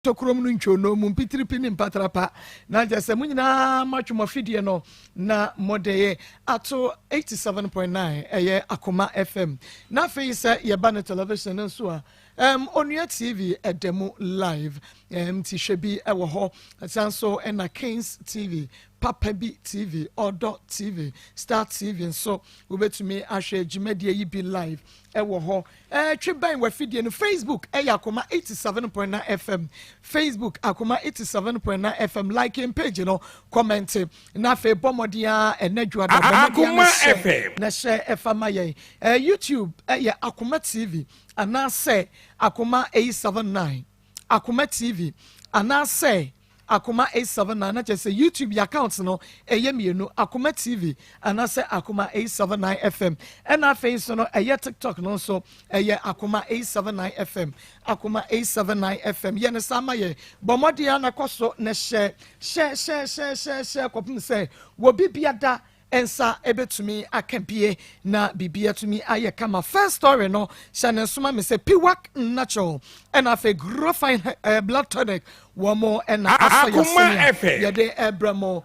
tokrom no ntwo no mu pitiripi ni mpatrapa na jese munyina matwoma fidie no na modeye ato 87.9 eye Akoma FM na fe se ye ba na television nso a Onua TV edemu live ti hwebi ewo ho asanso na Kings TV Papa B TV Odo TV Star TV nso wobetumi ahwe jimedie yi bi live ewo ho twiban wa fidie no Facebook Akoma 87.9 FM Facebook Akoma 87.9 FM like page no comment na fe bomodia enadwa da Akoma FM na share efama ye YouTube Akoma TV anase Akoma 879 Akoma TV anase Akoma 879 na just YouTube account no mienu Akoma TV anase Akoma 879 FM and na face no TikTok no so Akoma 879 FM Akoma 879 FM ye ne sama ye bomodia na koso na share kopim say wo bibiada ensa ebetumi akabie na bibia tumi aye kama first story no shane suma me say piwak natural and afa grow fine blood tonic one more and Akoma FM yede ebramo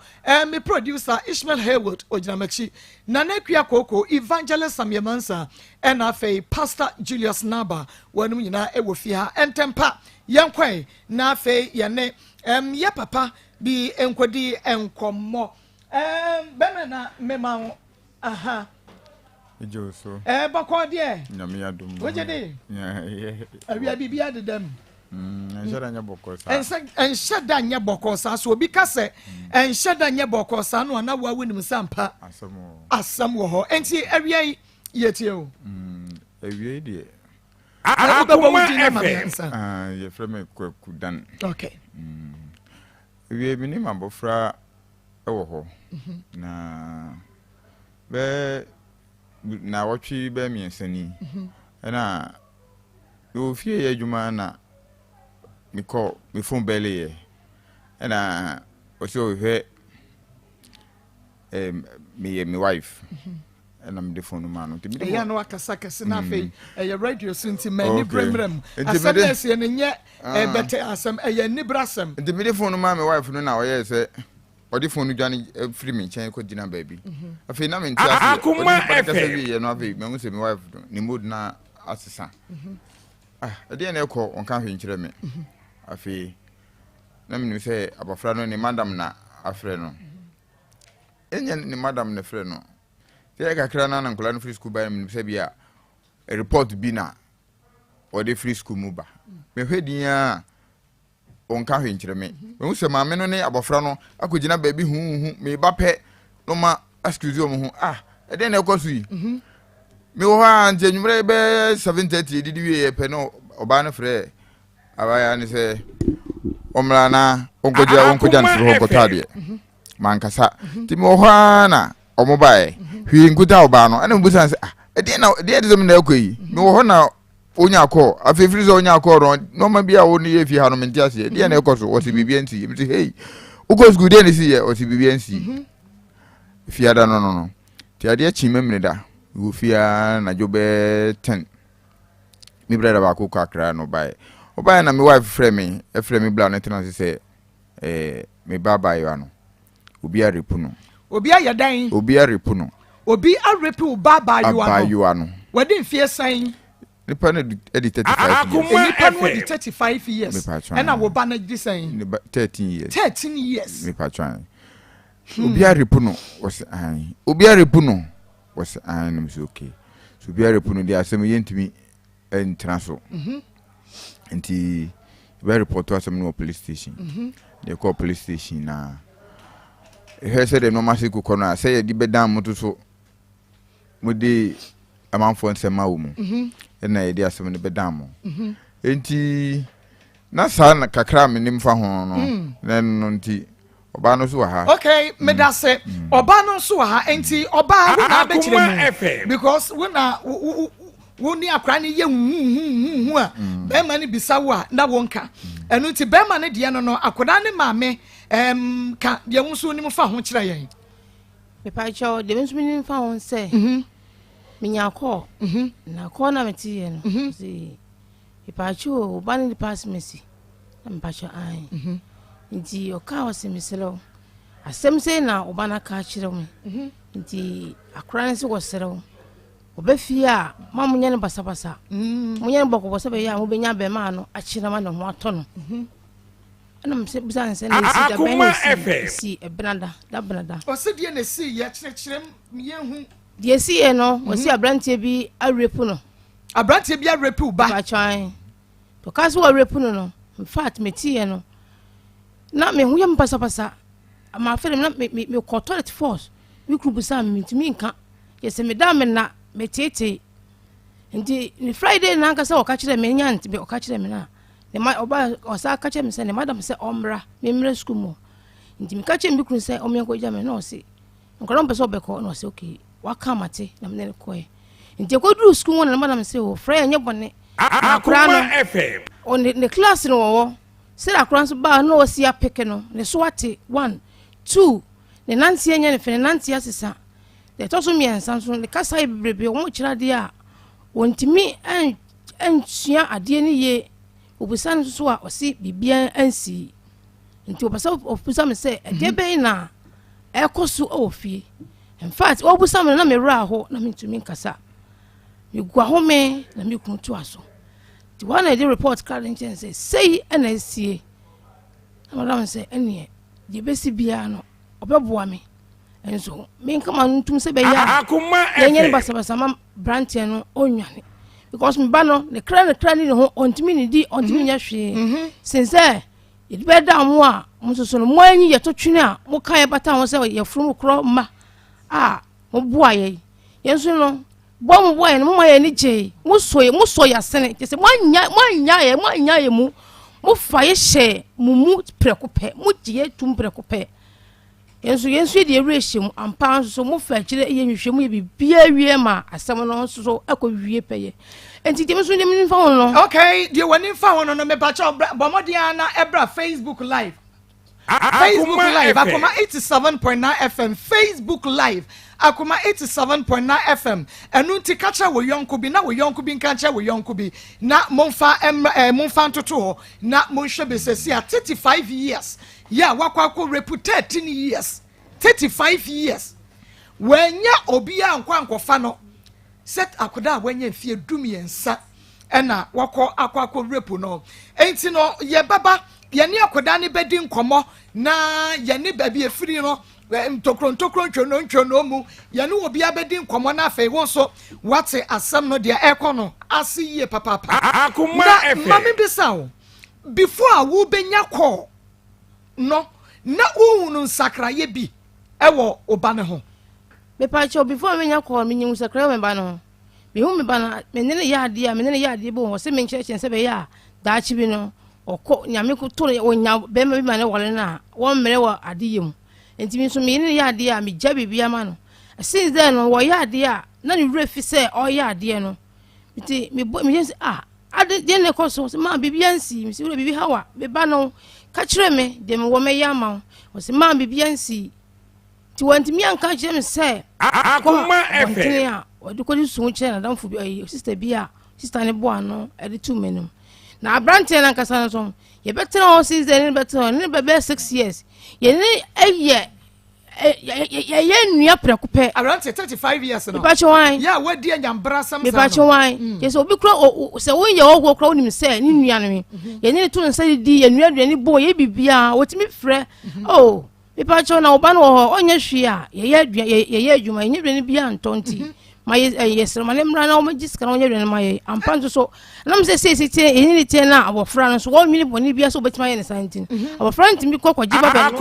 me producer Ishmael Haywood ojinamachi na nekua koko evangelist Samyemansa and afa pastor Julius Naba wanu nyina ewofia entempa yankwan na afa ye ne ye papa bi enkwadi enkomo Benana mema aha Ejoso bako de nyame yadom wojede awia bibia de dem enshada nya boko sa enshada nya boko sa so obi ka se enshada nya boko sa no na wa woni msampa asam wo ho enti awia yetie o awia de Akoma FM ye frame kwaku dan okay awia bi ni mabofra ewo ho na be na watwi be miensani na no fie ye djuma na mi phone bele ye na o so hwe mi wife and I'm the phone man to be ya no akasa kase na fe radio sinti mani bremrem asem ye nye bete asem ye nibrasem the be phone man my wife no na o ye say odi phone dwane free me chen ko dina baby afi na me ntia Akoma FM ye no afi me say my wife ni mood na asesa ade na ekọ onka hwe nkire me afi na me say abofra no ni madam na afre no enye ni madam na fre no te kakra na nkola no free school ba me say bia a report bi na odi free school mu ba me hwe din a onka hwe nkire me me se maame no ne abofra no akogina ba bi hu me ba pe no ma excuse o mu ede na ekọ so yi me wo ha anje nwumre be 7:30 didi wie pe no oba no frɛ abaya ne sɛ omra na onkoja nsoro hokotade mankasa ti me wo ha na omobae hwi nkuta oba no ene mbusa sɛ ede na de dem na ekoyi me wo ho na onya akọ afefiri so onya akọ ron no ma bia wo ne ye fi ha no menti ase de na ekoso wo se bibia nti me say hey ugo school de ne si ye wo se bibia nsi fiada no ti ade achi memne da wo fia na jobe 10 mi brother ba ko kakra no bai obai na me wife frɛ me bla no tena say me baba yo ano obi arepu no obi ayadan obi arepu no obi arepu baba yo ano wadin fie san nipa no edi 35 years nipa no edi 35 years and na wo ba na di san 13 years me patran obi arepu no was obi arepu no was I'm so okay so obi arepu no dia asem yentimi entra so enti we report to asem no police station they call police station na he said no ma siku kono say di bedam moto so modi amanfo nsema wo mu na ye di asem no bedam mo enti na sa na kakra me nimfa ho no na no enti oba no so ha okay me da say oba no so ha enti oba wo na be kire mu because wo ni akra ni ye hu a be ma ni bisawo a na wonka enu nti be ma ne de no akoda ne maame ka de wonso ni mfa ho kire yen me pa cho de wonso ni mfa ho se me nya ko na ko na me ti ye no si me pa cho ba ni pass mesi mpacho ai nti oka osemiselo asem sei na obana ka kire mu nti akra ne se wosero obefie a mamunya ne basabasa munya ne bokobose be ya mobenya be ma no akire ma ne ho ato no ana mse busan se ne si da ben si ebranda da branda osedie ne si ya kire ye hu die si e no osi abrantie bi arepu no abrantie bi arepu ba mpacho to kaso arepu no in fact me tie no na me hu yam pasapasa ama fere na me ko toilet force we group sa me ntimi nka yese me da me na me tete ndi ni Friday na nka se o ka kire me nya nti be o ka kire me na ne ma oba o sa ka kire me se ne madam se omra me mre school mo ndi me ka kire me kru se o me ko ja me na o se nko ron pese obeko na o se okay wa ka mate na me ne ko e ndi ko dru school won na madam se o Friday nya bone Akoma FM on the class no wo se akra so ba no o si apeke no ne so ate 1 2 ne nanti enya ne fe nanti asesa de to so mi ensan so ne kasa ibrebe wo kira de a wontimi ansua ade ne ye obusan so a o si bibia ansi nti obasa obusa me se de be na ekoso ofie in fact obusa me na me ra ho na me ntumi nkasa me gwa ho me na me kuntu aso the one I did report card and say NSCA madam say ene ye besi bia no obeboa me enso me nkama ntum se be ya Akoma yenye basabasa ma branch no onwane because me ba no the cran ni ho ontimi ni di ontimi nya hwe since ye be da mo a mo so no mo anyi ye to twene a mo kan ye bata ho se ye furu kro ma mo boa ye yenso no bom boy no mo ye ni je mo so ya sene ke se mo anya ye mu mo fa ye hye mu prekope mo je tum prekope yenso de ehwe mu ampa so mo fa kire ye nhwe mu ye bibia wie ma asem no so akowie peye enti dem so dem fa won no okay de woni fa won no me ba cha bomodian na ebra Facebook live Akoma 87.9 FM Facebook live Akoma 87.9 FM enu nti kacha wo yonko bi na wo yonko bi nkancha wo yonko bi na monfa ntoto na monhwe besesi a 35 years ya wakwako reputed 13 years 35 years wanya obia nkwankofa no set akoda wanya mfie dumiensa ena wako akwako repu no enti no ye baba ye ne akoda ne bedi nkomo na ye ne babi efiri no ntokron ntwono mu ye ne obi abedi nkomo na afei won so wate asem no dia ekono asiye papa Akoma FM mami bisawo before wo benya call no na uhunu nsakraye bi ewo oba ne ho me pa cho before me nya call me nyimu sakra me ba no me hu me ba na me ne ya ade bo ho se me nkyerechyen se be ya da chi bi no oko nyame ko to onya be ma bi ma ne wole na won mere wa ade yem enti mi so me ne ya ade a me gya bibia ma no since then no wo ya ade a na ne refi se o ya ade no enti me yes ade de ne ko so ma bibia nsi mi se bibi hawa be ba no ka kire me de me wo me ya ma o se ma bibia nsi ti wanti mi anka kire me se Akoma FM o de ko di so kire na damfo bi sister bi a sister ne bo ano e de tu menum na abrante na nkasa no so ye betra o season ne betra ne be 6 years ye ne ye nua prekope abrante 35 years no ba chwan ya wadi anyambra sam me ba chwan ye so obi kro se won ye wo kro nim se ne nua no ye ne to nsa di ye nua aduane bo ye bibia wotimi frɛ oh me ba chwan na oba no onye hwe a ye adwuma ye aduane bia ntonti ma yes ma ne mra na o magiska na onye aduane ma ye ampa so na me se tie ye ni tie na abofra no so wo mini boni bia so betima ye ne santin abofra ntimi kokwaji ba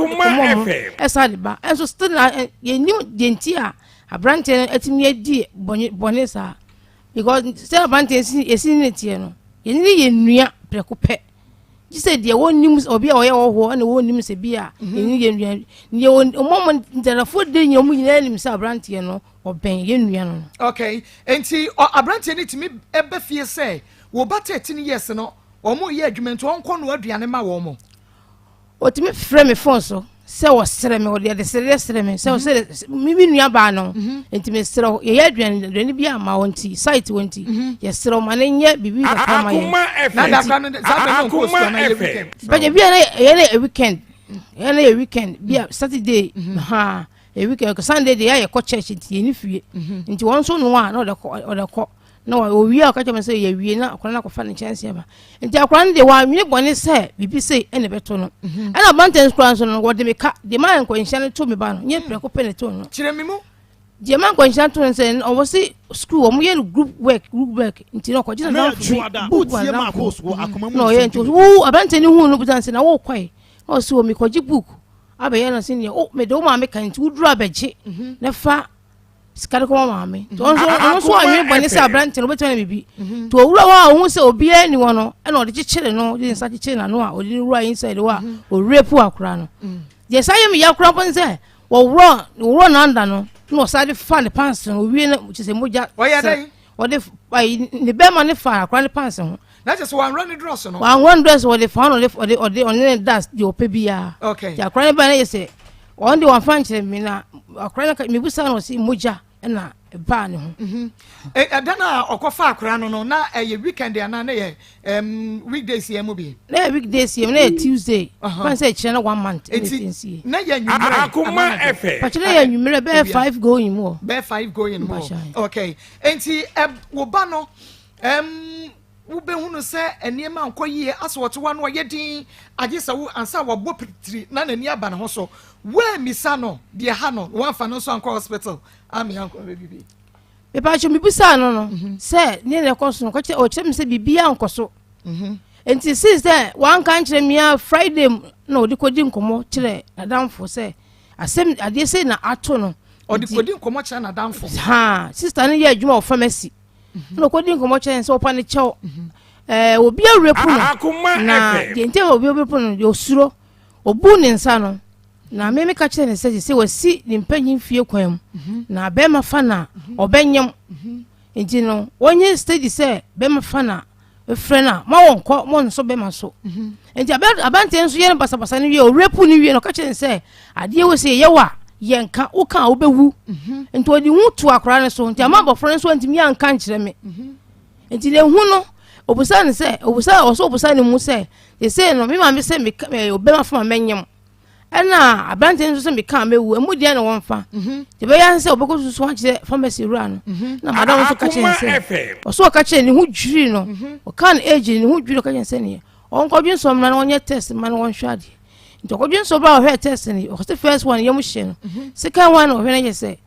be esa de ba enso still ye ni denti a abrante atimi adi boni sa because still abrante esi ni tie no ye ni ye nua prekope jise de wonnim obi a oye wo na wonnim se bia ye ni ye nua ni omom ntelefo de nyom nyina nim se abrante no oben ye nua no okay enti abrante ni timi ebe fie se wo ba 13 years no omo ye adwumento onko no aduane ma wo mo otimi frɛ me phone so se wo sere me wo de sere me se wo sere mi nua ba no enti me sere ye aduane bi ama wonti site wonti ye sere ma ne nye bibi ka kama ye na da kra no za be no ko so na ye weekend ba je bia na ye weekend ye na ye weekend bia Saturday ha ye weekend ko Sunday de ye ko church nti ye ni fie nti won so no a na o de ko na o wi a ka che me se ye wi na akora na ko fa ne chance ya ba nti akora ne de wa nwene bone se bibi se ene beto no ana mountains kura so no wo de me ka de man ko nhia ne to me ba no nye pre ko pe to no kire mi mu de man ko nhia to se o wo se school o mo ye group work nti no ko jina na boot ye ma ko school Akoma mu no ye nti wo abante ni hu no butan se na wo kwai o se o mi ko ji book abaye na se ne o me de o ma me kan nti wo duru abeje na fa sikari ko maame to so anwe bone se abrante no betwa na bibi to owura wa hu se obi ani wono e na ode kikire no de nsa kikire na no a ode wura inside wa o rape akura no je saye me yakura pon se wo wura na anda no no sade fa le pants no wi na chise moja o ye dai ode ne be ma ne fa akura ne pants ho na just one run dress no one dress ode fa no ode on das de opebia okay ya akura ne ba na yese on de wan fan kire me na akora na me busa no si moja na ba ne ho adana okofa akora no na weekend ana na ye weekdays ye mu bi na weekdays ye na Tuesday fan say kire na 1 month anything na ye nwumere Akoma FM pa kire ye nwumere be 5 going more be 5 going more okay enti wo ba no wo be hunu se eniema ankoyie aswoto no ye din agesa wo ansa wo bopitiri na nani aba ne ho so we misa no de ha no one fa no so anko hospital ami anko bibi be pa cho mi busa no se ne ne koso no ko che o che mi se bibia ankoso enti since that one kan kire mi Friday no di kodi nkomo kire adamfo se asem ade se na ato no o di kodi nkomo kire na adamfo ha sister ne ye adwuma of pharmacy no kodi nkomo kire se opa ne chew obi arepu no na de ente obi arepu no de osuro obu ne nsa no na me ka kire ne se wasi ne mpanyin fie kwam na be ma fa na obenyem enti no wonye stage se be ma fa na efrena ma wonko mo nso be ma so enti abante nso ye basabasa ne wie o repu ne wie no ka kire se ade wo se ye wa yenka wo kan wo bewu enti odi hu tu akora ne so enti ama bofro nso enti mi anka nkire me enti de hu no obusa ne se obusa ne mu se se no me ma me se me obe ma fa ma menyem ena abante nso se me kan mewu emu de na wonfa de be yan se obekosu so akire pharmacy rua no na madam nso ka kire se oso ka kire ne hu dwiri no o kan age ne hu dwiri ka kire se ne onkodwen so mna na onye test ma na won hwade nti okodwen so ba o hwe test ne o se first one yemu hye no second one o hwe na ye se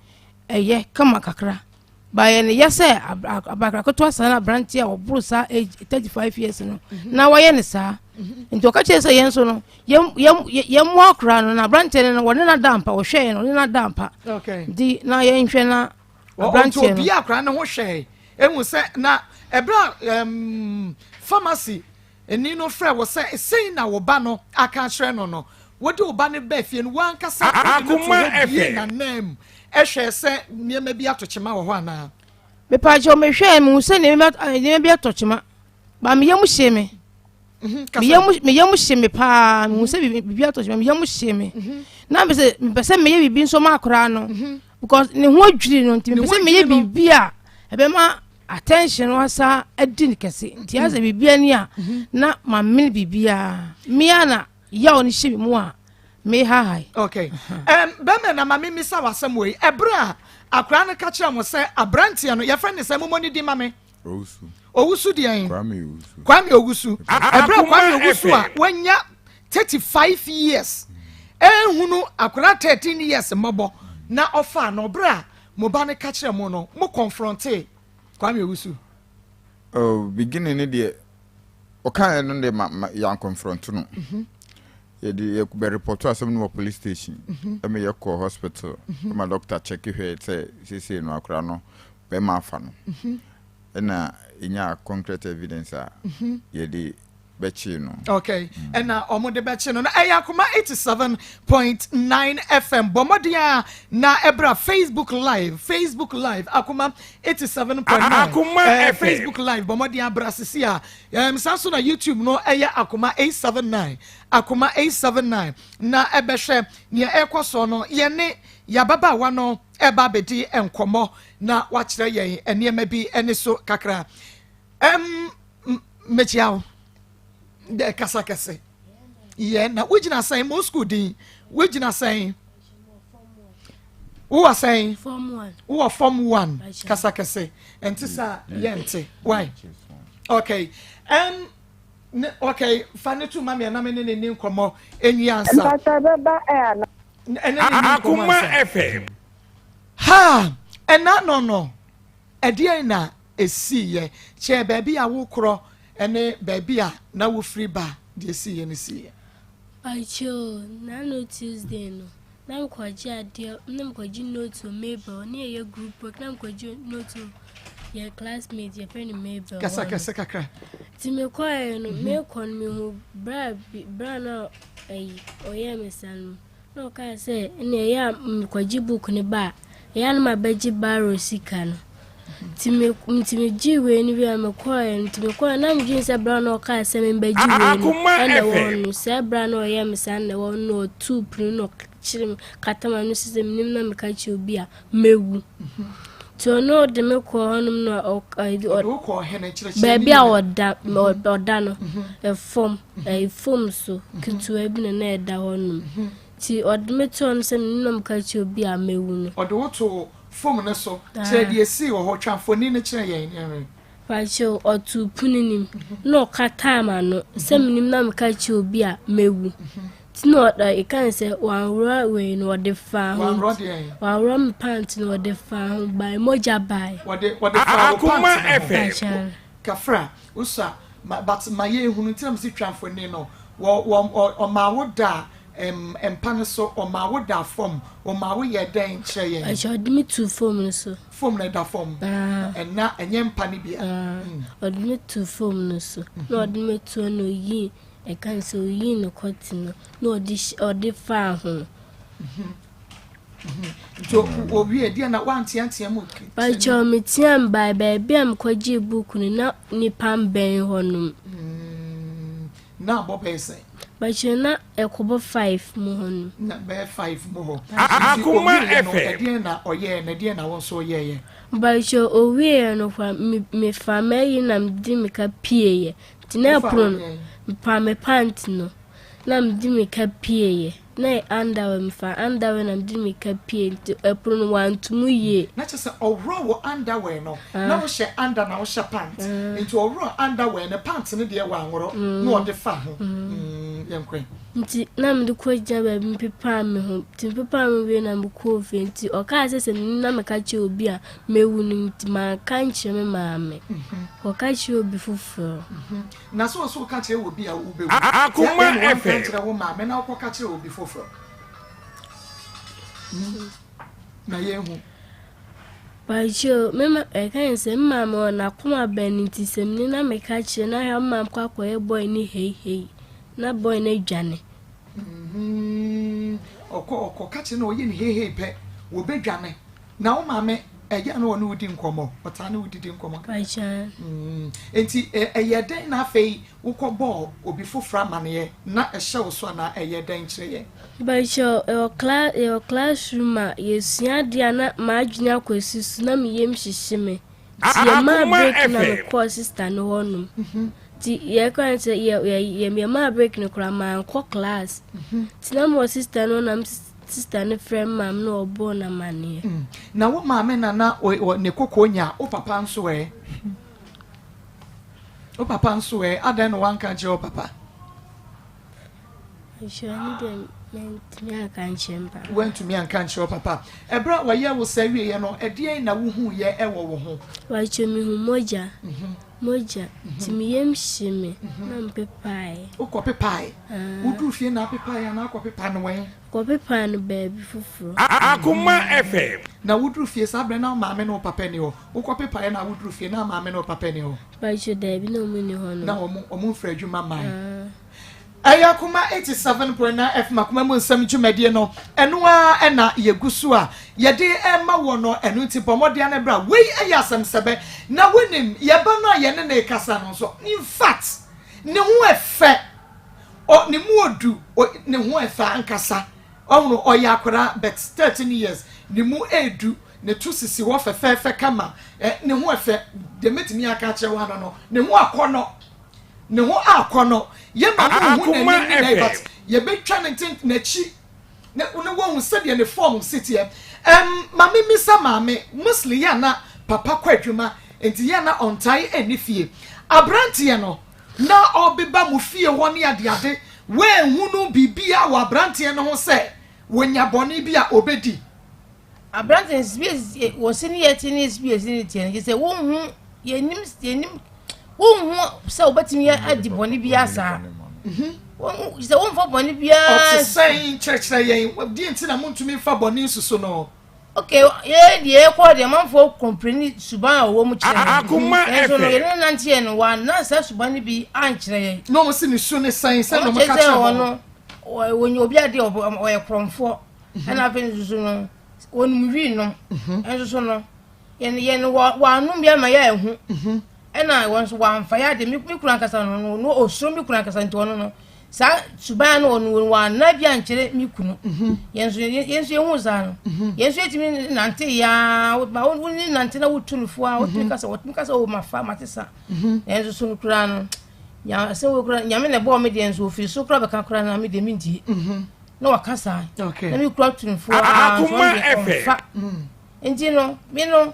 eye kama kakra ba ye ne ye se abakra koto asana branch a oburu sa age 35 years no na wa ye ne sa nti okache se yen so no yem akra no na branch ne no wona na dampa o hwe no na dampa okay di na ye nhwe na branch no obi akra na ho hwe emu se na ebra pharmacy eni no frɛ wo sɛ sei na wo ba no aka hwɛ no wodi wo ba ne ba fie no wankasa Akoma FM na name ehwɛ sɛ niema bi atokyema wo ho ana me pa jo me hwɛ mu sɛ ne bi atokyema ba me yam hye me me yam hye me pa mu sɛ bi atokyema me yam hye me na me sɛ me ye bibi nso ma akora no because ne ho adwiri no nti me sɛ me ye bibi a ebe ma attention wasa adin kese nti asa bibia ni a na ma men bibia mia na ya oni hye mu a me hai okay be na ma me sa wasem we ebra akra na ka kire mo se abrantia no ye friend se momoni di ma me owusu di an kwame owusu ebra kwame owusu a wanya 35 years ehunu akra 13 years mobo na ofa no bra mo ba ne ka kire mo no mo confronte kwame owusu beginning ne de o kan no de ya confront no ye be report to asem no police station me ye call hospital my doctor check here say no akra no be ma fa no na inya concrete evidence a ye de bɛkyi no okay and na omo de bɛkyi no na Akoma 87.9 FM bomodia na ebra Facebook live Akoma 87.9 Akoma Facebook live bomodia brasisi a sanso na YouTube no Akoma 879 na ebehwe ne ekoso no ye ne yababa wa no eba bedi enkomo na wakyerɛ yɛn enema bi ene so kakra mechiao de kasa kase ye na wugina saying mo school din wugina saying who are saying Form 1 who are Form 1 kasa kase entisa yente why okay okay fane tu mami na me ne nkomo eni ansa Akoma FM ha ena no edie na esi ye che baby a wo kro ene baby a na wo free ba de esi ye ne si ye Aicho na no Tuesday no na mkwaji ade na mkwaji note Mabel na ye group work na mkwaji note your classmate your friend Mabel kasa kakra ti me kwa no me kon me hu bra na oye mesan no ka say na ya mkwaji book ne ba ya na mabaji baro sika no Timi jiwe ni bi amekwa timi kwa na mjin se bra no ka se me mbaji we na wonu se bra no ye msan na wonu tu pru no chirim katama no system nim na meka chi obi a mewu to no de me ko honum no o ko hene chire baby a oda no form so kitu abi na eda honum ti odme to no se nim na meka chi obi a mewu no odo to form na so che de esi wo ho twafoni ne kire yen Pacho otu puninim no katama no seminim na meka chi obi a mewu ti no e kan se wanra we no de fa wanra pant no de fa by moja by wode fa Akoma FM kafra usa but my ye hunu tinam si twafoni no wo ma woda empane so o ma woda form o ma wo ye den kire yen I should me to form so form na da form and na enye empane bia odme to form no so no odme to no yi e kan so yi no cotton no odi fa ho so obi e dia na wanti mu Pacho me tiam by baby am kwaji book ni na ni pamben honum na bobese Pacho na ekobo 5 mu honum na be 5 mu ho Akoma FM dia na oye na dia na won so ye Pacho owie no kwa me family na mdi me ka pie tina pron pa me pant no na mdi me ka pie na underwear me fa underwear na mdi me ka pie pron wantumu ye na che se owro wo underwear no na wo she under na wo she pant into owro underwear na pant ne de wa nworo na wo de fa ho yenkwen nti na mdi ko jaba bi pepa me ho ti pepa me we na mko fe nti o ka se na me ka che obi a mewu nti ma kan che me maame o ka che obi fufuro na so ka che obi a ubewu Akoma FM kire wo maame na ko ka che obi fufuro na yehu Pacho mema kan se maame na koma ben nti semni na me ka che na ya mam kwa boy ni hei na boy na dwane oko kache na oye ni hehe pe wo bedwane na wo maame eya na wonu udi nkomo ota na udidi nkomo Pacha enti eyeden na afei ukobo obi fofra mane na ehye wo so na eyeden kire Pacha your classroom yesia dia na maadwene akwasisu na meyem hyehyeme ti ma break na me call sister no honum ti ye kan se ye ma break no kra ma nko class ti na mo sister no na sister ne friend mam no obo na mane na wo maame na ne kokonya o papa nso adan no wanka je o papa Shani dem mentnya kan chemba went to me and kan je papa ebra wa ye wo sawie ye no edie na wo hu ye ewo wo ho wa chemi hu moja moja timiyem shime na mpepae ukọ pepae udu fie na pepae na akọ pepa no wen ko pepae no baby fufuro Akoma FM na udu fie sabre na maame no papa ni ho ukọ pepae na udu fie na maame no papa ni ho ba jo dabi na mu ni ho no na omo mfra adwuma man Akoma 87.9 FM akoma mu nsam dwumadie no eno a na yegusu a yede ema wo no eno ti pomode na bra we ayasam sebe na wonim yeba no a ye ne kasa no so in fact ne ho efe o ne mu odu ne ho efe ankasa ono oyakora but 13 years ne mu edu ne tu sisi wo fefe kama ne ho efe de metimi aka chewa no ne ho akono ne ho akono ye ma hu na ni but ye betwa ne tink na chi ne wo se de ne form city mame misa mame musli ya na papa kwadwuma enti ya na ontai enifie abrantie no na obeba mu fie ho ne ade we hunu bibia wa abrantie no ho se wonya boni bia obedi abrantie space wo se ne yeti ne space ne tie ne se wo hu yenim won se obatimi adiboni bia sa won se won fa boni bia o say church na yen di nti na montumi fa boni susu no okay ye ko de manfo comprehend suban wo mu kire Akoma so no FM ye na ntie no wa na sa suban bi an kire ye no mo se ni su ne sai no mo ka kire cha no won obi ade o ye kromfo na afen susu no won mu wi no en so no ye wa anu bia ma ya ehu ena won so wan fa ya de mi kura nkasa no osuro mi kura nkasa nti wono no sa suban no won wa na bia nkire mi kunu yenso ehu za no yenso etimi nante ya won ni nante na wutulufo a wotumi kasa o mafa matesa yenso so kura no ya se wo kura nyame ne bo me de yenso ofiri so kura be kan kura na me de mi ndi no wakasa na mi kura tulufo Akoma FM enti no mi no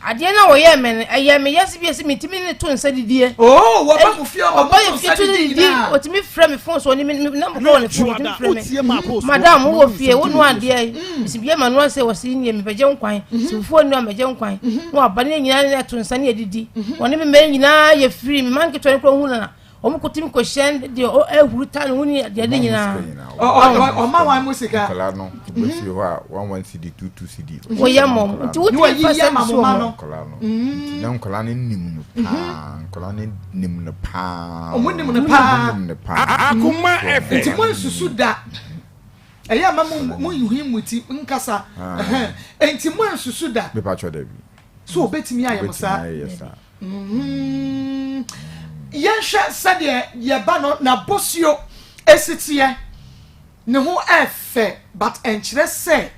ade na wo ye men me yes bi esi mitimi ne to nsa didie oh wo ba mu fie o ba mu nsa didie otimi frɛ me phone so ni na mo call ne phone otimi frɛ me madam wo fie wo no ade esi bi ma no se wo si ni me pagye nkwan si phone no amagye nkwan no abane nyina ne to nsa ne didi woni me nyina ye free me man keto ne kro hu na omo kotimi ko shen de ehuru ta no ni de nyina o ma wa musika kala no besi ho a 11 cd 22 cd wo ye mom ti wo ti fa ma mo no kala no na kala ne nim no kala ne nim no pa o mo nim no pa Akoma FM ti mo susu da eya ma mo yuhi muti nkasa enti mo susu da be pa cho da bi so obetimi ayemsa yensha sade ye ba no na bosio esitie ne ho efe but enchire se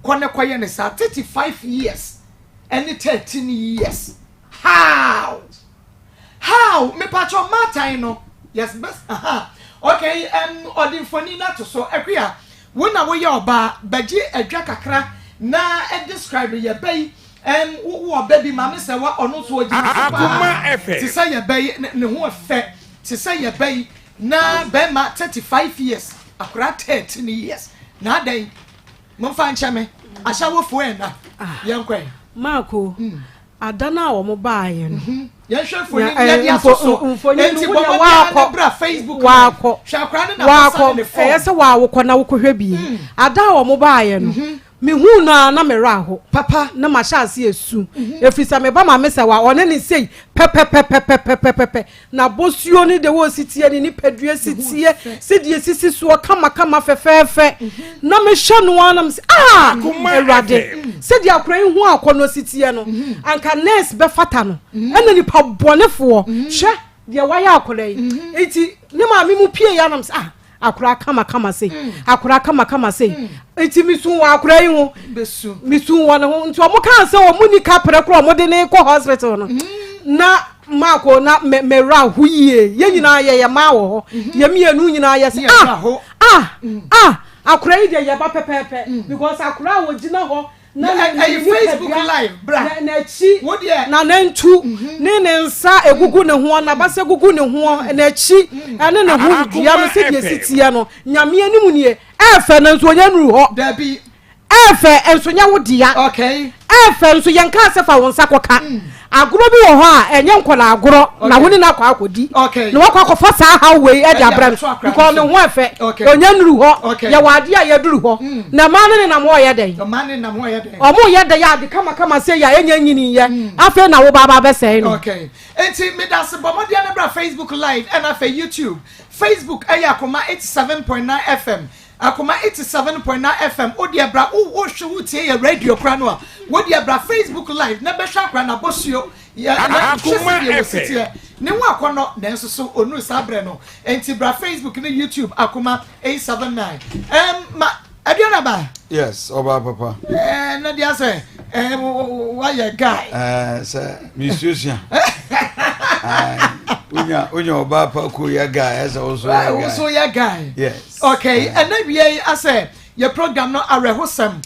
kone kwaye ne sa 35 years and 13 years how me pacho matai no yes best okay odinfoni na to so ekwa wona wo ye oba baji adwa kakra na describe ye bay wo baby mama se wa ono so oji Akoma FM ti say ye bay ne ho efe ti say ye bay na be ma 35 years akura 13 years na dan mo fa nchame asha wo fo na yenkwe Marco adana wo mo baaye no ye hwefo ni ye dia so enti bo wa bra Facebook wa ko shakra ne na pasa ne fo ye se wa wo ko na wo ko hwe bi ada wo mo baaye no me hu na me ra ho papa na ma sha ase esu efisa me ba ma me se wa one ni sei pe na bosuo ni de wo sitie ni padua sitie sidie sisi so kama fefefe na me hwa no ana me se erade sidie akran hu akono sitie no anka nurse be fata no ena ni pa bonefo hwe de waya akora yi enti ne ma me mu pie ya na me se akura kama sei akura kama sei enti misu wa akura yi ho besu misu wa no nti o mo kan se o muni ka pere kro mo de ne ko hospital no na mako na me ra huye ye nyina ye ma wo ho ye mienu nyina ye se akura yi de ye ba pepepe because akura wo gina ho na Facebook live bra na chi na nantu ne nsa egugu ne ho na base gugu ne ho na chi ene ne ho dia no se die sitie no nyame anim nie efe na nso nya nuru ho dabi efe enso nya wo dia okay efe nso yenka se fa won sakoka agoro bi wo ho a enye nkola agoro na woni na kwa akodi na wakwa kofa saa ha we e dia bra because ne ho efe onya nuru ho ya wade a ya duru ho na ma ne na mo ye den o mo ye den ya de kama say ya enya nyini ye afa na wo baba be say no enti me da se bomodi na bra Facebook live and afa YouTube Facebook Akoma 87.9 FM Akoma 87.9 FM Odia bra wo hwe tie ya radio kra no a wodia bra Facebook live na be hwa kra na bosio ya Akoma FM ne wo akono na enso so onu sabre no enti bra Facebook na YouTube Akoma 879 ma aduana ba yes oba papa na dia say why you guy sir musician unya oba pa ko ya guy as also ya guy yes okay and then we I say your program no arehosam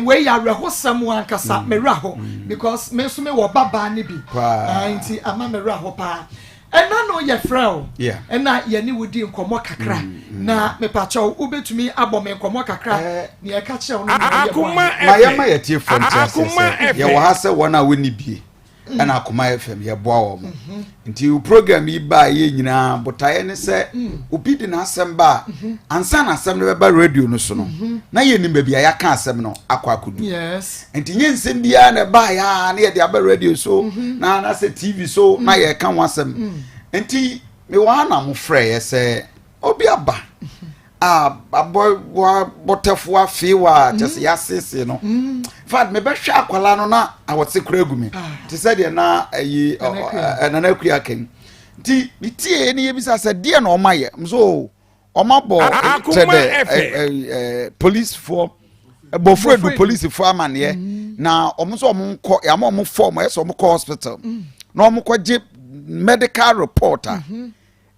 we ya arehosam wan kasa meraho because me so me wo baba ni bi nti ama meraho pa and no ye frau and na ye ni wudi nkomo kakra na me pa chaw ubetumi abome nkomo kakra na ye ka chew no Akoma FM ma ye tie fantastic ye wo ha se wona woni bie ana Akoma FM ye boa wo nti u program yi ba ye nyina botaye ne se obi di na asem ba ansa na asem ne ba radio no so no na ye ni bia ya ka asem no akwakudu yes nti nye nsem bia na ba ya na ye de aba radio so na se TV so na ye ka wasem nti me wa na mo frɛ ye se obi aba aboy botefo afi wa just yasese no fad me be hwe akwala no na awote kura gumi ti se de na ayi na kuya ken ti bitie ni yebisa se de na o maye mzo o mabo police for bofre du police for amane na o mzo o mko ya mo form e so mo hospital na o mko je medical reporter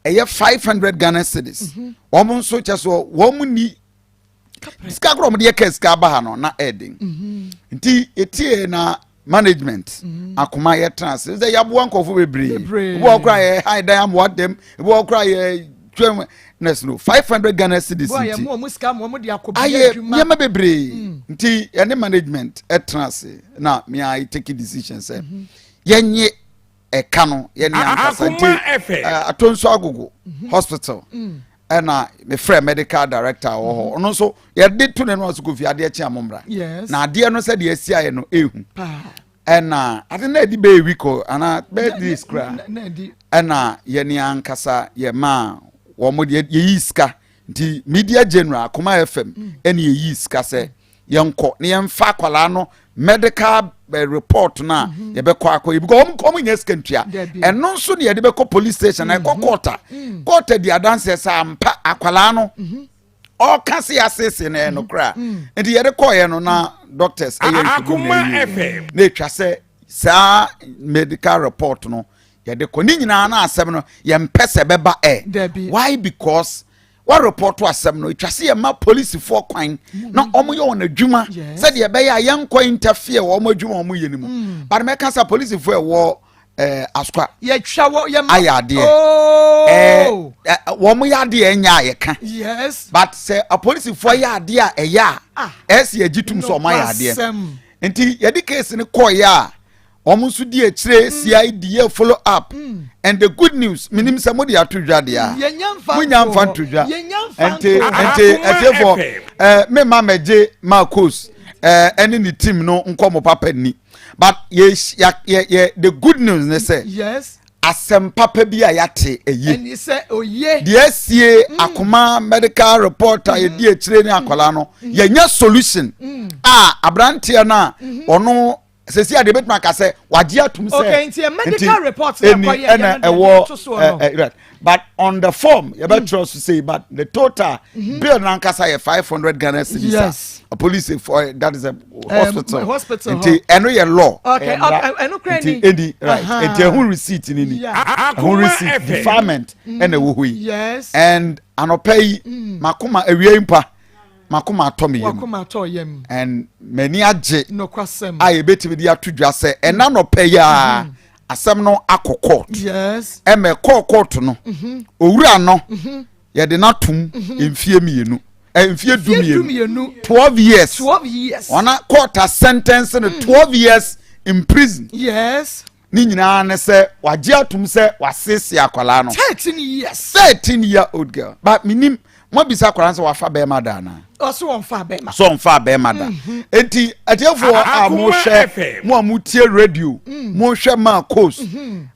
eye 500 Ghana cedis omo nso cheso wo mu ni ska gro mo de keska ba ha no na edin nti etie na management Akoma ye trans ze yabo ankofo bebre wo kra ye high dam what them wo kra ye twem nes no 500 Ghana cedis boy mo mu ska mo de akobi adwuma ye ma bebre nti ene management trans na me I take decision say yenye eka no ye ni ankasante atonso agogo hospital ena me frɛ medical director wo ho no so ye de to ne no so kofi ade echi amomra na ade no se de asia ye no ehu ena ade na edi be wiko ana be this kra ena ye ni ankasa ye ma wo mo de ye yiska nti media general Akoma FM ena ye yiska se ye nko ne ye mfa kwala no medical report na ye be kwa akọ because om nya skantua eno nso ne ye de be ko police station na court di adanse sa ampa akwala no o kase asese na eno kra enti ye de ko ye no na doctors Akoma FM na twa se sa medical report no ye de ko ni nyina na asem no ye mpese beba why because what report to asem no itwase ye ma police for kwan na omo ye won adwuma said ye be ya yanko interfere wo omo adwuma omo ye ni mu but me kan sa police for e wo askwa ye twa wo ye ma ayade wo mo yade enya ye ka yes but say a police for yade a eya ese agitum so omo yade enti ye di case ni call ya omunsu di ekire CID follow up and the good news minim se modi atodwade ya munya mfa todwa ente for me mamaje Marcos any ni team no nkomo papa ni but ye the good news ne say yes asem papa bi a yate eyi and you say oye the sie Akoma medical reporter ye di ekire ni akola no ye nya solution abrantie na ono sesi ade betuma ka se waje atum se okay nti medical report na kwa ye right but on the form you better trust to say but the total bill na nkasa ye 500 Ghana cedis yes a police for that is a hospital nti eno ye law okay eno krani enti right enti who receipt ni who receipt defilement ena wo hui yes and anopay makoma awie mpa Akoma atom and many age no kwasem I betimi di atodwa se ena no pay ya asem no akọ yes me court no owura no ye de natum emfie mienu emfie dumienu 12 years ona court sentence no 12 years in prison yes ni nyina ne se wagye atum se wasese akwala no 13 year old girl but minim mo bisa akwala se wafa be ma da na so on fa be ma da enti atiefo a mo hwe mo amutie radio mo hwe ma coast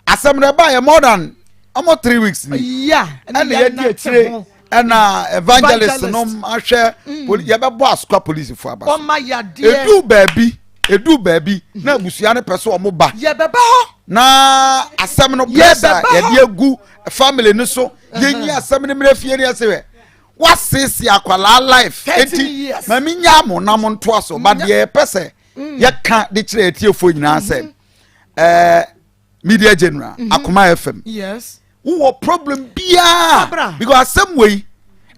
asemre ba ye more than almost 3 weeks ni and ye die tire na evangelist no ahwe ye be bo askwa police fo aba edu baabi na abusua ne pese o mo ba ye beba ho na asem no blessa ye de agu family ni so ye nyi asem ne mre fie ne asewe wasisi akwala life enti mami nya mo na mo nto aso ba de pese ye ka de kire etiefo nyina se media general Akoma FM yes wo problem bia because asem wey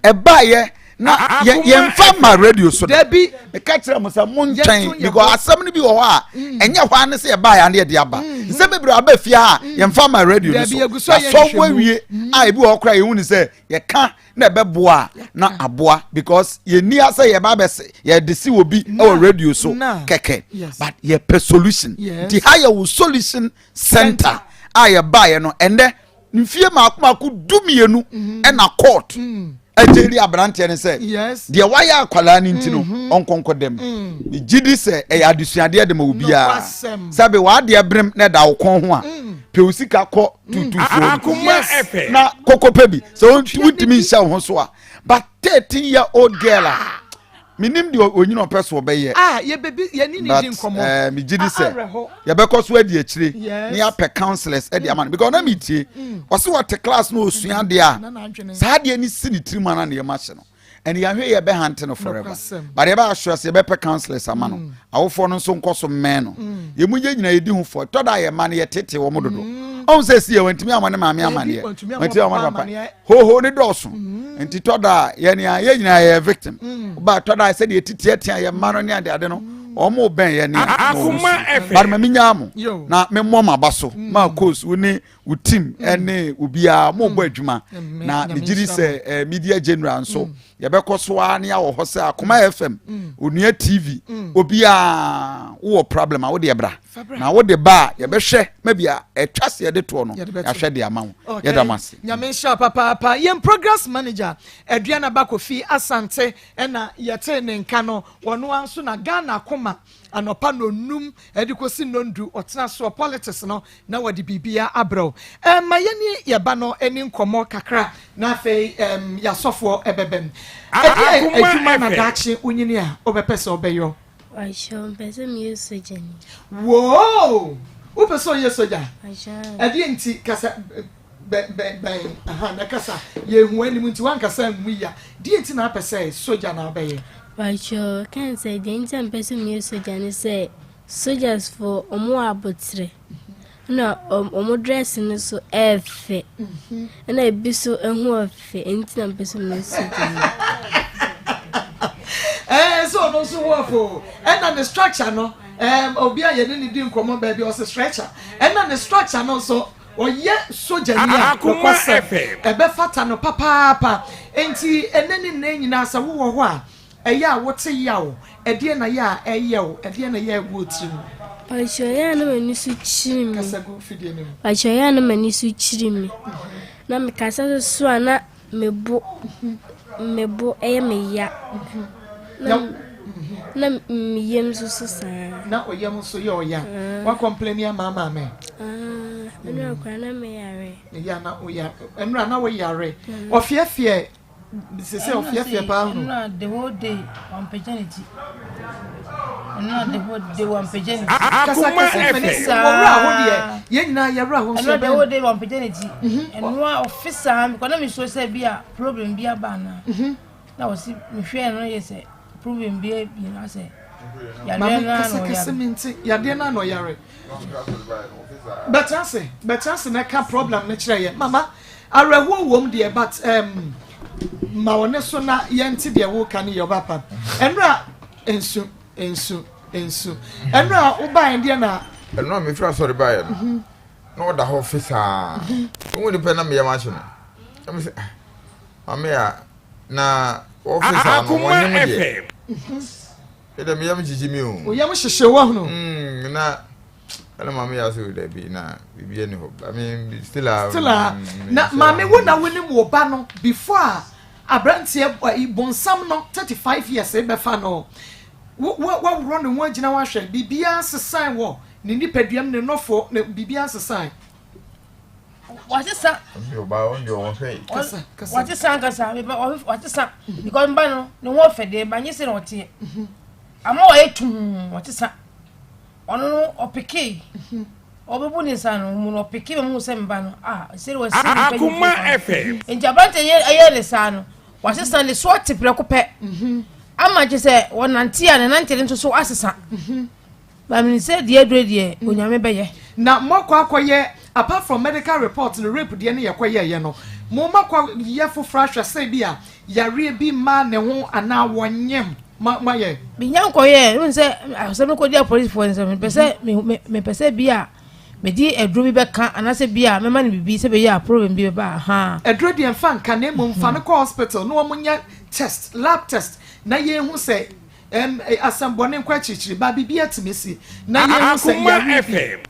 eba ye na ye mfa ma radio so da bi me ka kire mo say mo ntwen because asem no bi wo ho a enye hwa ne se eba ya ne de aba nse bebre aba fia a ye mfa ma radio so so wawie a ebi wo kra ye hu ni se ye ka na beboa na aboa because ye ni asa ye ba bese ye de si obi e radio so keke but ye per solution the higher solution center a ye ba ye no ende mfie makoma ku dumienu e na court ejeri abrante ne se de waya akwala ni ntino onkonko dem gidi se e adusuade de ma obia sabe wa de brem na da wokon ho a peusika ko Akoma FM na kokope bi so wutimi nsha ho so a but 13-year-old girl minim de onyina opeso obeye ye baby ye ni ni din komo mi gidi se ye be koso adi akire ni apɛ counselors adi amana because na mi tie o se what class no osua de a sa de ni si ni tirima na ne ma hye no and ya hwe ye be hante no forever but ye ba assure se ye be pɛ counselors amano awofo no nso nkoso men no ye mu nyina ye di hu fo to da ye ma ne ye tete wo mododo on se si ye wantimi amane maame amane ye wantimi amane papa ho ne doso enti to da ye ne ye nyina ye victim ba to da se de titiatia ye ma no ne ade no omo ben ye ne Akoma FM bar ma minyamo na me mo ma baso ma course woni wo team ene obia mo bo adwuma na nigiri se media general nso ye be koso a ne ya wo ho se Akoma FM onua TV obia wo problem a wo de bra na wo de ba ye be hwe mabia etwase ye de to no ya hwe de ama wo ye da mase nyame sha papa ye progress manager aduana bakofi asante na yete ne nka no wono anso na Ghana Akoma anopa no num edikosi nondu otena so politics no na wadi bibia abro mayeni yeba no eni nkomo kakra na fe ya sofo ebebem eduma na dachi unyini a obepese obeyo aisha mpese mi soja ni wow upeso ye soja aisha edi nti kasa aha na kasa ye hu ani nti wan kasa nwu ya di nti na pese soja na obeye aisha can say the nti mpese mi soja ni say soldiers for omo abotre na omo dress ni so efe na ebiso ehu efe nti na mpese mi soja so no so wofo and the structure no obia ye ni di nkomo ba bi o se stretcher and the structure no so oye soja ni Akoma FM ebe fata no papa enti eneni na nyina sa wo ho a eya wote yawo ede na ya eyewo ede na ya wo tirim aisha na mani su chirimi kasa go fidie ni aisha na mani su chirimi na me kasa so ana mebo eye me ya na miyem so sa na oyem so ye oya wa complain ya mama me enu akwa na me yare ya na oya enu na wo yare ofiefie se ofiefie pa hu na the whole day on paternity na the whole day on paternity Akoma FM ora ho de ye nyina yare ho so the whole day on paternity enu officer me kona me so say bia problem bia ba na wo si me hwe no ye say problem bia bi na say ya de na no yare better na ka problem na kire ye mama arewo wom de but ma wone so na yenti de wo kan ye papa enra ensu enra wo ba en de na enra me fra sorry ba ye no da officer woni pe na me yama che no me say mama ya na officer no woni me de me yam jiji mi o yam hyehye wo no na ana mama ya so da bi na bibia ni ho I mean still na mama wo na woni mo ba no before abrantie bonsam no 35 years e be fa no wo run no agina wa hwe bibia sesan wo ni nipaduam ne nofo na bibia sesan what is that you ba on your one face what is that what is that because mba no ne wo fede ba nyese no tie ama o etum what is that ono no opeke obebu ni sanu mu no opeke mu se mba no seri wo seri Akoma FM njabante ye le sanu what is that le so tipre ko pe ama je se wonante ya ne nante nto so asesa ba mi se die dredie onyame beye na mokwa akoye apart from medical report no rape de ne yakoye ye no mo makwa ye fofra hwe se bia yare bi ma ne ho ana wonyem ma ye binyan koye no se asem ko dia police for se me pese bia me di edro bi be kan anase bia me ma ne bibi se be ya problem bi ba ha edro de fan kan ne mo mfa ne ko hospital no mo nya test lab test na ye hu se asambone kwa chichiri ba bibia timesi na ye hu se Akoma FM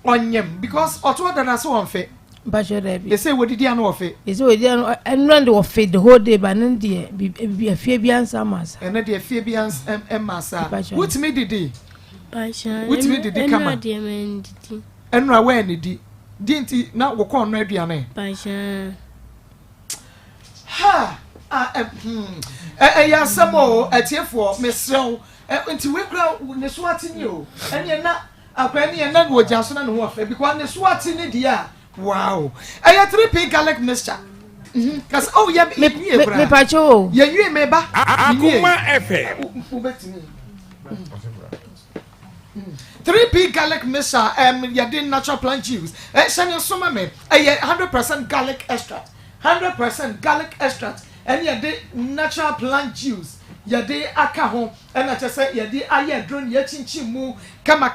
onyem because oto da na so onfe ba jere bi they say wodidi an ofe is wodi an enrande wo fe the whole day ba nan de bi afie bi ansa masa ene de afie bi ansa masa wutimi didi Pasha wutimi didi kama enu awe ne di nti na wo kon no aduane Pasha ha ya samo atiefo mesrew nti we kra ne so atini o ene na akwa ne na wo jaso na no afa because ne so atini dia wow 3p garlic mixture cuz ya me pacho ya yue me ba Akoma FM ubetini 3p garlic mixture ya din natural plant juice shany so me 100% garlic extract 100% garlic extract and ya de natural plant juice ya de aka ho and I say ya de aye drone ya chinchim mu kama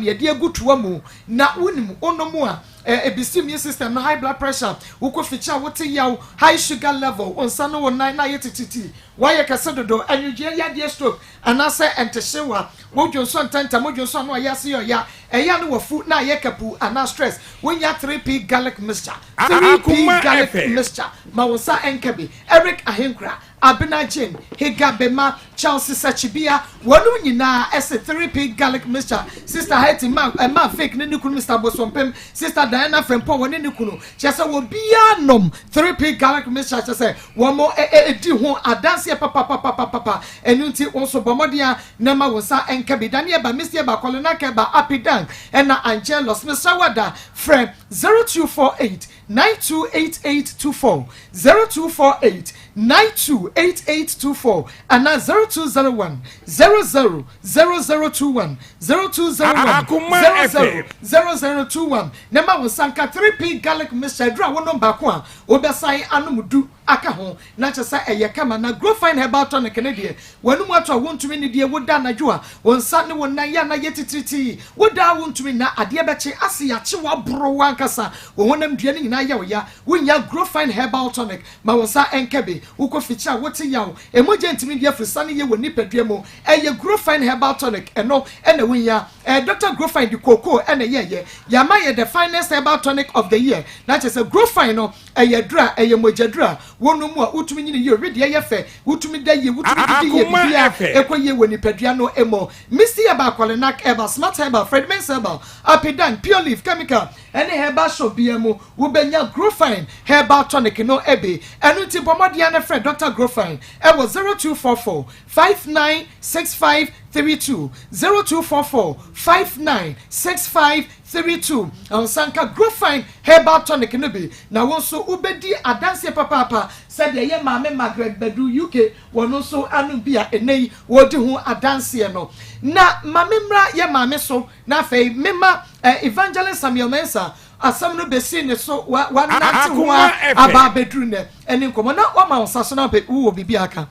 ya de agutuwa mu na unim onomu a immune system no high blood pressure uko feature wote yaw high sugar level on sano won na yetiti why ka sedodo anuje ya de stroke anase entehyewa wodwonso ntanta modwonso no ya se ya eya no wafu na ye kapu ana stress wonya 3p garlic mixture 3p garlic mixture ma wosa enkabi Eric Ahenkra Abena Jane Higabema Chelsea Sachibia wonu nyina ese 3p garlic mixture sister Haiti ma fake ne nikunu Mr. Bosompem sister Diana Frempo woni nikunu chese wo bia nom 3p garlic mixture chese wo mo di ho adanse papa enunti onso bomodia na ma wosa enkabi danie ba misie ba kolona ke ba apidan ena Angelos Mr. Wada frame 0248 928824 0248 928824 and 0201 000021 0201 0021 Nema wosanka 3p garlic mixture dra wono bako a obesan anomudu aka ho na chesa eye kama na grow fine herbal tonic ne de wanu mu ato wontumi ne de woda anadwo a wonsa ne won na ya na yetitriti woda wontumi na ade beche ase ya che wa bro wankasa wo honam dua ne nyina ya wo ya wonya grow fine herbal tonic ma wonsa enkebe uko ficha wote yawo emoje ntimi de afrisa ne ye woni padua mu eye grow fine herbal tonic eno ena wonya Dr. Grow Fine di koko ena ye ya ma ye the finest herbal tonic of the year na chese grow fine no eye dra eye mojadra wonu mu a utumi nyine ye redi ye fe utumi da ye utumi di ye bia ekoye woni padua no emo misi ye ba kwalenak herbal smart herbal Fredman's herbal apidan pure leaf chemical ene herbal shop bia mu wo benya Grow Fine herbal tonic no ebe enu ti bomodia na friend Dr. Grow Fine e was 0244 596532 0244 596532 on sanka Grow Fine herbal tonic no be na won so ubedi adanse papa said ye maame Margaret Bedu UK wono so anu bia enei wodi hu adanse no na mamemra ye maame so na fei mema evangelist Samuel Mensa asam no besi ne so wa na ho aba bedru ne eni nkomo na wa ma onsaso na pe wo bibi aka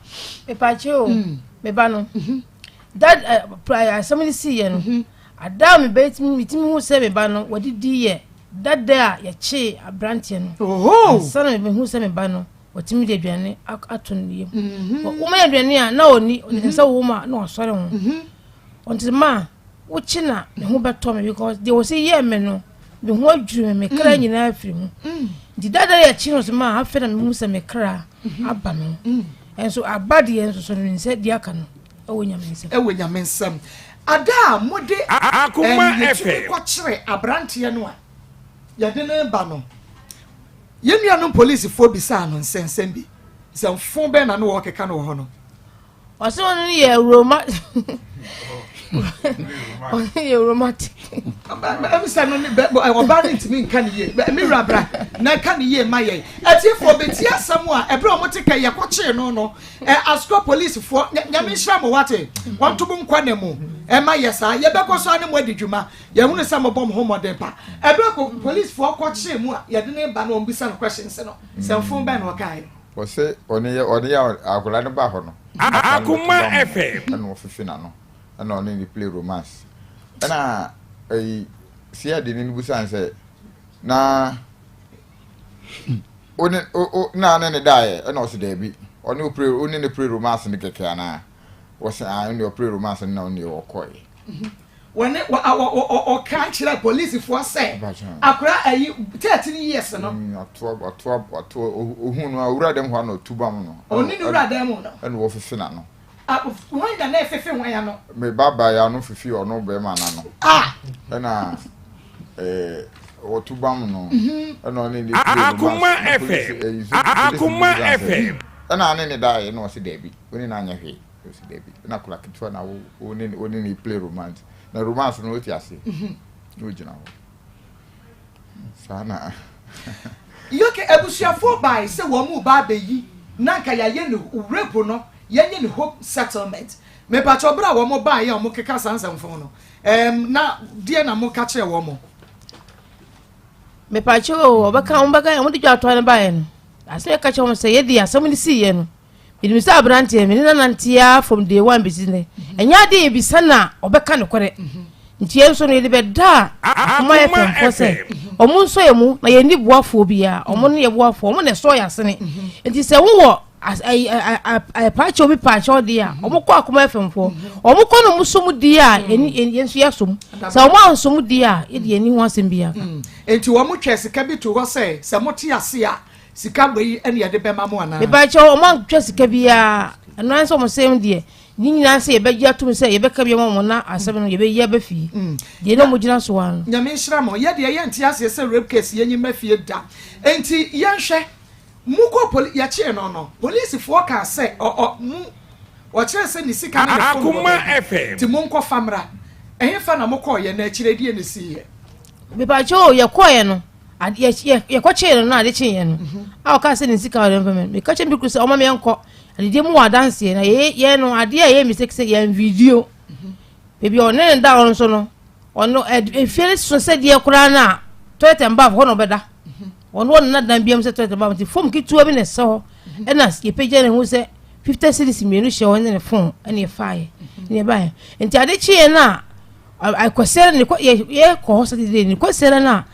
epache o me ba no that somebody see ye no adam betimi hu se me ba no wodidi ye that there ye che abrantie no oh sana me hu se me ba no wotimi de aduane aton ye wo ma aduane a na oni se wo ma na osore ho onti ma wochina me ho beto me because they will say yeah me no me ho adwuma me kra nyina afiri mu di dada ya chi no so ma afira me hu se me kra aba no enso abade enso so no nse di aka no ewo nyamensem ada mode Akoma FM ko kire abrante no a yade ne ba no yenua no police fo bisa no nsensem bi se fon be na no wo keka no ho no oso no ye roma romantic. I'm saying, I'm banning to me. Can you? Me rabra. Na can you? My ye. As if for betia somewhere. A bro motika ya kwache no. Ask police for. Nyami shamo wate. Want to bum kwanemu. My yesa. Ye beko so ane mwedi juma. Ye hune samo bom homo depa. A bro police for kwache mu. Ye dine ba no mbisa no questions no. Se mfun ba no kai. Wose oni ya akola no ba ho no. Akoma FM. No fifina no. And only play romance. And I see I didn't busan say na na die and also Debbie. Only play romance in the Kekana was only play romance and only or coy. When or can't you police for say Akra 13 years no 12 who rather than 1 or 2 bam only rather and wolf finano. When the next 15 way no Me baba ya no fifi or no be man no na o tubam no and only the Akoma FM Akoma FM and I need die no see Debbie when na anya hwe o see Debbie na kula kitwa na oni play romance na romance no ti ase no gina ho sana yoke ebusuafo bai se wo mu ba beyi na nka ya ye no rape no yenye ni hope settlement me pa chobra wo mo ba ye o mo keka sansamfo no na die na mo ka kire wo mo me pa cho obaka mo di jwa to ne ba ye no ase ka cho mo se ye di asam ni si ye no bi mi sa brante me na nantia from day one business enya de bi sana obeka ne kore ntie so no ye be da mo ye fo se omo nso ye mu na ye ni boafo bia omo ne ye boafo omo ne so ya sene nti se wo I patch obi patch all dia omukọ Akoma FM fo omukọ no musom dia yensu yasum sa omo ansum dia ye de ani ho asem bia enti wo mo twese ka bi to ho se mote ase a sika gbe ene ye de be ma mo ana me patch omo twese ka bia eno anso mo sem die ni nyina se ye be gya tum se ye be ka bia mo na asem no ye be ye be fi de no mo gina so wan nyame nhira mo ye de ye ntia ase se rape case ye nyima fie da enti ye nhwe muko ya che no police for ka say mu wa che say ni sika na Akoma FM ti munko famra ehia fa na muko ye na chire die ne si ye me ba cho ye ko ye no ye ko che no na de che ye no a o ka say ni sika o dem me ka che bi ku say o ma me enko ade de mu wa dance ye na ye no ade ye mi say ye video baby o ne nda on so no ono e feel so say de kura na toilet and bath ho no beda ono na dan biam se toilet bath ti fom ki tuwa bi ne so e na ye page ne hu se 50 cedis mienu she won ne phone e ne fae ne ba enti ade chi na I kwesere ne ye ko hospital ne kwesere na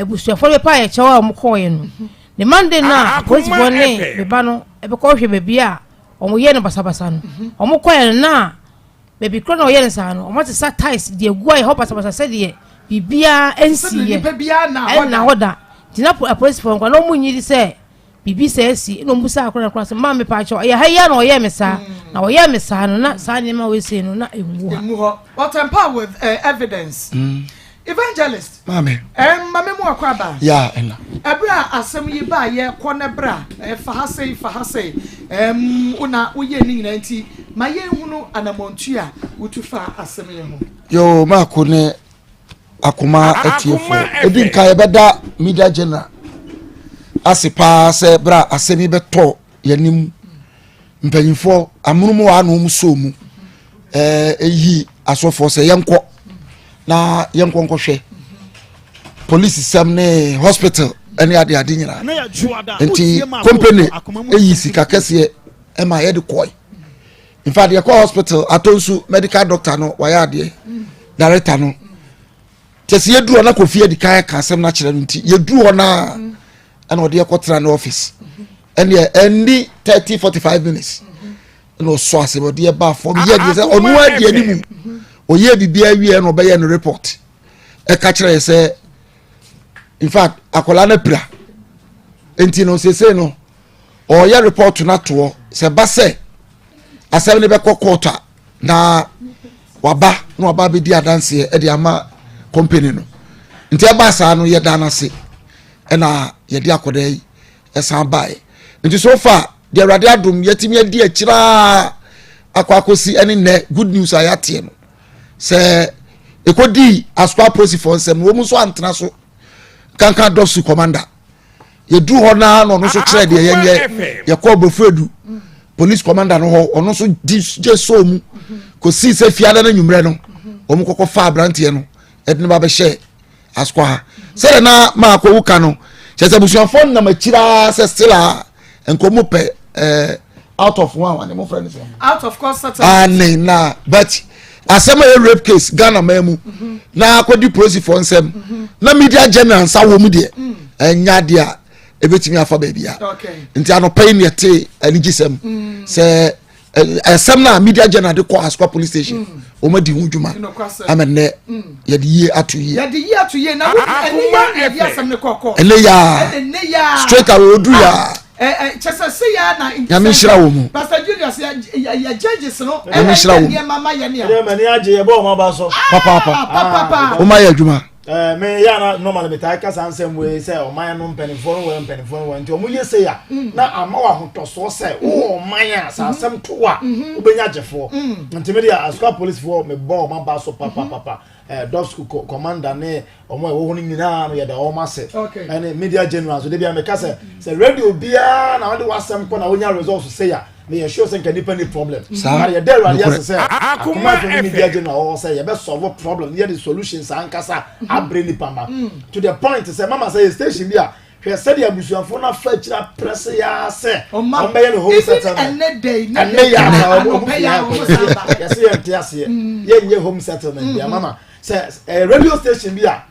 busuafo be pa ye chewa mo ko ye no ne mande na police bonne be ba no e be ko hwe be bia omo ye ne basabasa no omo ko ye na baby kro na ye ne sa no omo te sa ties de egu aye ho basabasa se de bibia ensi ye na hoda tina police phone kwa no mu nyiri se bibi se esi no mbusa akora na kwase ma me pa cho ye ha ya na oye me sa na oye me sa no na sa ni ma we se no na emu ho what empower with evidence evangelist mame mame mu akwa ba ya ena ebra asem yi ba ye kone bra fa hasei una uye ni nyina nti ma ye hunu anamontu a utufa asem ye ho yo ma ko ne Akoma etiefo edi nka ye beda media general asipa se bra asemi beto yanim mpanyimfo amunumu wa no muso mu eyi asofo se yenko na yenko nkohwe police sam ne hospital ene ade nyira enti company eyi sika kese e ma ye de koy in fact ye ko hospital atonsu medical doctor no wa ya ade director no tese yedu na kofi edi kan ka asem na kire nti yedu na ana ode yakotra na office ene endi 30-45 minutes no so asem ode ba for ye dey say onu ade ani mu oye bibia wie no be ye no report e ka kire say in fact akola na pra enti no sese no o ye report na to se ba se asem ne be kokota na waba no waba be di adanse e de ama company no nti e ba sa no ye da na se e na ye di akoda yi e san bae nti so far de awrade adom yetimi adi akira akwakosi ene ne good news ayate no se ekodi aspa police for nsem wo mu so antena so kanka dosu commander ye du ho na no so kire de ye ko bofredu police commander no ho ono so je so mu ko si se fiada na nwumre no o mu kokko fa abrante no edne ba be she aspa se na ma ko wuka no chese busuanfo na makira se stila enkomo pe out of one mo friend out of course na but asema a rape case Ghana memu na akodi police for nsem na media general sa wo mu de enya de a ebetimi afa ba bia nti anopai ne te anigisem se asem na media general de call Asukwa police station o ma di hudwuma amene ye de ye atu ye na eni ya asem ne kokko ene ya straight away odu ya chese se ya na nyamishira wo mu Pastor Julius ya judges no nyamishira wo mu mama ye ne ya mani age ye bo ma ba so papa o ma ya adwuma me ya na normal me ta ka sansem we say o man no mpenifo no nti o mu ye say ya na ama wa hotoso say o man ya sansem to a obenya jefo nti me dia Asukwa police for me bo ma ba so papa Dosku commander ne omo e wo ho nyina no ye da o ma se ene media general so de bia me ka say radio bia na wode wasem ko na wonya results say ya me sure say can depend problem na ye there radio say Akoma media general o say ye be solve problem ye the solutions ankasa abreni pamba to the point say mama say station bia hwe say the abusuafo na fa kira press ya say o be ye no home settlement ene ya o be ya o say yes ye ntiase ye nye home settlement bia mama say radio station bia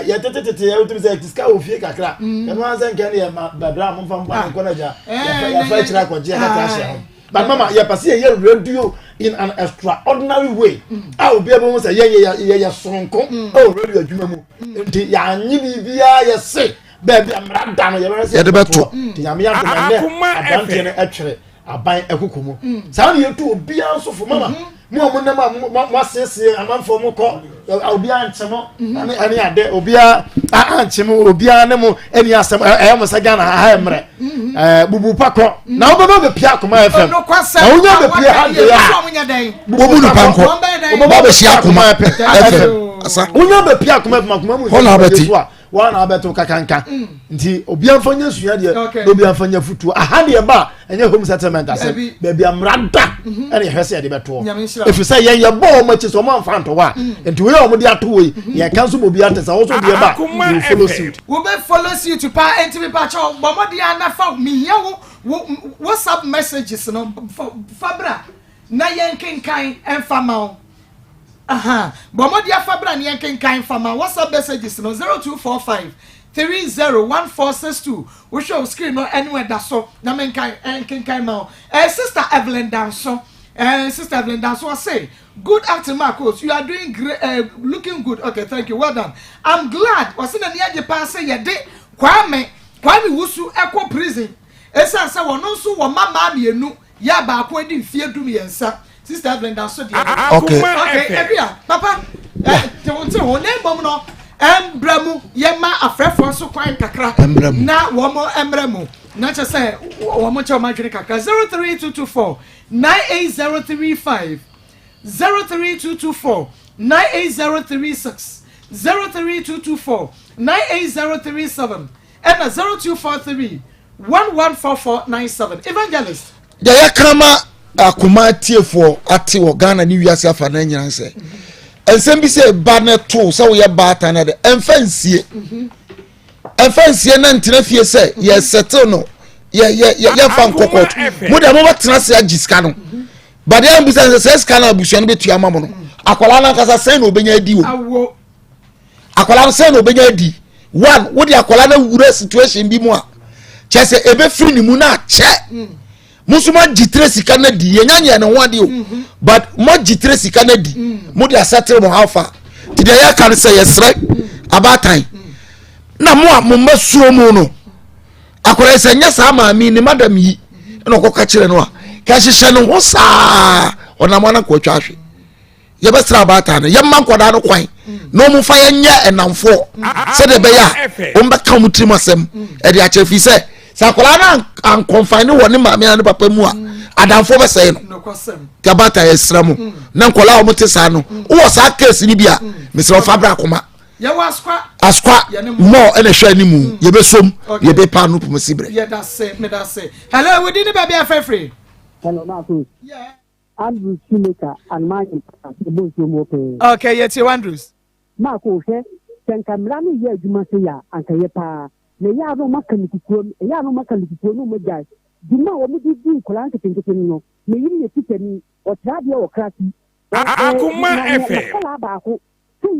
ye tetete ye utim say diska ofie kakra e no anse nkan ye babra mo fam ba ko na ja ya fa kira ko je ka tasha but mama ye pass ye radio in an extraordinary way I will be able to say ye sonko oh radio adwuma mu nti ya nyi bibia ye say baby amra da no ye say ye de beto ti ya me ya de ne abante ne etwere aban ekokomu sa na ye tu obia so fo mama mo na ma sese amanfo mo ko obia anchemo ani ade obia anchemo obia ne mo ani asem mo saga na ha emre bubu pakọ na obaba be pia Akoma FM na onya be pia ha de ya bubu nu panko obaba be sia Akoma FM asa onya be pia Akoma FM Akoma mu hola beti wana abeto kakanka nti obi amfanya sua de obi amfanya futu aha de ba enye home settlement ase baby amrada ene hwese de beto if say ye bo ma chi so ma amfa nto wa nti we o mo de ato we ye kanso mo bi atesa wo so de ba we follow suit we be follow suit pa enti be pa cho bo mo de anafa mi ye wo WhatsApp messages no fabra na yen kenkan enfama o Bomodia Fabra and Yankin Kind Fama, WhatsApp messages no 0245 301462. We show screen no anywhere that's so. Namen Kind Mao. Sister Evelyn Danso. Sister Evelyn Danso was say, good afternoon, Marcos. You are doing great, looking good. Okay, thank you. Well done. I'm glad. Was in the near Japan say ya day. Kwame Wusu Echo Prison. Esa sa wono so wo mama mienu ya ba ko di fie dum yensa. Sister Evelyn Danso dia. Okay. Ebia, papa. Te wonte ho na bom no. Embramu ye ma afrefo so kwan kakra. Na wo mo embramu. Na che say wo mo che o ma dwene kakra 03224 98035 03224 98036 03224 98037 and 0243 114497 evangelist. Ya kama Akoma tiefo ati wo Ghana ni wiase afa na nyina nse ensem bi se ba na to se wo ye ba ta na de emfansie na ntena fie se ye settle no ye fan kokot mo de mo batena se agiska no ba de am bi se ska na abusuan no betua mamo no akwala na kasa se na obenya adi wo akwala se na obenya adi one wo de akwala na wura situation bi mu a chese ebe free ni mu na che musuma jitre sika na di yenya ne ho ade o but mo jitre sika na di mo dia settle mo how far ti dia ya kan say yesre abatan na mo masuo mu no akora se nya sa maami ni madam yi na okoka kire no a ka hihye no ho saa ona mo na ko twahwe ye besra abatan ye man koda no kwan no mu fa yenya enamfo se de be ya o mbeka mu trimasem e de achefi se sakola na an confine woni maami na papa mu a adamfo be say no tabata esra mu na nkola o mute sa no wo sa case ni bia mesra fabra Akoma ya waskwa mo ene hwa ni mu ye be som ye be pa no pomosibre ye da say me da say hello we didn't baby afrefre hello Marcus yeah Andrew Shoemaker and my okay yet you Andrews Marcus senka mrani ye adwuma se ya anka ye pa na ya no makanikuo no megai dima o mu di nkola nketenkete no na yiri ye tikani o trade o krati Akoma FM kala ba ko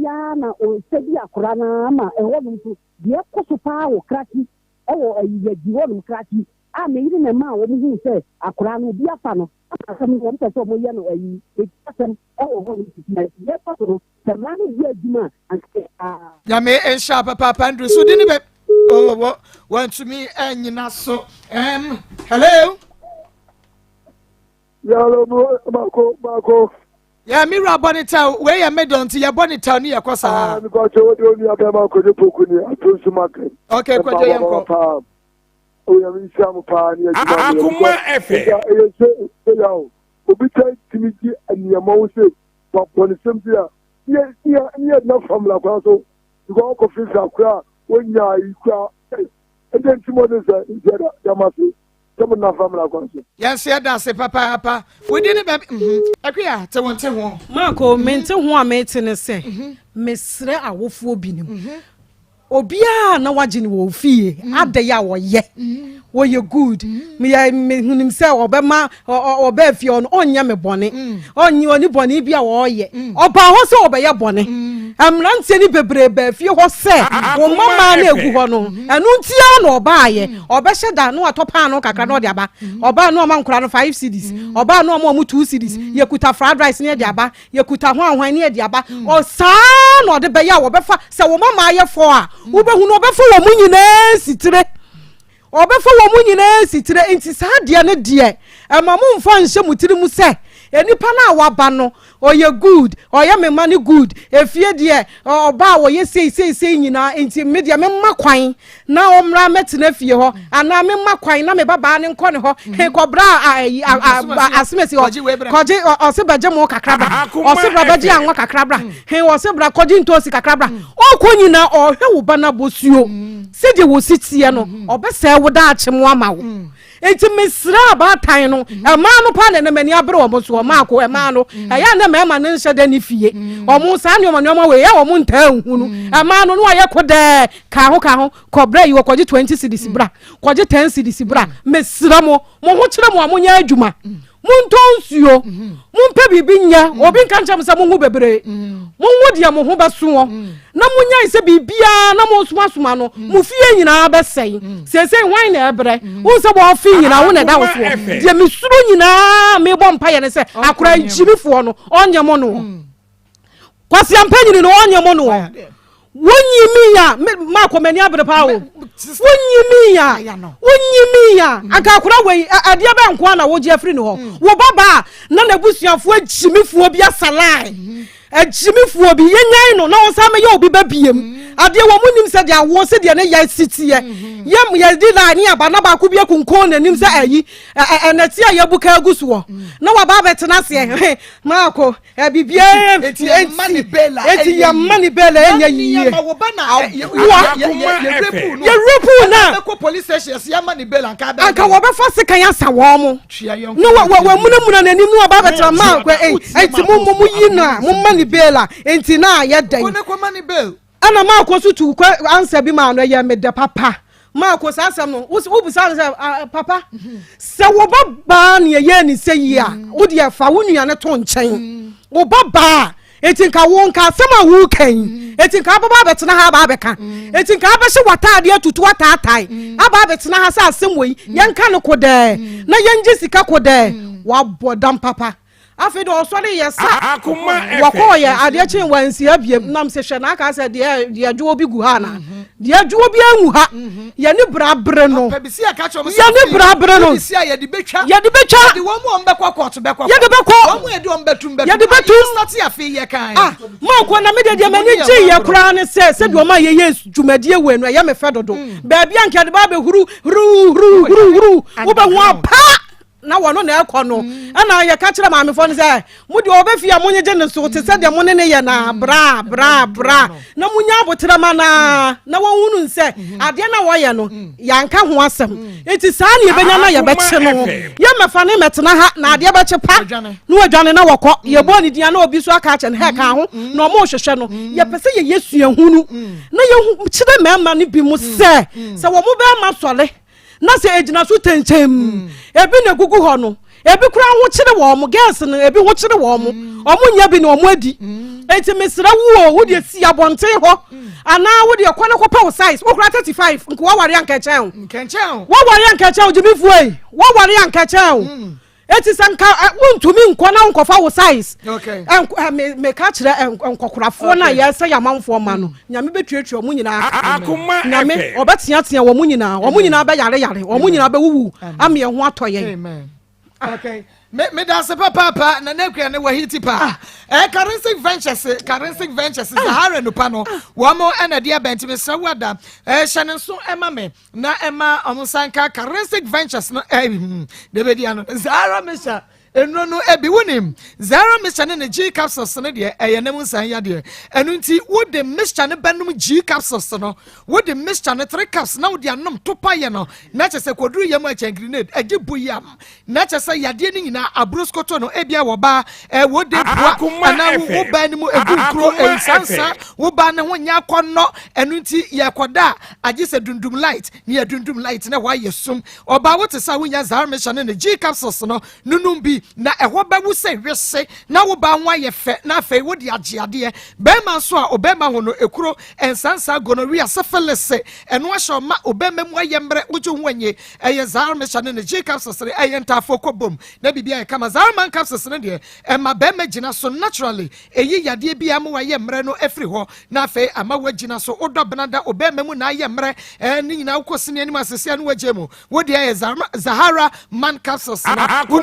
ya na o sebi akora na ma e wo ntu de koso pa o krati e wo ye di wo krati a me yiri na ma wo mu se akora no bi afa no asam wo mpese mo ye no ayi e asam e wo ho ntu na ye paso semani ye adwuma anke ya me en sha papa Andrew so didn't be oh want to me anyina so hello hello Marco yeah mirror bonita where ya medon ya bonita ni yakosa because we do ni abema ko de poku ni atunsu market okay kwaje yanko o ya mi shamu pa ni Akoma FM ya obi tai timiji aniyama wo se pon sembia ye na famla kwa so go ko fi zakura wonya ikwa eden timo de se njeda yamasi tamo na famla kwa so yes ya da se papa we didn't be akwa te wonte ho Marco mente ho a mete ne se mesre awofuo binim obia na wagene wo fie adaya wo ye wo ye good me hunim se obema oba fie on onya me bone onyi oni bone bia wo ye oba ho se oba bone amrantie ni bebrebe fie ho se wo mama na egu ho no enu ntia na oba ye obehye da no atopa no kakra no de aba oba no ma nkura no 5 cedis oba no ma mu 2 cedis yekuta fried rice ne de aba yekuta hwan ne de aba o saa no de be ya wo befa se wo mama ye fo a wo be hu no befa wo munyina sitire obefa wo munyina sitire enti saa de ne de ema mu mfa nhyɛ mutiri mu se enipa na waba no oye good oye me mani good efie de oba wo ye sei nyina enti media me makwan na omra metena fie ho ana me makwan na me baba ne nkɔ ne ho he kobra asimesi ho koji ose baje mo kakrabra ose bra baje anwa kakrabra he ose bra koji ntosi kakrabra okɔ nyina ohwe wo bana bosuo se de wo sitie no obese wo da achemo ama wo enti mesra abatan no ema no pa ne mani abre wo so maako ema no eya na mema ne nhyɛ da ni fie omo sa ne omo we ya omo nta hunu ema no no aye kode ka ho kobra yi wo koje 20 cedis bra koje 10 cedis bra mesra mo ho kyerɛ mo amonya adwuma muntonsuo mumpe bibinya obi nka nkyam se mo hu bebre mo hu dia mo ho beso na munya ise bibia na mo suma no mu fie nyina besei sese hwan na ebre wo se bo fie nyina wo na da wo so dia misuro nyina me bo mpa ye ne se akora njimifo no onye mo no kwasi ampanyini no onye mo no wonyimiya Marco mani abre pa wo wonyimiya aka akora we ade ba nko na wo je afri no ho wo baba na nabusuafo agimifuo bi asalai agimifuo bi yenyan no na wo sa me ye obi ba biem ade wo munim se de awo se de ne ya sitie yem ye di la ni aba na ba ku bi akunkon na nim se ayi enati ya buka agusuo na wa ba betena se Marco bibia eti ya mani bela enya yi ye repu na ko police station ya mani bela anka wo be fa se kan ya sa wo mo no wa munamuna nanim no ba betena Marco enti mu yi na mu mani bela enti na ya dan ko mani bela ana Marco so tu kwa answer bi ma no ya me de papa Marco sasam no wo busa papa se wo baba na ye ni se yi a wo de fa wo nua ne to nkyɛn wo baba etinka wonka sema wu kan etinka baba betena ha ba beka etinka abehye watade atutu watatai aba betena ha sa asem wei yenka no kodɛ na yenji sika kodɛ wa bodam papa afi do osori yesa wako ye ade chin wansi abiem nam se hwe na aka se de adwo bi gu ha na de adwo bi anwu ha ye ni brabre no ye ni brabre no ye de betwa de wo mu ombekwa court bekwa ye de bekwa wo mu edi ombetum betum ye de betum start afi ye kan ma ko na me de mani ji ye kura ne se de o ma ye yes dwumadie we no ye me fe dodo ba bia nke de ba be huru wo be ho apa na wono na ekọ no ana ye ka kire maame fo ne se mu de obefia munye je ne so te se de mu ne ye na bra na munya abotra ma na wonhunu nse ade na wo ye no yanka ho asem enti saa ne ye benya na ye beche no ye mefa ne metena ha na ade beche pa no adwane na wokọ ye bo ne dia na obi so aka che ne he ka ho na mo hwehwe no ye pese ye yesu ehunu na ye kire mema ne bi mu se wo mo be ma sole na se ejina so tenchem ebi na gugu ho no ebi kura ho kire wo mo gas no ebi ho kire wo mo omo nya bi na omo adi enti mesra wo de si abonte ho ana wo de kwale kopa wo size wo kura 35 nko wo ware anka chen wo ware anka chen jibi fuei wo ware anka chen eti sanka wontumi nko na nkofa wo size me ka kire enkokorafo na ye se yamanfo ma no nyame betuatua mu nyina Akoma nyame obetia wo mu nyina be yare wo mu nyina be wuwu ame ye ho atoye amen okay me da se papa na nekua ne wahiti pa currency ventures Sahara no pa no wo mo na dia benti me sra wada hyene so ema me na ema omusanka currency ventures no de be dia no Sahara mesha eno no ebi wonim Zara mesha ne G capsules ne de eyenem nsan ya de enu nti wo de mesha ne benum G capsules no wo de mesha ne 3 cups na wo de anom topa ye no na chese koduru yam a chen grenade agi buyam na chese yade ni nyina abroskoto no ebia wo ba wo de bua na wo ba ni mu egu kro ensansa wo ba ne ho nya konno enu nti ye koda agi se dundum light ni ye dundum light na wa ye sum oba wo te sa wo nya Zara mesha ne G capsules no nunum bi na eho ba wu se wese na wo ba nwa ye fe na fe wo di agiade be ma so a obema ho no ekuro ensansa gonorrhea syphilis eno ahye ma obema mu ayembre wo ju hwanye eye Zara mesha ne G capsules eye ntafo kobom na bibia e kama Zara man capsules ne de e ma be ma gina so naturally eyi yade bia mu ayembre no efri ho na fe ama wa gina so odobnada obema mu na ayembre ni nyina wo kosini ani masese no wagemu wo de eye Zahara man capsules na wo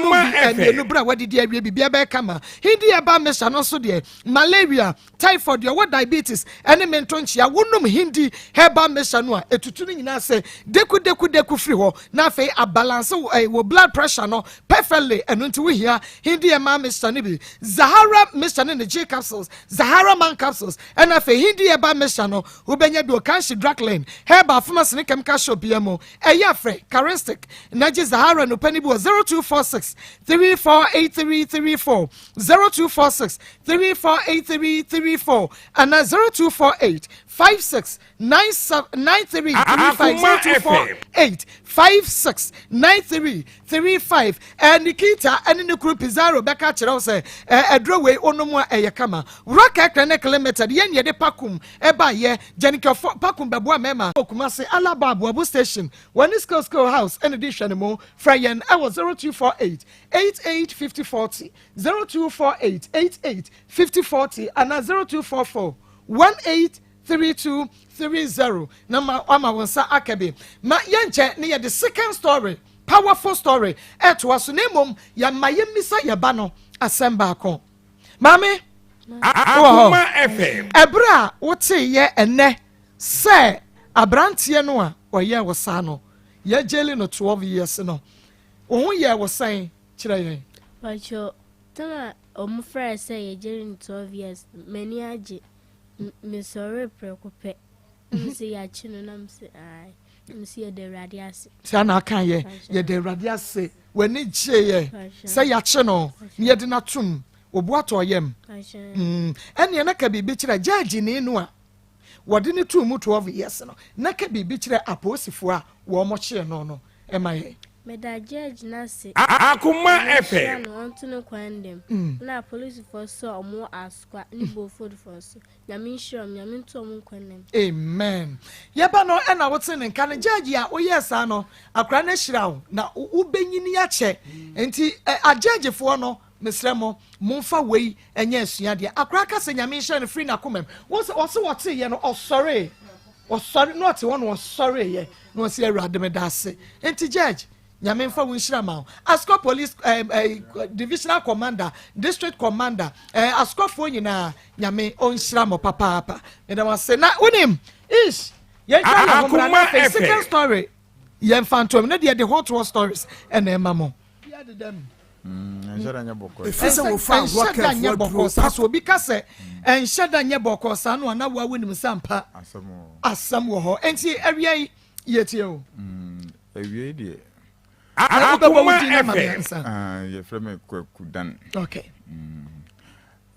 no bra wadi dia wie bibia be kama hindi e ba mesha no so de malaria typhoid your diabetes ene mentonchia wonum hindi heba mesha no a etutu ni nyina se deku free ho na fe a balance wo blood pressure no perfectly eno nti we hia hindi e ma mesha ne bi Zahara mesha ne G capsules Zahara man capsules ena fe hindi e ba mesha no wo benya do kanshi drugline heba pharmacy ne chemical shop yamo eya fre characteristic na G Zahara no pani bi 0246 348334 0246 348334 and 0248 56979335 569335 and Nikita and the group Pizarro Becca Cherose Edroway Onomo Eyakama Rock Clinic Limited Yen de Pakum Eba ye Jenica Pakum Babua Mema Okumase Alabab Wabu Station one is Costco House in addition mo Frayan I was 0248 885040 0248 885040 and 0244 183230 nama ama wonsa akabe ma yenche ne ye the second story powerful story eto aso na mom ya mayemisa ye ba no asemba akon mame Akoma FM ebra wote ye ene se abrantie no a oye wosa no ye jeli no 12 years no ohun ye wosan kire yen pacho tana omfra say ye jeli no 12 years many age me sorry preocupe msi ya chino na msi ai msi ya de radiase sana kan ye de radiase wani je ye say ya chino ye de natum obuato yem ene na ka bibi kire judge ni nu a wode ne tu mu 12 years no na ka bibi kire aposifo a wo mo kire no no ema ye Meda judge na se. Akoma FM. On to no kwandem. Na police for so more askwa ni bo food for so. Nyame sure nyame to mo kwandem. Amen. Yeba no e na wote ne nka ne judge a oyesa no akra na hyirawo na ubenyini ya che. Enti a judge fo no mesremo momfa wei enye asua de akra ka se nyame hye ne free na komam. Wo se wote ye no sorry not one was sorry ye no se awurade me da ase. Enti judge nyame mfa wo nhyira ma Asco police divisional commander district commander Asco fo nyina nyame on nhyira mo papa me da wase na wonim ish ye try na homra second story ye phantom na de hot war stories ena ema mo ya de dem Njara nya boko. Efese wo fa waka nya boko sa so obi ka se enhyada nya boko sa no na wa wonim sampa asam wo ho enti awia ye tie o awia die Akoma FM. Ye frame kudan. Okay.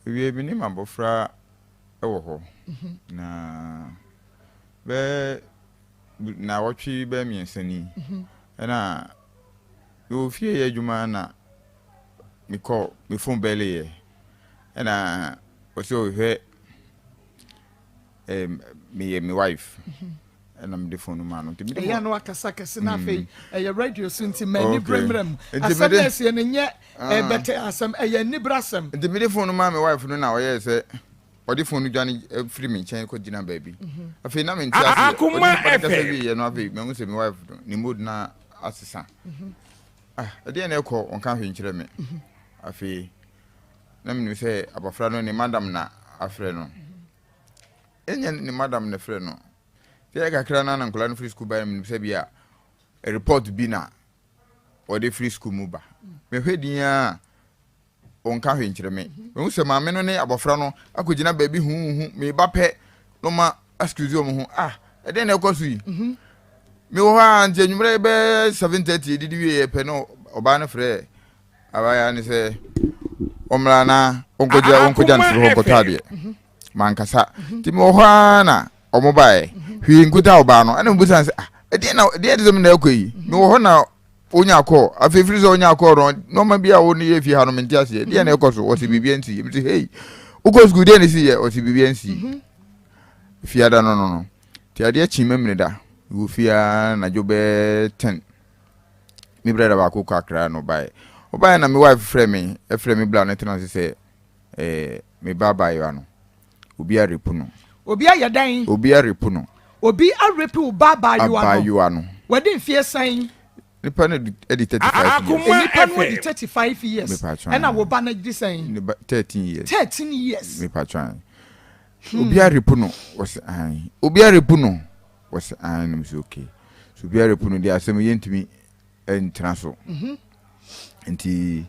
Awia bi ni mabofra ewo ho. Na be na wotwi be miensani. Na yo fie ye adwuma na me call me phone belly ye. Na oso hwe me wife. And I'm the phone man. Ya no akasaka se na fe radio sunti mani bremrem asades ye nye bete asem ni brasem the me phone man my wife no na o ye say o the phone dwane free me chen ko gina baby afi na me ntia Akoma FM ye no afi me hu say my wife ni mood na asesa ade na ekọ onka hwe nkire me afi na me say abofra no ni madam na afre no enya ni madam na fre no Tia kakra na nkola no free school ba me se bia a report bi na o de free school mu ba me hwedin a onka hwe nkire me me se ma me no ne abofra no akogina ba bi hu me ba pe no ma excuse o mu hu e de na ekosu yi me wo ha anje nwumre be 7:30 didi wie pe no oba na frɛ abaya ne se omra na onkoja nso ho kotade mankasa ti me wo ha na omobae hwi nkuta oba no ana mbusa se de de na akoyi me wo ho na onya akọ afefiri so onya akọ no ma bia wo ne ye fi ha no menti ase de na ekoso o se bibia nti me say hey ugo school de ne si ye o se bibia nsi fi ada no ti ade achi memne da wo fi na jobe 10 mi brother ba ko kakra no bae obae na me wife frɛ me bla no tena se me baba yo ano obi a repu no obi ayadan obi a repu no obi a repu baba yo ano wadi mfie san nipa na edi 35 years nipa no edi 35 years and wo ba na di san 13 years me patran obi a repu no was an obi a repu no was an me okay so obi a repu no dia asem yentimi entra so enti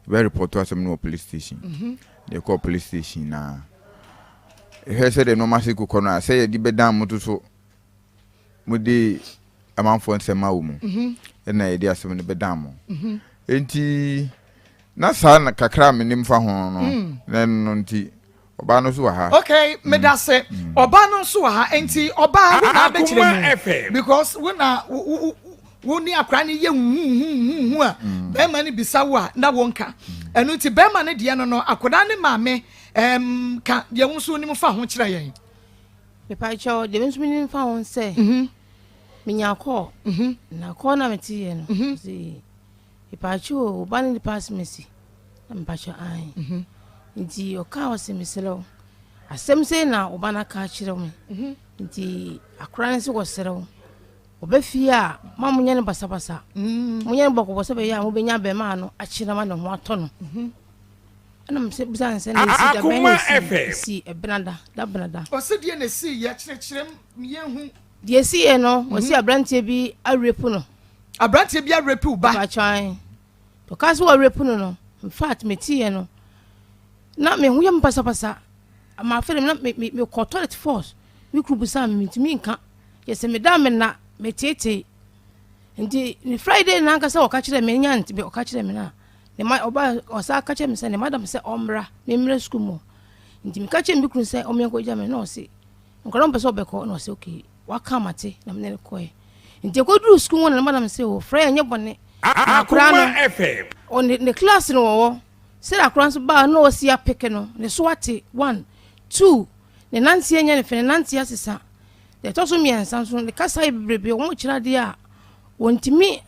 we report asem no police station they call police station na he said the normal siku kono say di bedam moto so mudi amanfo nsema wo mu na ye di asem ne bedam enti na sa na kakra me nimfa ho no na no enti oba no so wa ha okay me da se oba no so wa ha enti oba wo na abekire mu because we na wo ni akra ne ye hu a be ma ne bisa wo a na wonka enu nti be ma ne de no akoda ne maame ka ye wonso ni mfa ho kire yen me pa cho de wonso ni mfa ho se me nya ko na ko na meti ye no si me pa cho ba ni pass mesi na me pa cho ai nti o ka o se meselo asem se na o ba na ka kire me nti akra ne se ko serew obefia ma munye ne basabasa munye ne boko se be ya mo be nya be ma no a kire ma no ho ato no ana mse busan se na si da ben si ebranda da branda o se die na si ya kire ye hu die si e no o si abrantie bi arepu no abrantie bi arepu ba ba chan to ka so arepu no in fact me tie no na me hu ye mpasapasa ma fere na me ko toilet force mi kru busan me ntimi nka yese me da me na me tete ndi ni Friday na nka se o ka kire me nya nti o ka kire me na ne ma oba osa ka kire me se ne madam se omra me mre school mo ndi mi ka kire me kru se o me ko ja me no se nkoro mpe se obeko no se okay wa ka mate na me ne ko e ndi ko duru school won na madam se o Friday nye bone Akoma FM on the class no say akra so ba no osi apeke no ne so ate 1 2 ne nanti enya ne fe nanti asesa de to so miensa so ne kasa ibrebe o mo kira de a wontimi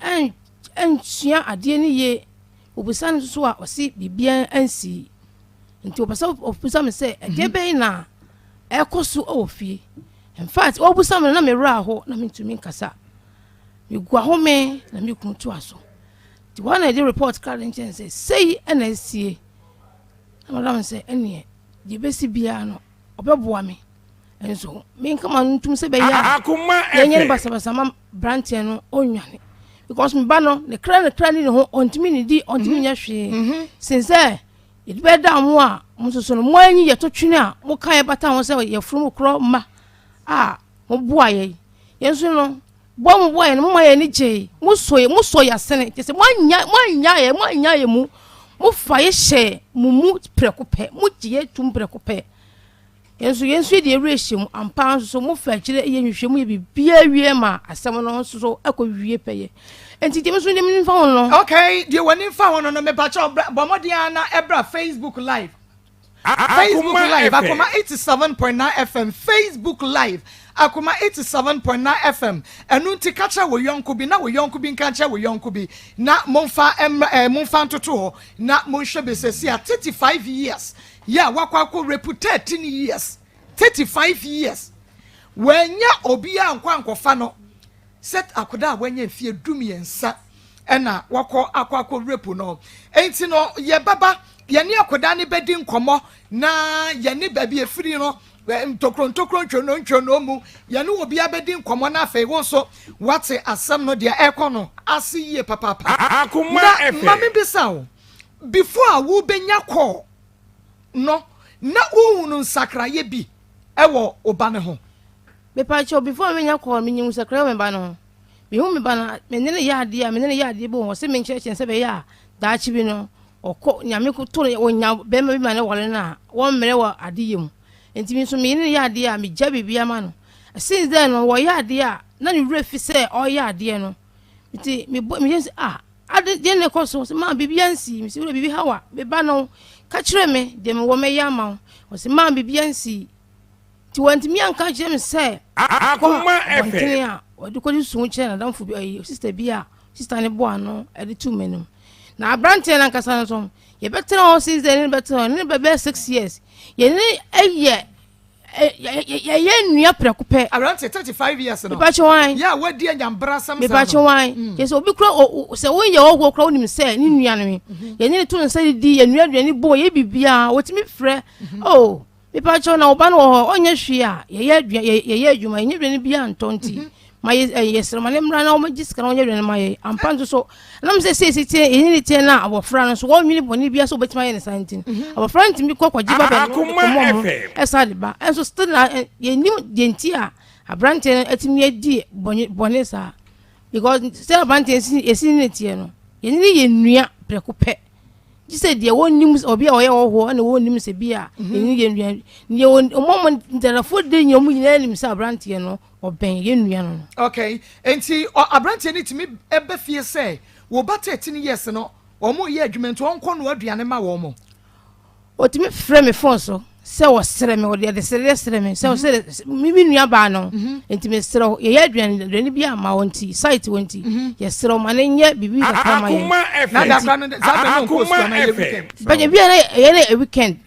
ansua ade ne ye obusan so a osi bibia ansi nti obasa obusa me say de be na ekoso ofie in fact obusa me na me ra ho na me ntumi nkasa me gua ho me na me kuntu aso the one I did report card and say NSC. Madam say any the best piano or me. And so me come on to say Akoma FM basa brantiano onyane because me bano the cranny no on to me di on to me hwe since it be down mo a mo so no mo anyi ye to twene a mo kan bata ho say ye furu kro ma mo boa ye yenso no bom boy no mo ye ni je mo so ya sene je se mo anya ye mu mo fa ye hye mu prekope mo je tum prekope yenso de erehyem ampa so mo fa kire ye nhwehwe mu ye bibia wie ma asem no so akowie peye enti de so dem fa no okay de woni fa won no me ba cha bomodia na ebra Facebook live Akoma 87.9 FM Facebook live Akoma 87.9 FM enu nti kacha wo yonko bi na wo yonko bi nkacha wo yonko bi na monfa ntoto na monhwe besesi a 35 years yeah wakwako reputed 10 years 35 years wenya obi ankwankofa no set akoda wenya fie dumiensa ena wakọ repu no enti no ye baba ye ni akoda ne bedi nkomo na ye ni baby efiri no ntokron ntwono mu ye ni obi abedi nkomo na afa wo so wate asem no de ekọ no ase ye papa Akoma FM mami bisawo before wo benya call no na uhunu nsakraye bi ewo obane ho be pa cho before benya call me nyu nsakraye me ba no me hu me ba na me ne ya ade bo ho se me nkyerɛ se be ya da chi bi no oko nyame ko to onya be ma bi ma ne wole na won mere wa ade yem enti mi so me ne ya ade a me gya bibia ma no since then no wo ya ade a na ne refi se o ya ade no enti me just ade de ne ko so ma bibia nsi me se bibi hawa be ba no ka kire me de me wo me ya ma o se ma bibia nsi ti wanti mi anka kire me se Akoma FM o de ko di sun kire na danfo bi sister bi a sister ne bo ano e de 2 menum na abrantie na nkasa no so ye better on since then better ne be 6 years ye ne ye nua prekope around 35 years no ba chwan yeah wadi anyambra sam me ba chwan ye so obi kro se won ye ogwo kro nim se ni nua no ye ne to nsa di ye nua aduane bo ye bibia wotimi frɛ me ba chwan na oba no onye hwe a ye adwuma ye aduane bia ntonti my yes, my name ran on my disc on your my ampanto so. And I'm say, any ten our friends, 1 minute when you be so much my anything. Our friend to me cock or jiba as I ba, and so still ye knew gentia, a branch at me a dear bonesa. Because still a branch is in it, you know. You need near precope. You said your own names or be away or and one names a beer. You own a moment that a foot day your million branch, you know. Okay, enti abrantie ni timi ebe fie say wo bata 10 years no omo ye adwument won kɔ no aduane ma wo mo otimi frɛ me phone so sɛ wo srɛ me wo de srɛ me sɛ wo sɛ mi nua ba no enti me srɛ ye aduane bi ama wonti site wonti ye srɛ ma ne nye bibi ka kama ye na da kwa no za be no ko so na ye weekend ba ye bi na a weekend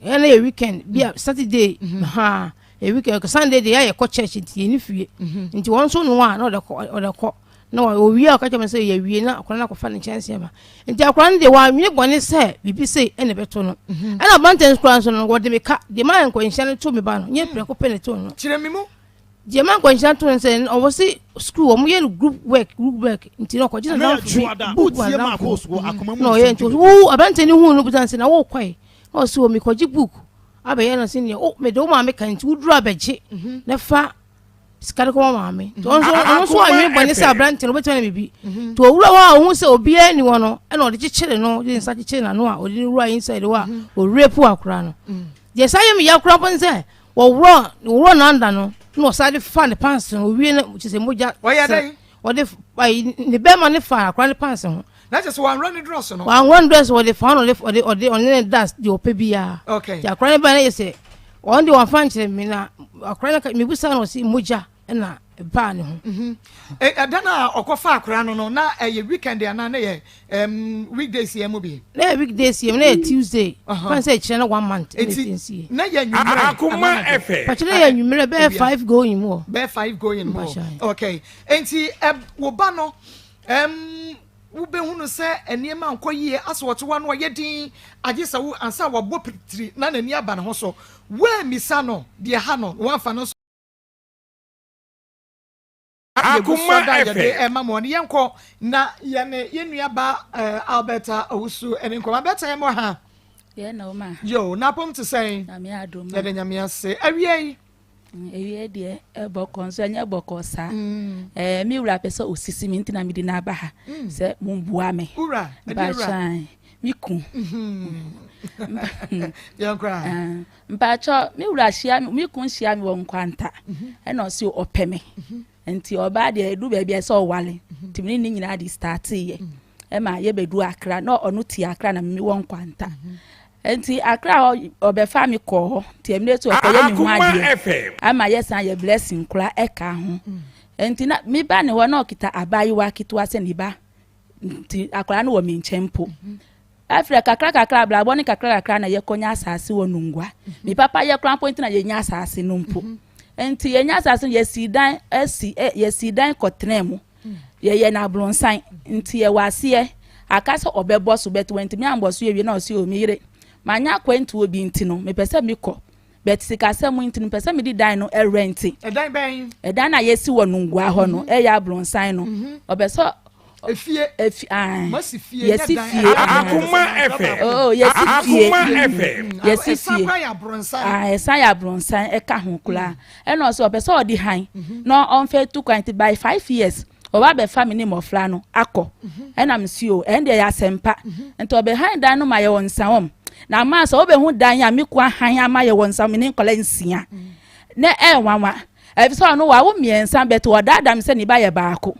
ye weekend bi Saturday ha e weekend Sunday dey ya ko church nti ni fie nti won so no a na o ko na o wi a ka tell me say ya wie na akona na ko fa ne chance ba nti akona ne dey wa nwe bone say bibi say ene beto no e na banten school so no go de me ka de man ko nhia to me ba no nye pre ko pe ne to no kire me mu de man ko nhia to say o was school o mo ye group work nti no ko jina na boot ye ma ko school akoma mu no ye nti wo abanten ni hu no butan say na wo kwai o so mi ko ji book abaye no senior me do ma me kan ti wudru abeje na fa skare ko ma me to so anwe bone se abrante no betene bibi to owura wa hu se obi ani wono e na ode kikire no de nsa kikire na no a ode wura inside wa o rape akura no je saye me yakura pon se wo wura na anda no no sade fa ne pants no wie na chi se moja ɔde ne bɛrima ne fa akora ne pants ho na kyerɛ sɛ wanrɔ ne dress no wanrɔ ne dress wɔde fa no ɔde ɔne ne das deɛ ɔpɛ biara nti akora ne ba no yɛ sɛ ɔn de wɔmfa nkyerɛ me na akora no mebusa no ɔse mogya ɛna ba ne ho ɛda no a ɔkɔfa akora no no na ɛyɛ weekend anaa na yɛ weekdays yɛ mu bi na yɛ weekdays yɛ mu na yɛ Tuesday fan sɛ kyerɛ no 1 month na yɛ nwummerɛ Akoma FM pakyerɛ yɛ nwummerɛ bɛyɛ 5 going mu bɛyɛ 5 going mu okay enti wo ba no wobɛhunu sɛ nneɛma nkɔ yie asɛ wɔte wa no ɔyɛ din agye sɛ wo ansa wɔbɔ pitiri na n'ani aba ne ho so woamisa no deɛ ha no wɔamfa no so Akoma FM ɛma mo ne yɛnkɔ na yɛne yɛnnuaba Alberta Owusu ɛne nkɔm Alberta yɛ mɔ ha yɛ na oma yo na pom te sɛn yɛde nyame ase awie ewie deɛ ɛbɔkɔ nso ɛnyɛ bɔkɔ saa mi wura pɛ sɛ osisi mi ntina mi di n'aba ha sɛ mo bua mi wura mpatwa mi kun yɛnkora mpatwa mi wura hyia mi kun hyia mi wɔ nkwanta ɛna ɔsi ɔpɛ mi nti ɔbaa deɛ edu baabi ɛsɛ ɔwale tìmini ne nyinaa de start yɛ ɛma yɛ bɛdu akra na ɔno ti akra na mi wɔ nkwanta nti akra ɔbɛfa mi kɔ hɔ terminate ɔkɔyɛ mi ho adeɛ ama yɛ san yɛ blessing kora ɛka ho nti na mi ba ne hɔ na ɔkita abayewa ketewa sɛ ne ba nti akra no wɔ mi nkyɛn mpo afra kakra ablabɔ ne kakra na yɛ kɔnya asase wɔ nungwa mi papa yɛ kora point na yɛ nya asase no mpo nti yɛ nya asase yɛ si dan kɔtena mu yɛ na blonsan nti yɛ waseɛ akasa ɔbɛbɔ so bet went mi ambɔ so yɛ na ɔsi o mi yire manya kwento obi nti no me pese mi kɔ bet sikasɛ mu nti no pese mi di dan no renti ɛdan bɛn ɛdan na yɛsi wɔ nungua hɔ no ɛyɛ ablonsan no ɔbɛsɔ efie masi fie yɛsi fie Akoma FM yɛsi fie Akoma FM yɛsi fie ɛsan yɛ ablonsan ɛka ho kula ɛna ɔsɛ ɔbɛsɔ ɔdi han na ɔmfɛ tu kwanti by 5 years oba be family mofla no akɔ ɛna msi o ɛnde yɛ asɛmpa nti obe han dan no ma yɛ wonsawom na ma so obe hu dan ya miku han ama yɛ wonsam ne nkɔla nsia na ɛwanwa ɛfisɛ no wa wo miensa bet wo dada me sɛ ne ba yɛ baako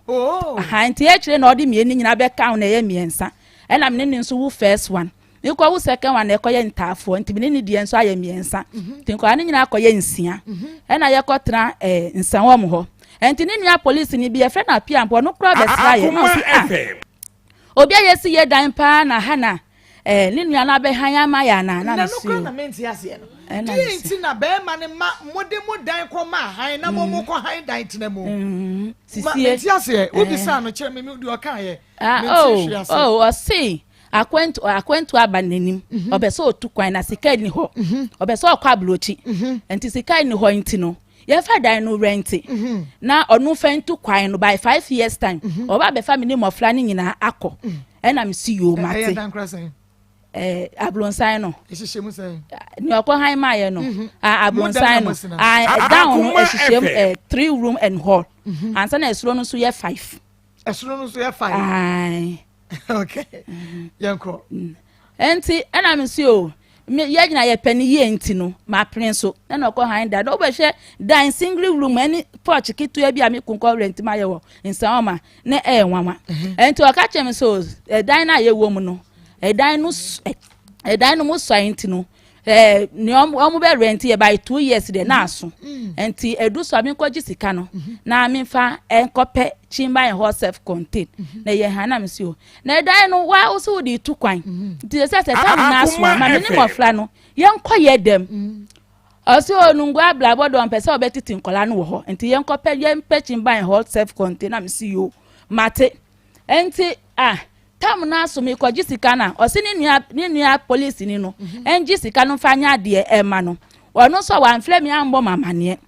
han nti ɛkyire na ɔde mien nyina be ka na yɛ miensa ɛna me ne nso wo first one nikɔ wo second one ɛkɔyɛ ntafo nti me ne die nso ayɛ miensa nti nkɔla ne nyina akɔyɛ nsia ɛna yɛ kɔtra nsawom hɔ enti ni nua police ni bi e friend apia mpo no kura besra ye no si obi ayesi ye dan pa na ha na ni nua na be han ama ya na no kura na menti ase no enti na be ma ne ma mode mo dan ko ma han na mo ko han dan tena mu sisie menti ase obi sa no kire me di o kan ye menti ase o see akwentu abanenim obeso otu kwan na sika ni ho obeso okwa blochi enti sika ni ho enti no ye fa dan no renti na onu fentu kwan no by 5 years time oba be family mofla ni nyina akọ ena me see you mate ablonsan no ehihye mu say ni okọ han ma ye no ablonsan no down no ehihye 3 room and hall ansa na esuro no so ye 5 esuro no so ye 5 okay yanko enti ena me see o me yagina ye pani ye enti no ma pren so na okọ han da do be hwe dan single room ani porch kitu e bia me kunko rent ma ye wo nsaoma na nwanwa enti oka chem so dan na ye wo mu no dan no mu so enti no ni omu be rent ye by 2 years de na aso enti edu so me kwaji sika no na me fa enkope chimba in hot self contained na ye hana me si o na dan no wa oso di tu kwan nti se ta na aso ma me ni mofla no ye nkoye dem oso onungwa blabo don pese obetiti nkola no wo ho nti ye nkope ye mpe chimba in hot self contained na me si o mate enti tam na aso me kwaji sika na o se ni nua police ni no enji sika no fanya de e ma no ono so wa mfle me ambo mamane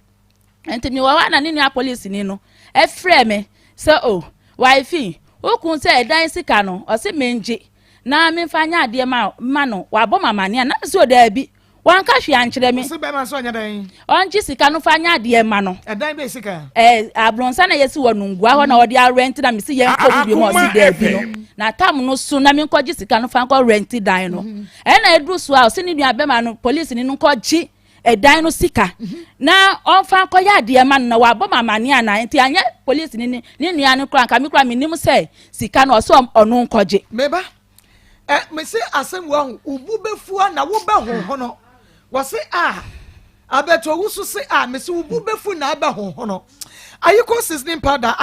enti mi wa na ni nua police ni no e frɛ me so wifi okun se dan sika no o se menje na me fanya de ma no wa bo mamane na so da bi wan ka hwe ankyere me se be ma so nya dan onji sika no fanya de ma no dan be sika ablonsa na yesi wonungua ho na odi rent na me se ye nko bi mo si da bi no na tam no so na me nkoji sika no fa nko rent dan no na edu so a o se ni nua be ma no police ni nko ji ɛdan no sika na ɔmfa nkɔyɛ adeɛ ma no na wabɔ mamane ana nti anyɛ police ne nua no kora nka me kora menim sɛ sika no ɔsɛ ɔno nkɔgye meba me se asɛm wo ubu befua na wo ba honho no wo se abeto wo so se me se ubu befu na ba honho no Ayiko seasoning powder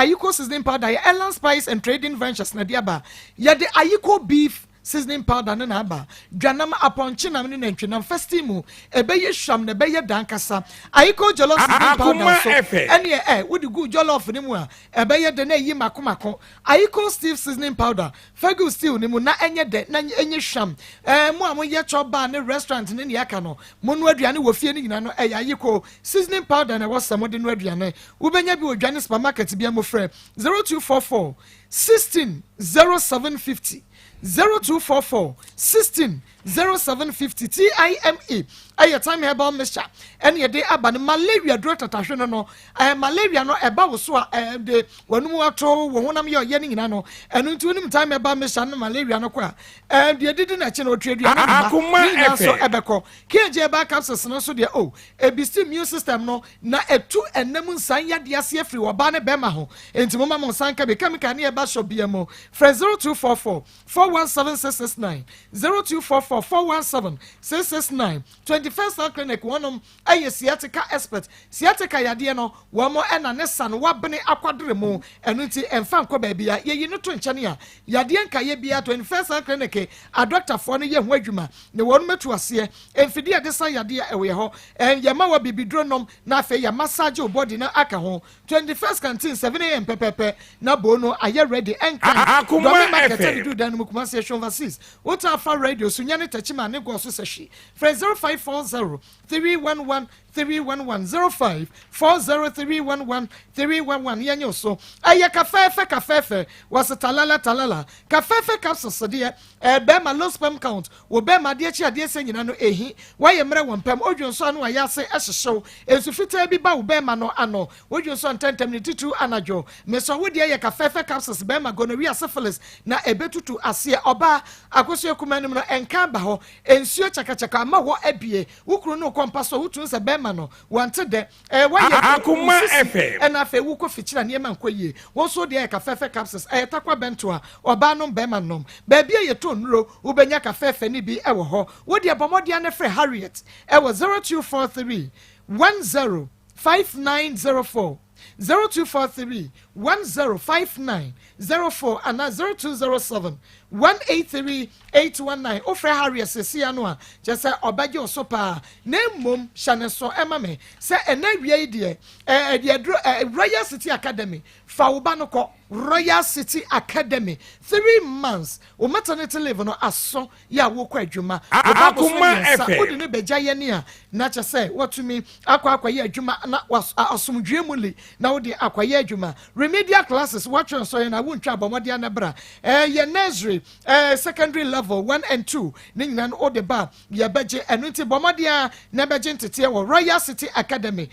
Ellen Spice and Trading Ventures na diaba ya de Ayiko beef seasoning powder na aba dwanam aponche na me nantwe na festimu ebeye sham na ebeye dankasa Ayiko jollof seasoning powder so ene wo di good jollof ni mu a ebeye de na yi makomako Ayiko Steve seasoning powder fagu stew ni mu na enye de na enye sham mu a mo ye choba ne restaurant ni ne yaka no mo no aduane wo fie ni nyina no Ayiko seasoning powder na wasa mo de no aduane wo benya bi odwane supermarket bi amofre 0244 16 0750 0244 16 0750 TIME aye time herbal mixture and ye de aba malaria drug tatahwe no malaria no eba wo so de wanum ato wo honam ye oye ni nyina no enu nti onim time herbal mixture no malaria no kwa de didi na che no trade ya na so ebeko keje eba capsules no so de ebisi immune system no na etu enam nsan ya de ase afri wo ba ne bema ho enti mama mo nsan ka be chemical na eba shop biamo 0244 417669 0244 417 21st clinic one aye sciatica expert sciatica yade no wo mo ena ne san wabene akwadere mu enu nti emfa nkọ ba bia ye yi no to nchane a yade nka ye bia 21st clinic a doctor for no ye ho adwuma ne won metu ase emfidi ade san yade a ewe ho ye ma wa bibidronom na afa ye massage body na aka ho 21st canteen 7 am pepepe na bono aye ready enka do market do dan mu kuma se overseas what afa radio sunyane tachima ne go so seshi friend 0540 311 311 0540 311 yanyo so aya kafefe was talala kafefe capsules de be ma low sperm count wo be ma de chi ade senyina no ehi waye mre wompam odwon so anu ayase ehyehew ensufita bi ba wo be ma no ano odwon so ntentem ne titu anajo me so wo de aya kafefe capsules be ma gonorrhea syphilis na ebetutu ase oba akoso kumanim no enka ba ho ensuo chakachaka ma ho abie wukuru no kompa so wutun se be ma no wante de waye Akoma FM ena fe wuko fichira ne ma nkoyie won so de kafefe capsules takwa bento a oba no be ma nom ba bia ye to nro ubenya kafefe ni bi ewo ho wo de abomodia ne frɛ Harriet ewo 0243 105904 0243 105904 and 0207 183 819 ofre Harriet sesia no a je se obaje osopa na mmom hyane so emame se enawia de Royal City Academy fa wo ba no ko Royal City Academy 3 months o maternity leave no aso ya wo kwa adwuma Akoma FM wo de ne beja ye ne a na che se watumi akwaye adwuma na asomdwe muli na wo de akwaye adwuma remedial classes watchon so na wo ntwa bomode anabra ye nursery secondary level 1 and 2 ninyan o de ba ye beje enunti bomode na beje ntete wo Royal City Academy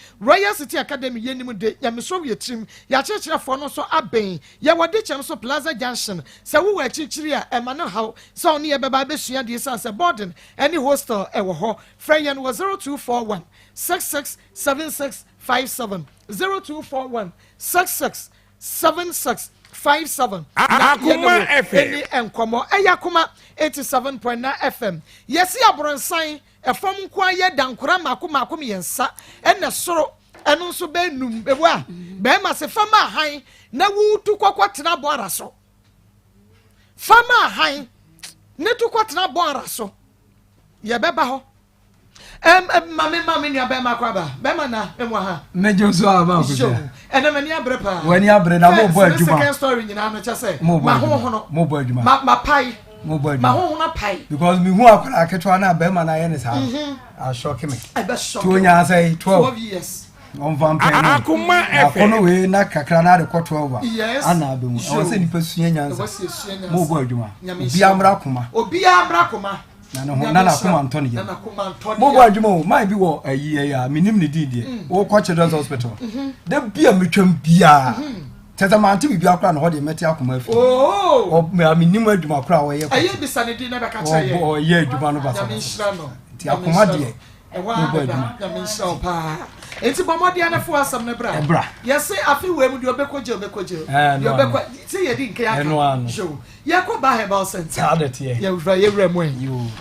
ye nim de ya meso ye trim ya chechirefo no so aben ye wode chem so Plaza Junction se wo wa chichiri a ema no haw so ne ye beba besua de se boarding any hostel ewo ho friend was 0241 667657 0241 667657 Akoma FM enkomo Akoma 87.9 FM yesi abronsan efom kwa ye dankora makoma yensa ene soro enu so be num bebu a be ma se fama han na wutu kwakotena bo araso fama han ne tu kwatena bo araso ye beba ho mami ni abema kwaba bema na emwa ha mejo so ama ko ene mani abrepa wani abre na mo bo adwuma second story nyina no chese ma ho no mo bo adwuma ma pai mo bo adwuma ma ho na pai because me hu akora aketwa na bema na ye ne sa a shock me I be shock to nya say 12 years on vampire Akoma FM akono we na kakra na de ko 12 yes ana be mu o se nipa sunya nyansa mo bo adwuma obi amra koma na no na na kuma Anthony ya mo bo adwuma mai bi wo ayi ya minim ne didie wo kwa children's hospital de bia metwam bia teta manti bi akra na ho de meti akoma afi o minim adwuma akra wo ye ayi bisa ne di na be ka cha ye o ye adwuma no basa ti akoma de Ewa na me show pa. Enti bomodi anafo asam na bra. Yes afi we mu de obekoje. De obekwa say ye di nke aka. Show. Ye ko ba herbal center. Ye wura ye wura mu en.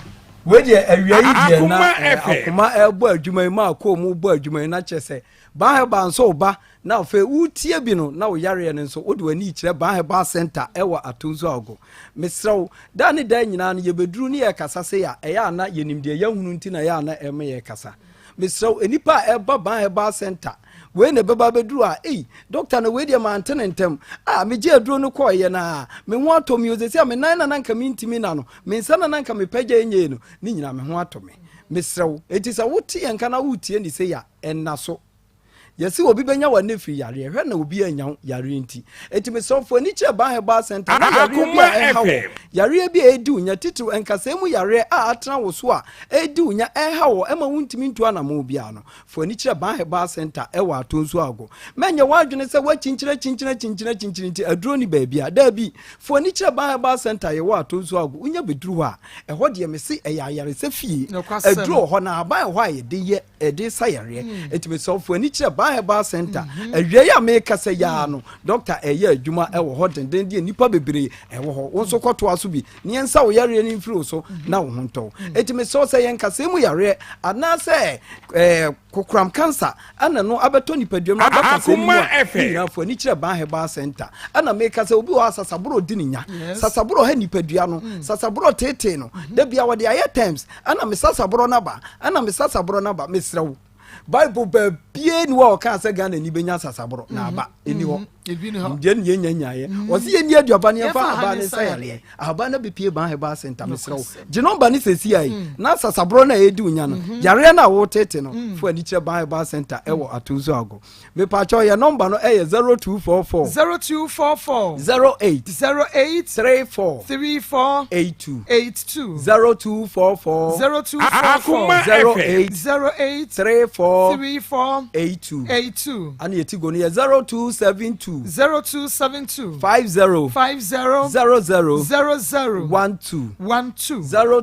We de awia yi de na akoma ebo adwuma ma akomu bo adwuma na chese. Ba herbal nso ba na fe utie bi no na wo yare ne nso wo de wani kire ba herbal center ewa atonzo ago. Mesrew da ne da nyina no ye beduru ne ye kasa se ya eya na ye nimde ye hunu nti na ya na eme ye kasa. Mesrew enipa eba ba herbal center we ne beba beduru a doctor na we de ma antenentem me je aduro no koye na me ho atomi ozesi me nan na nka me ntimi na no me nsa na nka me pagya enye no ni nyina me ho atomi. Mesrew etisa wotie enka na wotie ni se ya enna so yesi obi benya wa nefi yare hwe na obi anya yare nti etime sofo ni che ba heba center na yare bi a hawo yare bi edi unya titu enkasa mu yare a atena wo so a edi unya hawo ema wuntimi ntu ana mo bia no fo ni che ba heba center e wa atonso ago menye wadwene se wa chinchire nti aduro ni ba bia da bi fo ni che ba heba center ye wa atonso ago unya beduru ha ho de mesi e yare se fie aduro ho na aba ho a ye de ye e de sayare etime sofo ni che Herbal Center ewie ya make say ya no doctor eye adwuma e wo ho denden de nipa bebre e wo ho wonso kwoto aso bi ne ensa wo yare ni mfiri so na wo honto etime so say yenka say mu yare ana say kokram cancer ana no abeto nipadwam na doctor say mu na fo ni kire ba Herbal Center ana make say obi wo asasaburo di ninya sasaburo ha nipadua no sasaburo tete no da bia wo de aye times ana me sasaburo na ba mesrew Bible bie ni wa ka se Ghana ni benya sasabro na aba eni ho je ni nyanya ye o se ye ni aduaba ne fa aba ne sayale aba na bepie ban Herbal Center mesrew je no ba ni sesi ai na sasabro na edi unya no yare na wo tete no fu ani kire ban Herbal Center e wo atunzo ago me pa cho ye number no e 0244 08 34 82 0244 08 34 82 and yeti go ne 0272 50 00 12 0272 50 00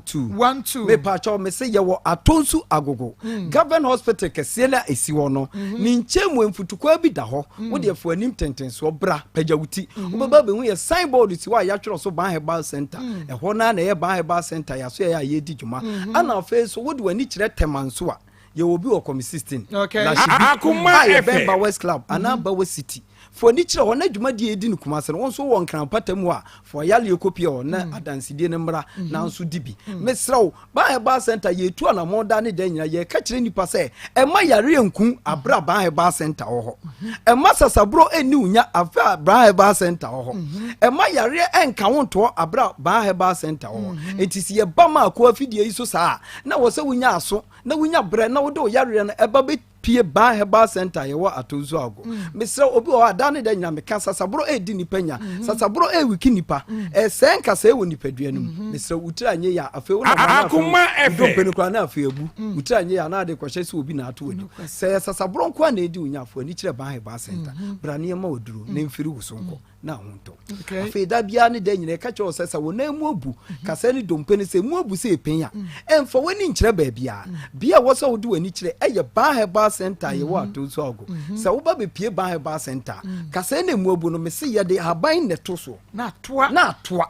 12 me pa cho me se ye wo atonsu agogo government hospital kese na esi wo no ni nchemu emfutukwa bi da ho wo de afu anim tentenso bra pagawuti wo baba be hu ye signboard si wa ya tworo so ban Herbal Center e ho na ye ban Herbal Center ya so ya ye di djuma ana fe so wo de wani kire temanso a ye obi wo komi 16 na Akoma FM West Club ana Bawa City for ni kire ho na djuma di edi nkuma se won so won kran patamu a for yale kopia o na adanside ne mra na nso dibi mesraw ban Herbal Center ye tu ana moda ne dan nyina ye ka kire nipa se e ma yare enku abra ban Herbal Center ho e ma sasabro eni unya afa ban Herbal Center ho e ma yare enka wonto abra ban Herbal Center ho etisi ye ba ma ko afidie iso saa na wo se wunya aso na wunya bre na wo do yare na eba be pie ban Herbal Center ye wa atonzo ago mesra obi o adane da nyina meka sasabro edi nipa nya sasabro wiki nipa senka se wo nipadua num mesra utira nye ya afi wo na Akoma FM do kwa na afi ebu utira nye ya na de kwahye se obi na ato wani se sasabro nko na edi unya afo ani kire ban Herbal Center brane ma oduro na mfiri wusonko na honto afi da bia ne da nyina ka che o sesa wo na mu obu kasa ni dompeni se mu obu se penya emfa wani nkire ba bia wo so wo do ani kire eye ban Herbal Center ye wa to so ago se wo ba be pie ban Herbal Center kasa na mu obu no me se ye de haban ne to so na toa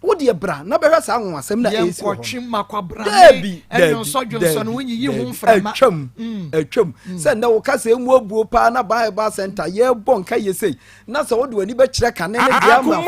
wo de bra na behwe sa anwa asem na esi ho twimma kwa bra debi enyo so dwonso no wonyi yi ho mframa atwam se na wo kasa emu obuo pa na ban Herbal Center ye bon ka ye sei na se wo de wani be kire kan ne dia ma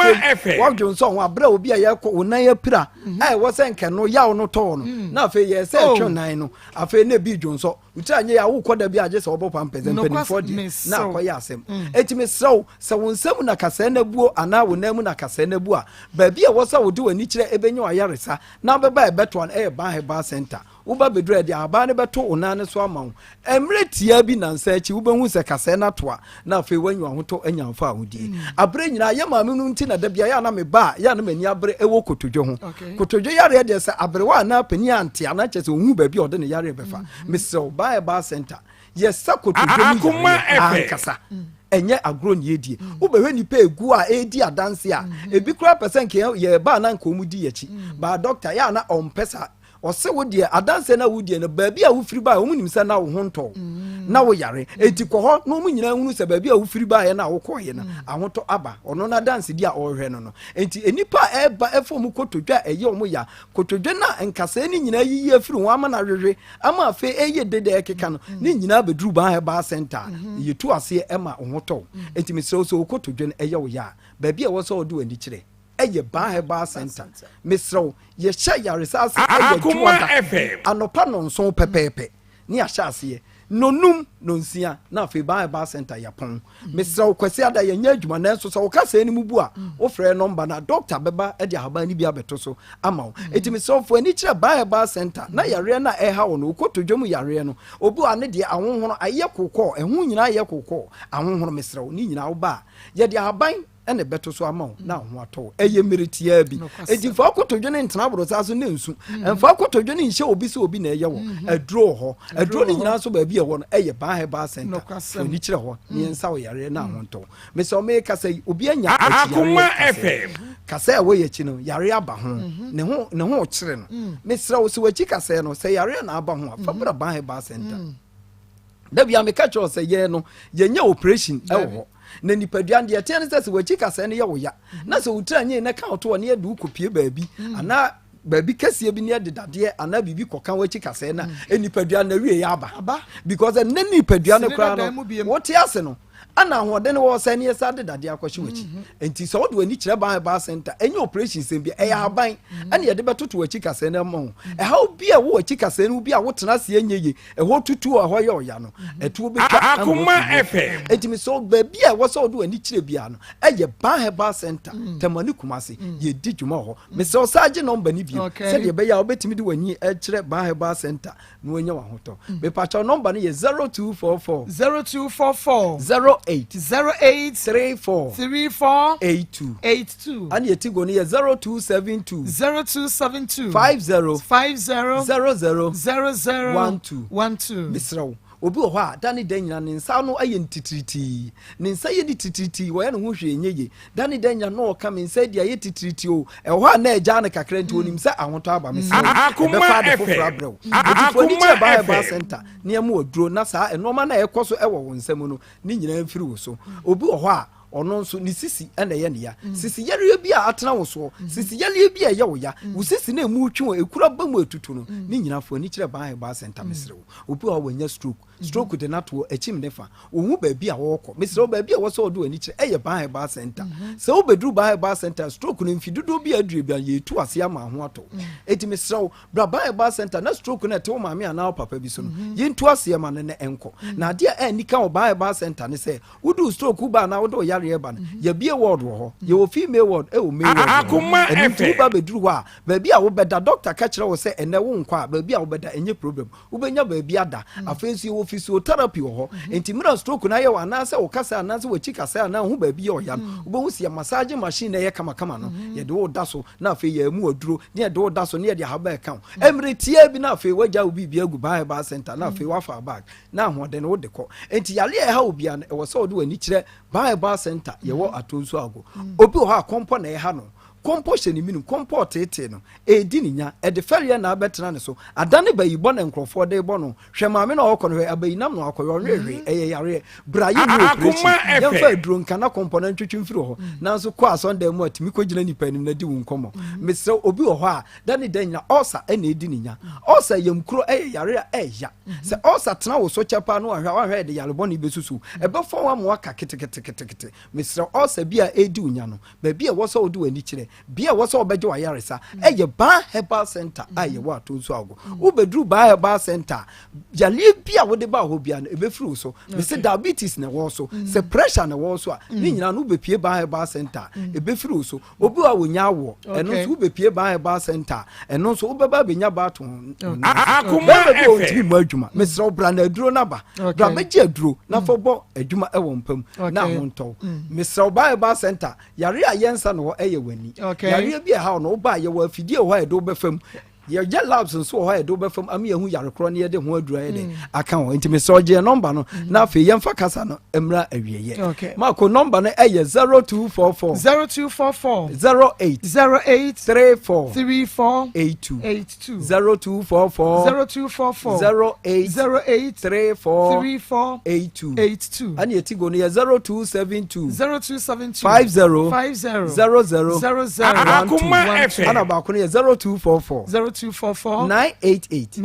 wo dwonso ho abra obi a ye ko wonan ya pira ai wo se nke no yawo no to no na afi ye se twonnan no afi na bi dwonso uta nye ya wo koda bi aje se wo bopam pezempeni for di na akoya asem etime sraw se wo nsam na kasa na buo ana wo nam na kasa na buo ba bi a wo sa wo de wani kire ebenye ayaresa na beba ebeto an ban Herbal Center uba bedre de aba ne beto onane so amawo emretia bi na nsa achi ubehu se kasa na toa na afi wanyu ahoto anyamfa ahudie abre nyina ya maame nu nti na da bia ya na me ba ya na mani abre ewo kotodwo ho kotodwo yare de se abre wa na pani ante ana chese ohu ba bi ode ne yare befa mesel ban Herbal Center yes sa kotodwo ni kasa enye agro ne die wobehwe nipa egu a edi adanse a ebi kura person ke ye ba na nkomudi yachi ba doctor ya na ompesa ɔse wo deɛ adanse na wo deɛ no baabi a wofiri ba ɔmu nim sɛ na wo ho ntɔ na wo yare enti kɔ hɔ na ɔmu nyina hunu sɛ baabi a wofiri ba yɛ na wokɔɔyɛ no ahotɔ aba ɔno na danse di a ɔrehwɛ no enti enipa ɛba ɛfɔ mu kotodwa ɛyɛ ɔmo ya kotodwa na nkasa ni nyina yiyi afiri ho ama na hwehwe ama afe ɛyɛ dede ɛkeka no ne nyina beduru ba ɛba center yɛtu ase ɛma ɔhotɔ enti mesrɛ so kotodwa no ɛyɛ wo ya baabi a wɔ sɛ ɔde wani kyerɛ ɛyɛ Baheba Center mesrɛw yɛhyɛ yaresase ɛyɛ Akoma anopa no nso pɛpɛɛpɛ ne ahyɛ aseɛ nonum nonsia na afei Baheba Center yɛpɔn mesrɛw kwasi ada yɛnyɛ adwuma nanso sɛ woka sɛ ne mu bu a wofrɛ nɔmba na doctor bɛba ɛde ahaba ne bi abɛto so ama wo enti mesrɛwfo ani kyerɛ Baheba Center na yareɛ na ɛha wo no wokɔtodwa mu yareɛ no obu a ne deɛ ahohono ayɛ kokɔ ɛho nyinaa yɛ kokɔ ahohono mesrɛw ne nyinaa wo ba yɛde ahaban ene beto so ama na ho ato eye meritia bi edi fa akotodwe ne ntena brosa so ne nsu emfa akotodwe ne nhye obi se obi na eye wo aduro ho aduro ne nyina so ba bi e wo no eye Baheba Center oni kire ho ne nsa wo yare na ho nto me so me ka say obi anya Akoma FM ka say wo ye chi no yare aba ho ne ho kire no me sra wo se wachi ka say no say yare na aba ho fa bra Baheba Center da bia me ka cho say ye no ye nya operation e wo na nipadua de ete ne sɛ wachi kasa ne yɛ wo ya na sɛ wutra nye na ka oto ne yɛ du kopie baabi ana baabi kɛseɛ bi ne yɛ dedade ana bibi kɔka wachi kasa na nipadua na wie ya aba because ne nipadua ne kra no wote ase no ana ahoɔden wɔ sɛ ne yɛ sa dedade akɔhye wachi enti sɛ wode wani kyerɛ Baheba Center enye operation sɛ bi ɛyɛ aban ana yɛde bɛtoto wachi kasa na ma ho ɛha bi a wo wachi kasa no bi a wotena se enye ɛhɔ tutu ɛhɔ yɛ ɔya no ɛtuo betwa Akoma FM enti me so baabi a wɔsɛ wode wani kyerɛ bia no ɛyɛ Baheba Center tamani kumase yɛdi dwuma hɔ me sɛ ɔsaagye nɔmba ni bio sɛ deɛ bɛyɛ a wobɛtumi de wani ɛkyerɛ Baheba Center na wanya wa hotɔ me pacha nɔmba no yɛ 0244 08 34 82 and yetigo no yɛ 0272 50 00 misraw obi wɔ hɔ a dane dan nyina ne nsa no ayɛ ntitiriti ne nsa yɛ di titiriti wɔyɛ no ho hwɛ nyeye dane dan nyina no ɔka me nsa di ayɛ titiriti o ɛwɔ hɔ a na agya ne kakra nti onim sɛ ahotɔ aba me sɛ ɛbɛfa de foforɔ abrɛw ɛtifo ni kyerɛ Baheba Center ne ɛmo oduro na saa ɛnɔɔma na ɛkɔ so ɛwɔ wo nsɛm no ne nyina mfiri wo so obi wɔ hɔ a ɔno nso ne sisi ɛna ɛyɛ ne ya sisi yɛreɛ bi a atena wo so sisi yɛreɛ bi a ɛyɛ wo ya wo sisi na emu twi wo ekura ba mu etutu no ne nyina fo ni kyerɛ Baheba Center mesrɛ wo obi a wɔnya stroke de nato achim ne fa wo hu ba bi a wɔkɔ mesrɛ wo ba bi a wɔsɔ do ani kyerɛ ɛyɛ Baheba Center sɛ wo beduru Baheba Center stroke no mfidodo bi adure bi a yɛtu ase ama ho ato eti mesrɛ wo bra Baheba Center na stroke na te wo maame ana wo papa bi so no yɛntu ase ama ne enko na ade a anika wo Baheba Center ne sɛ wudu stroke ba na wo do yɛba no yɛbie ward wɔ hɔ yɛwɔ female ward ɛwɔ male ward Akoma ɛnti ba beduru hɔ a baabi a wobɛda doctor ka kyerɛ wo sɛ ɛnɛ wo nkɔ a baabi a wobɛda ɛnyɛ problem wobɛnya baabi ada afei nso yɛwɔ physiotherapy wɔ hɔ enti mmerɛ stroke na yɛwɔ anaasɛ wo kasa anaasɛ wɔkyi kasa anaa ho baabi yɛ ɔya no wobɛhu sɛ massage machine na ɛyɛ kamakama no yɛde wo da so na afei yɛmu aduro ne yɛde wo da so ne yɛde ahaba ɛka wo ɛmmerɛ tie bi na afei wagya wo biribi agu Baheba Center na afei wafa bag na ahoɔden wo de kɔ enti yale ɛha wo bia no ɛwɔ sɛ wode w'ani kyerɛ Baheba Center yɛwɔ atonso ago obi wɔ hɔ a kɔmpɔ na ɛha no kɔmpɔ hyɛ ne minum kɔmpɔ tete no edi ne nya ɛde fɛreɛ na abɛtena ne so adane bayi bɔ ne nkrɔfoɔ de bɔ no hwɛ maame na ɔkɔ no hwɛ abayi nam na ɔkɔ ɔhwehwe ɛyɛ yareɛ brayi no operation yɛmfa aduro nka na kɔmpɔ na ntwitwi mfiri hɔ nanso kɔ asɔnda mu atimi kɔgyina nipa anim na di wo nkɔmmɔ mesrɛ obi wɔ hɔ a dane dan nyina ɔsa ɛna edi ne nya ɔsa yɛmkuro ɛyɛ yareɛ ɛya sɛ ɔsa tena wo so kyɛpa no ahwɛ de yarebɔ ne besusu ɛbɛfa wa mo aka ketekete mesrɛ ɔsa bi a edi wo nya no baabi a wɔsɔ odi wani kyerɛ bia wɔsɛ ɔbɛgye wa yaresa ɛyɛ Baheba Center a yɛwɔ atonso ago wobɛduru Baheba Center yale bi a wode ba hɔ bia no ɛbɛfiri wo so mesɛ diabetes na ɛwɔ so sɛ pressure na ɛwɔ so a ne nyina no wobɛpie Baheba Center ɛbɛfiri wo so obi a wonya awɔ ɛno nso wobɛpie Baheba Center ɛno nso wobɛba bɛnya baato Akoma FM mu adwuma mesrɛ wo bra na aduro no ba bra bɛgye aduro na fa bɔ adwuma ɛwɔ mpam na ho ntɔw mesrɛ wo Baheba Center yare a yɛnsa no hɔ ɛyɛ w'ani yareɛ bi ɛha no woba yɛwɔ afidie hɔ a yɛde wobɛfam ye je labs nso ho e do be fam am ye hu yarekro ne ye de ho adura ye de aka ho ntimi so je number no na fe ye mfa kasa no emra awieye ma ko number no e ye 0244 08 34 82 0244 08 34 82 and ye tigo no ye 0272 50 00 Akoma FM ana ba ko no ye 0244 988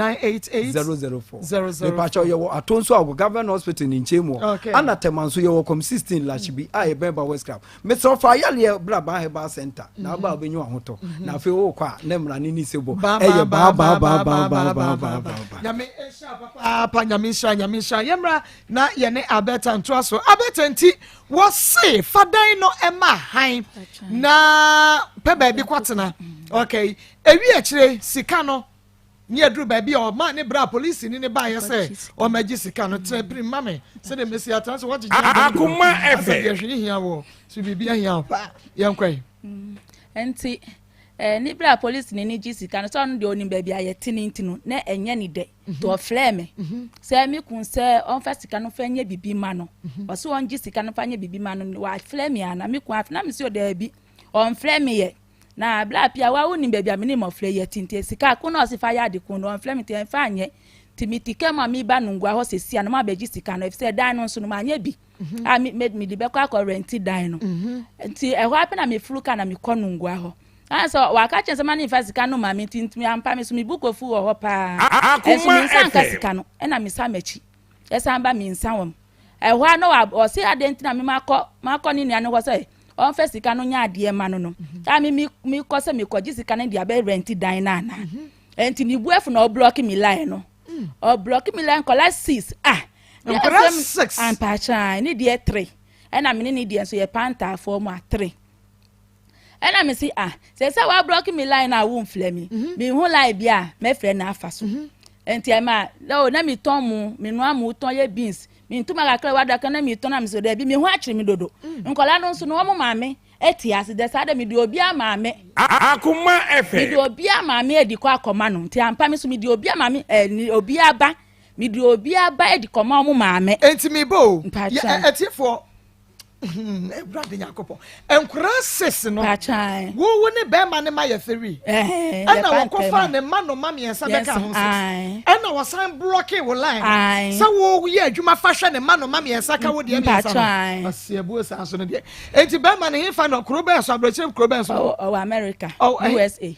004 me pa cho ye wo atonso ago government hospital in Chemo ana temanso ye wo com 16 lachibi a ye bemba west club me so fa yale bra ba heba center na ba obenyu ahoto na fe wo kwa na mra ni sebo e ye ba nyame esha papa nyame sha yemra na ye ne abeta nto aso abeta nti wo se fadan no ema han na pe ba bi kwatena okay ewi akire sika no ni aduru ba bi o ma ne bra police ni ne ba ye se o magi sika no tre prim mame se de mesi atan so what Akoma FM ye hwe hia wo so bibia hia pa ye nkwai enti ni bra police ni gi sika no so no de onim ba bi ayete ni ntino na enye ni de to flame se mi kun se on fa sika no fa nye bibi ma no o so on gi sika no fa nye bibi ma no wa flame ya na mi kun afna mi se o da bi on flame ye na bla pia wa woni baby amini mo fle ye tinte sika ko na sifa ya de ko no fle mi te fa anye timiti kema mi ba nungwa ho sesia no ma beji sika no efse dan no so no ma anye bi a mi de be kwa rent dan no nti e ho apena me flu ka na mi ko nungwa ho so wa ka chense ma ni fa sika no ma mi tintimi ampa mi so mi buko fu ho pa eso mi san ka sika no e na mi sa machi e san ba mi nsan wom e ho no wa o se adenti na mi makọ ni nua no ho se on fe sika no nya ade ma no ta mi ko se mi ko ji sika no dia be rent dan na na enti ni buefu na o block mi line no o block mi line kola 6 6 ampa cha ni dia 3 na mi ni dia so ye panta for mo 3 na mi si se wa block mi line na wo mfle mi hu line bia me fre na afa so enti ama na mi ton mu mi no amu ton ye beans mi ntuma kakra wada kana mi ton na mi so da bi mi hu akire mi dodo nkola no nso no mo maame eti ase de sa da mi de obi amaame Akoma FM mi de obi amaame edi kwa akoma no nti ampa mi so mi de obi amaame obi aba mi de obi aba edi koma mo maame enti mi bo etifo brother Yakopo enkura sis no wo ne be ma ne ma ye theory ana wo kofa ne ma no ma me ensa be ka ho sis ana wo san blocking wo line sa wo ye adwuma fa hwe ne ma no ma me ensa ka wo de me ensa asiebu sa so ne de enti be ma ne hifa no kro be so abroche kro be so America USA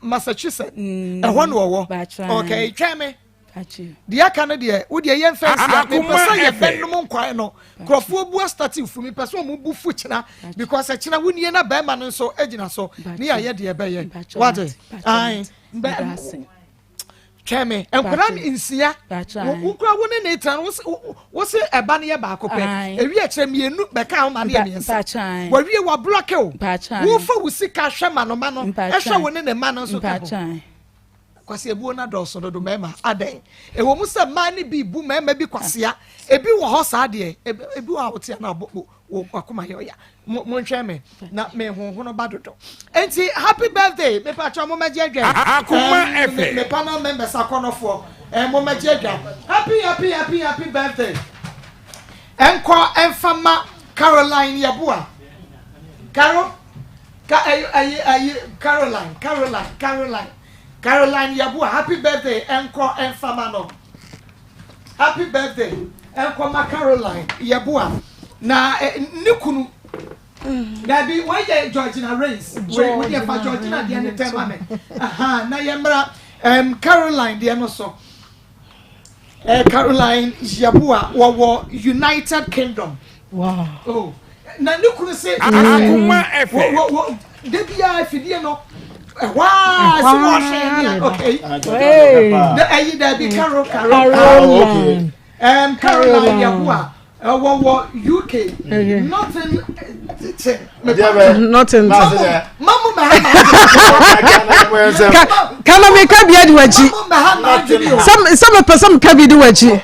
Massachusetts ho no wo okay tweme dia kana dia wo dia yen fancy me pesa ye benum nkwan no krofo bu start fumi pesa mo bu fu kina because a kina woni na ba ma no so agina so ne ya ye de be ye what ai cheme enkura insia wo kura wo ne netan wo se eba ne ye ba akopɛ ewi a kire mienu be ka ho ma ne ye miensa wo wie wo block o wo fa wo sika hwe ma no ehwe wo ne ma no so ka kwase ebu na dɔso do mema adan ewo mu se ma ne bi bu mema bi kwasea ebi wo ho sa de ebi wo awote na bo wo akoma ye oya mo nhwe me na me honho no badodo enti happy birthday me pa cho mo ma je adwa Akoma FM me panel members akonofo mo ma je adwa happy birthday enko enfama Caroline Yabua Caroline Yabua, happy birthday, Enko Enfamano. Happy birthday, Enko Ma Caroline Yabua. Na Nikunu. Na bi why Georgina Reigns? Why you for Georgina the end time mame. Aha, na yemra Caroline the anoso. Caroline Yabua wo United Kingdom. Wow. Oh. Na Nikunu say Akoma FM. Debia fidie no. Wow, okay. Hey, there be Caroline. Caroline Yabua. UK. Nothing. Mama, can I make a beard wedgie? Some person can be the wedgie.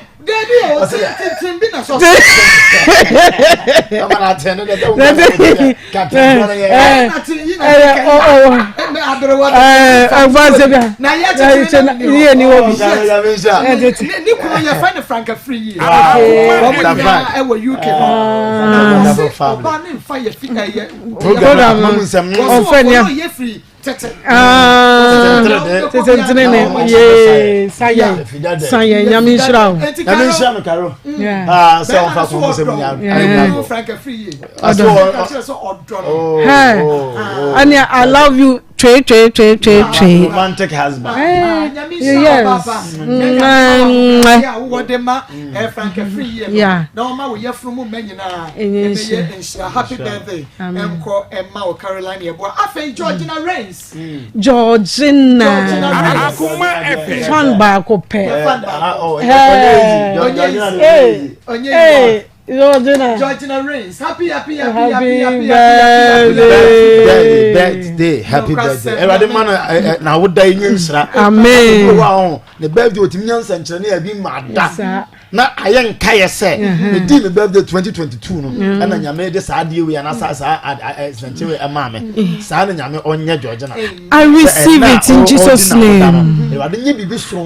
I love you. Romantic husband. Yes. Yeah. Happy birthday. Emma Carolina. Georgina Reigns. Georgina. Fan back up. Georgina Reigns. Happy birthday. Happy birthday. Every man now would die in Amen. Wow. The birthday with millions and China be mad. Na ayen kaya say me di me birthday 2022 no na nyame de saa die we na saa senchewe amame saa na nyame onye Georgina. I receive it in Jesus name.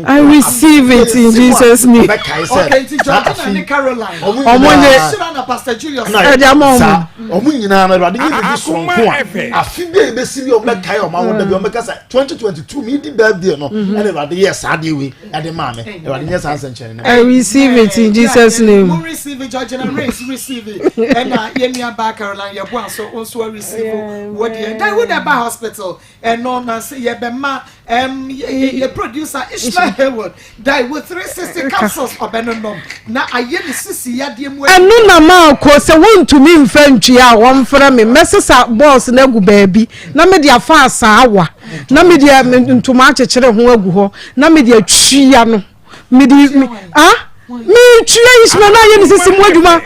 I receive it in Jesus name. Okay, Georgina and Caroline. Omonye na Pastor Julius. Omunyina na Ewade nye bi so nko a afide be si bi o be kai o ma wo da bi o be kasa 2022 me di birthday no na Ewade yes saa die we ade mame Ewade nye saa senchewe na. I receive it in Jesus name. We receive it, Georgina Reigns receive it. And Yemia Bar Caroline, your boss also receive what you die with a hospital. And no, Nancy, Yebema, your producer, Ishmael Hayward, die with 360 capsules of Benon. Now I hear the sissy, Yadim. And no, Nama, cause I want to mean French, ya one for me, Mrs. Boss, Negu baby, Namidia Fast hour, Namidia to match a children who go, Namidia Chiano, Midi, ah? Me tue is na ye ni sisim waduma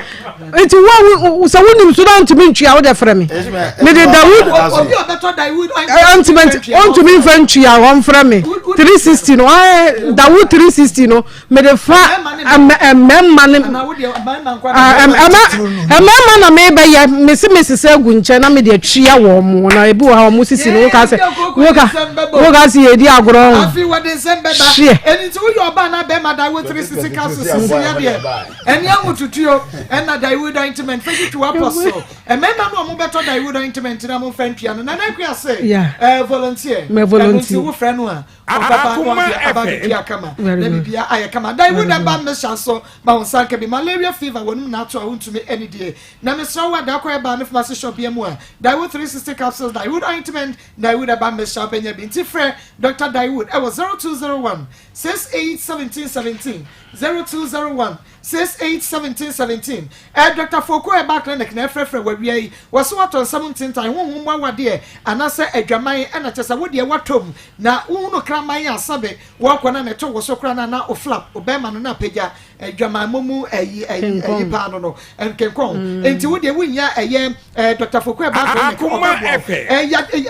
enti wo so wonim so down to me tue wo de frɛ me de Dawood obi obeto Dawood on to me friend tue a won frɛ me 360 no Dawood 360 no me de fa memma na me be ye mesi se gu nche na me de tue wo mo na ebi wo ha mo sisi no wo ka se ye di agoro afi wo de December ba enti wo yo ba na be ma Dawood 360 capsules and young to and a Dawood ointment for you to apostle. And men no more better Dawood ointment in a friend piano. And I can say, volunteer, my volunteer friend one. Akoma. Dawood and Bam Chanso, Mount Sanka be malaria fever when not to me any day. Now, Miss Sowa, Dakwa Ban of Master Shop BMWare. Dawood 360 capsules, Dawood ointment, Dawood and Bam Shop and your binti friend, Dr. Dawood. I was 0201 68 17 0201 68 17 Dr. Foko e back clinic na frefre we was what on 17 time won wa de anase adwaman na chesa wo de watom na unu kraman asabe wo kwana na to wo so kra na oflap obema no na pagya adwaman momu ayi pa no enkenkon enti wo de wunya Dr. Foko e back clinic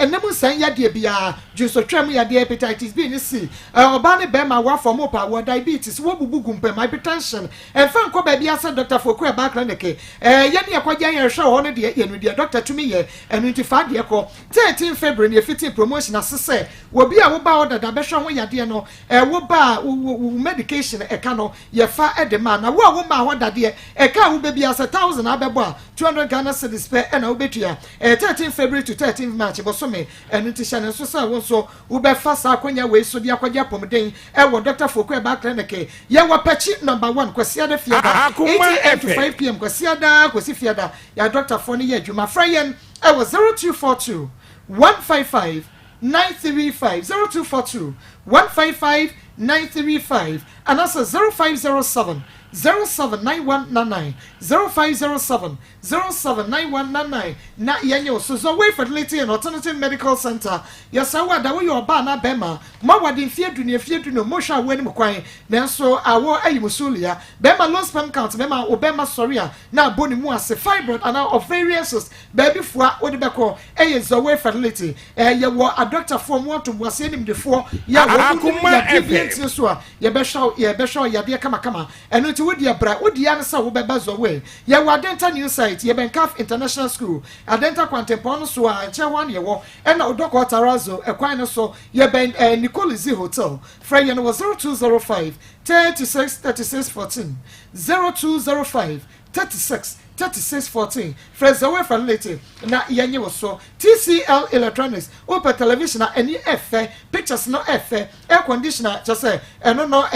enemu san ya de bia juso twam ya de hepatitis B ni C oba ne bema wa form pa wo diabetes wo bubugu mpem hypertension fan ko ba bia sa Dr. Foko e back clinic ye ne akwaja ye hwe ho no de ye no de doctor tumi ye enu nti fa de ko 13 February ne fiti promotion asese wo bia wo ba order da be hwe ho ya de no wo ba medication e ka no ye fa e de ma na wo ma ho da de e ka wo be bia 1000 abebo a 200 Ghana cedis pe e na wo betua 13 February to 13 March bo so me enu nti hye ne so sa wo so wo be fa sa akonya we so de akwaja pomden e wo Dr. Foko e back clinic ye wo patchi number 1 kwasi da fiada 8 p.m. kwasiada kwasi fiada ya Dr. Foni ye adwuma frayen I was 0242 155 935 0242 155 935 and also 0507 079199 0507 079199 na yenyo so way fertility and alternative medical center yasawa da wo yo ba na bema ma wade fiedu no mo hwa wani mkwan nanso awo ayimusulia bema low sperm count bema obema soria na boni mu ase fibroid and ovarian cyst baby fua odi beko zo way fertility ye wo a doctor form want to wase nim defo ya wo ya so ye be show ya de kama enu wodi abra wodi ansa wo beba zo we ye wa dental new site ye Benkaf International School adenta kwantempon so a che wan ye wo e na odoko tarazo ekwan no so ye ben Nicolizi Hotel Frey no 0205 363614 0205 3614 Fraser we for later na yenye wo so TCL Electronics open television na any efe pictures no efe air conditioner just say eno no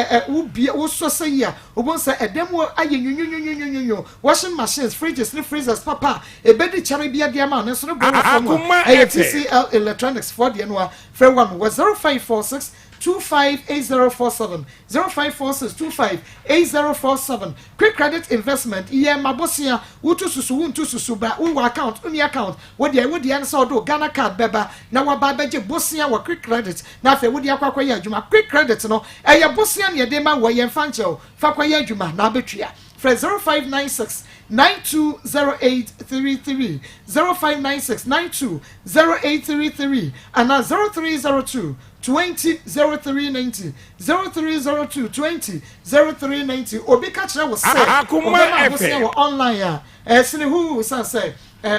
wo so say ya obon say edemo aye nyunyunyunyunyu washing machines fridges ni freezers papa e bedi chare bia dia ma no so no bo TCL Electronics for the no free one was 0546 258047 0546258047 quick credit investment iye mabosia wutu susu ba wo account uni account wodi answer do Ghana card beba na wa ba beje bosia wa quick credit na fe wodi akwa ya adwuma quick credit no eye bosia ne de ma wo ye fanchel fa kwa ya adwuma na betua for 0596 920833 0596920833 and 0302 200390 0302 200390 obi ka kire wo say Akoma FM online sene hu san say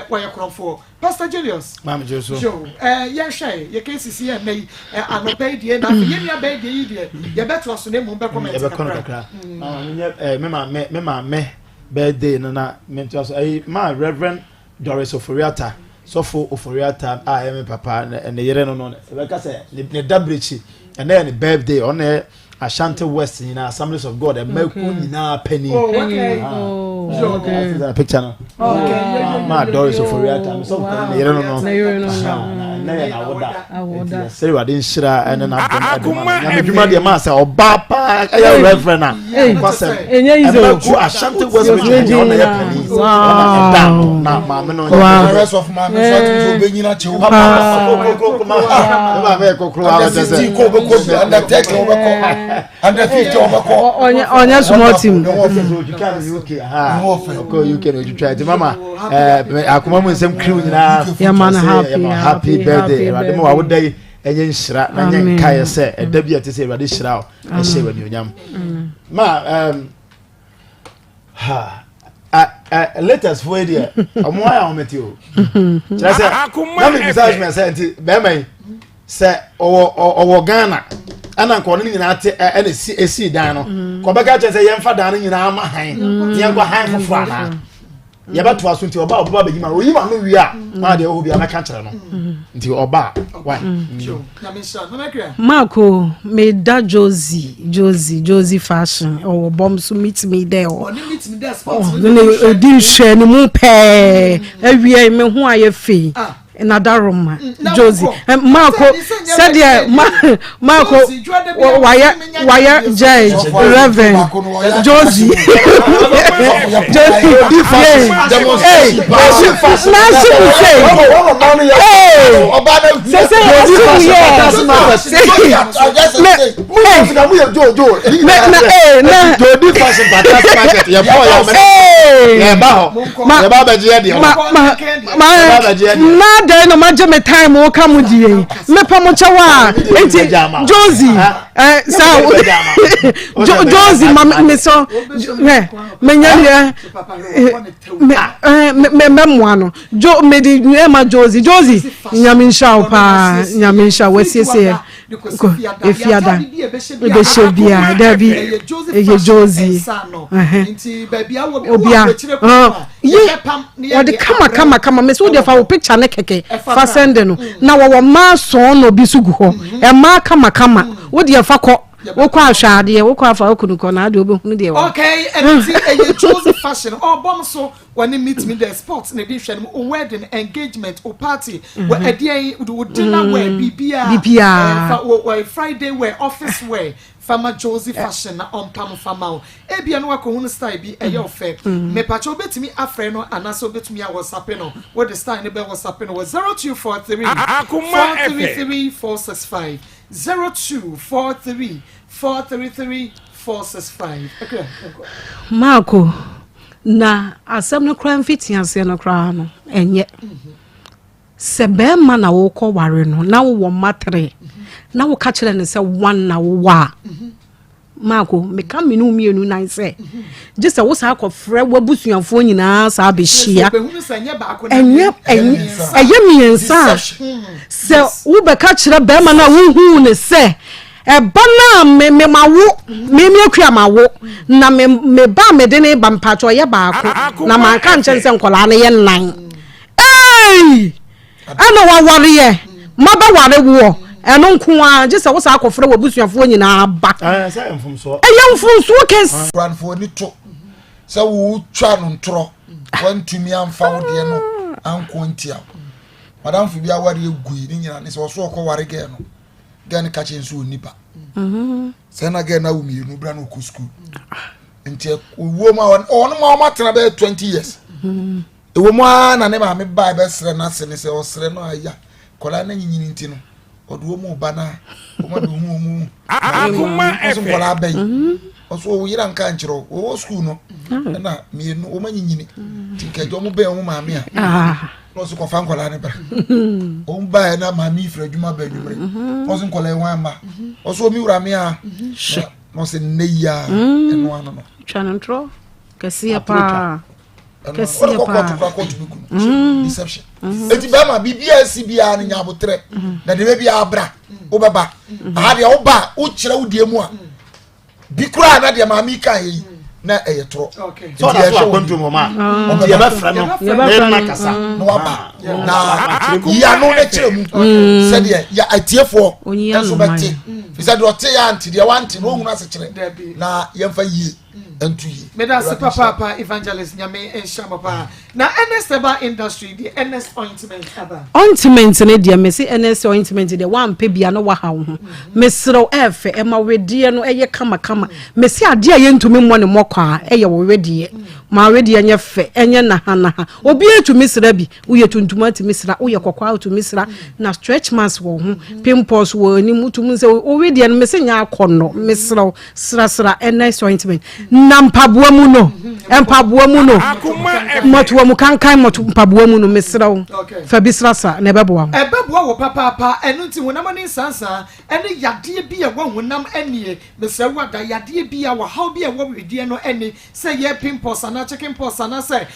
why krofo Pastor Julius Mam Joso ye hwe ye KCC mai anobai die na ye nua bai die die ye beto so ne mu be comment kakra me birthday na mentor so ma Reverend Doris Oforiata Sofo Oforiata me papa and the yere no ka say ne dabrechi and then birthday on Ashanti West in Assemblies of God and Melku na penny. Oh, okay. Okay. That picture no. Okay. Ma Doris Oforiata. So you don't know. I would. Say we didn't share and then I'm the man say Obapa Reverend na. Melku Ashanti West on the penny. Down na ma me no. The rest of ma me so to be nyina che and the future on your small team. You can try to Mama. Akoma mu nsem crew nyina. Yeah man, happy birthday. Ade mo awo dai enye nshira na nye nkae se eda bia te se Ewade shira o. Ehye wani onyam. Ma latest for there. Omo aya o meti o. Tira se na me message me say nti be mai se owo Ghana ana nko no nyina ate ana esi dan no ko beka che se yemfa dan no nyina ama han ye gwa han fofo ana ye beto aso nti oba be gima oyima no wi a ma de obi amaka kire no nti oba why na me sha no makra Marco me da Josie fashion or bomb so meet me there or meet me there spot no din share ni mu pe awie me ho aye fe in other room Josie Marco said yeah Marco why judge Reverend Josie then no matter me time o come die me pa mo chawa enti Josie Josie me so me nya me moano jo me di ma Josie nyaminsha pa nyaminsha wesiese efiada be shebia dabi eye Josie enti babia wo obia the kama me so dey fa picture na keke fa send no na wo ma so no bi sugu ho e ma kama wo dey fa ko wo kwa ahwade wo kwa afa okunuko na ade obehunu dey wo okay and see a Josie fashion or bomb so when you meet me the sports na edition o wedding engagement o party where a day do dinner wear bibia for Friday wear office wear Fama Josie fashion na on pam fama e bia no akohunu style bi e ye ofe me pacho betimi afre no anaso betimi a WhatsApp no what the style ne be WhatsApp no 0243 433 0243 433 465 okay Marco na asem no kran fiti ase no kra no enye sebe ma na wo ko ware no na wo matre na wo ka kire ne se one na wo wa Marco meka me no mienu nan say just a wo sa akofre wabusuafo nyina sa be hia enye miensa se wo be ka kire be ma na wo hu ne se eba na me mawo me akua mawo na me ba me de ne ba mpacho ye baako na man ka nchen se nkola na ye nan ana wa ware ye ma ba ware wo eno nko a je se wo sa akofre wabusuafo nyina ba say mfumso kes ranfo ni to se wo twa no ntro wantumi amfa wo de no anko ntia madam fu bia ware egui ni nyina ne se wo so ko ware ge no gen ka chen so nipa se na ge na wo mienu bra no ko school ntia wo ma on ma ma tena be 20 years ewo mo na ne ma me ba be sere na se ne se o sere no aya kola na nyinyini ntino odo mo ba na o ma do mu Akoma FM kola be oso wo yira nka nchiro wo school no na mienu o ma nyinyini tinka jo mo be mo ma me a no so ko fa nkola ne bra o mba na ma mi fra djuma ba djumre o so nkola wan ma o so mi wura me a no se neya eno ano no chanantro kasi pa deception eti ba ma bibia si bia na nyabotre na de bia abra o baba ha de o ba o kire wo die mu a bi kura na de ma mi kan yi na eyetro so that's what going to mama o ye ba fra no na kasa no aba na ya no na kire mu se de ya atiefo enso beti fi se de o te ya anti de wanti no hu na se kire na yemfa yi entuyi meda se papa evangelist nyame enshama pa na NS industry the NS ointment ne dia me se NS ointment de wan pe bia no wa ha ho mesro efe e ma wedie no eye kama me se ade aye ntumi mo ne mokwa eye wo wedie ma wedie nye fe enye na ha obi etumi sra bi wo ye tuntuma atumi sra wo ye kokwa atumi sra na stretch marks wo ho pimples wo ni mutum se wo wedie no me se nya akono mesro sra NS ointment na mpaboa mu no mpaboa mu no matuwa mu kankan mpaboa mu no mesrawo fa bisrasa na ebeboa wo papa enu nti wonam ne sansa ene yade bi e wo wonam enie mesrawo da yade bi a wo how bi e wo wedie no ene se ye pimples ana chicken pox ana se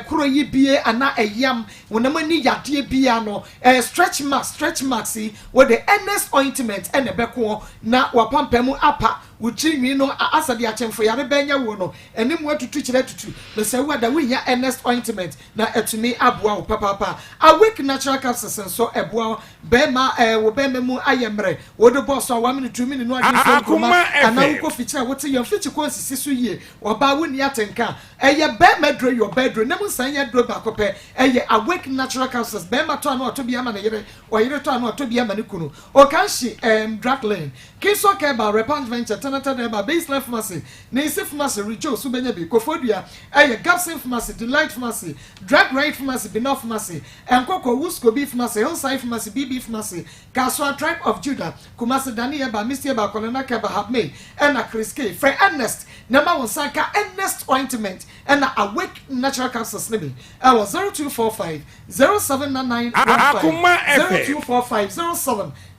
kuro yi bie ana eyam wonam ni yade bi a no stretch marks wo the NS ointment ene beko na wapampamu apa uchinwi no asade achemfo yare benya wo no enim watutu kire tutu be se wa da we nya NS ointment na etumi aboa wo papa awake natural capsules so eboa be ma wo be memu ayemre wo do boss 1 minute 2 minute no adwo so ana wo ko fichira wo te yam fichi ko sisi so yie oba wo ni atenka eye be medro your bedroom nem sanya dro ba kope eye awake natural capsules be ma to anu otobi ama na yere o yere to anu otobi ama ne kunu o kan shi drug lane kiso ke ba repent venture ba baseline pharmacy na isi pharmacy richo so benya bi kofodua eye gapsin pharmacy delight pharmacy drug right pharmacy binof pharmacy enkoko wusko bi pharmacy hillside pharmacy bb pharmacy kaswa tribe of judah kumasi daniel ba mr ba kolona ke ba habme ena chris k free ernest number 1 sanka ernest ointment ena awake natural capsules nibi 0245 0799 0245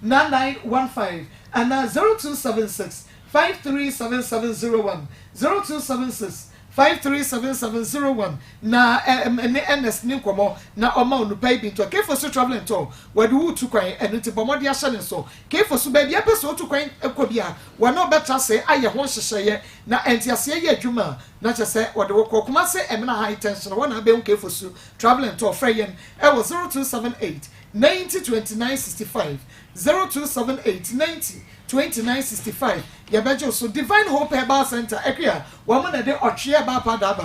079915 and 0276 537701 0276 537701 na NS ni nkomo na oma onupa ibi to ke for so traveling to wadu utu kwan eniti bomodi ahye ne so ke for so ba bia pe so utu kwan ekobia wa no better say aye ho hyehyeye na entiase ye adwuma na chese wode wo kokuma se emna high tension wona be nke for so traveling to freyen e was 0278 902965 0278 902965 yabejo so divine hope herbal center ekria wo na de ochie ba padaba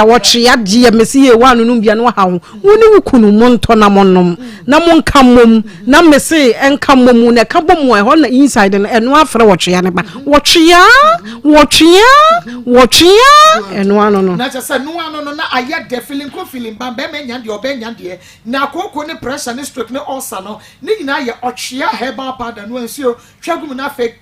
ochie die mesi ye wanu no bia no ha ho woni wukunu monto na monnom na monka mom na mesi enka mom na ka bom e ho na inside no eno afre ochie ne ba ochie eno ano no na chese no ano no na aye de feeling ba be menya de obenya de na akoko ne pressure ne stroke ne ulcer no ni nyina ye ochie herbal powder no ensio twagum na fe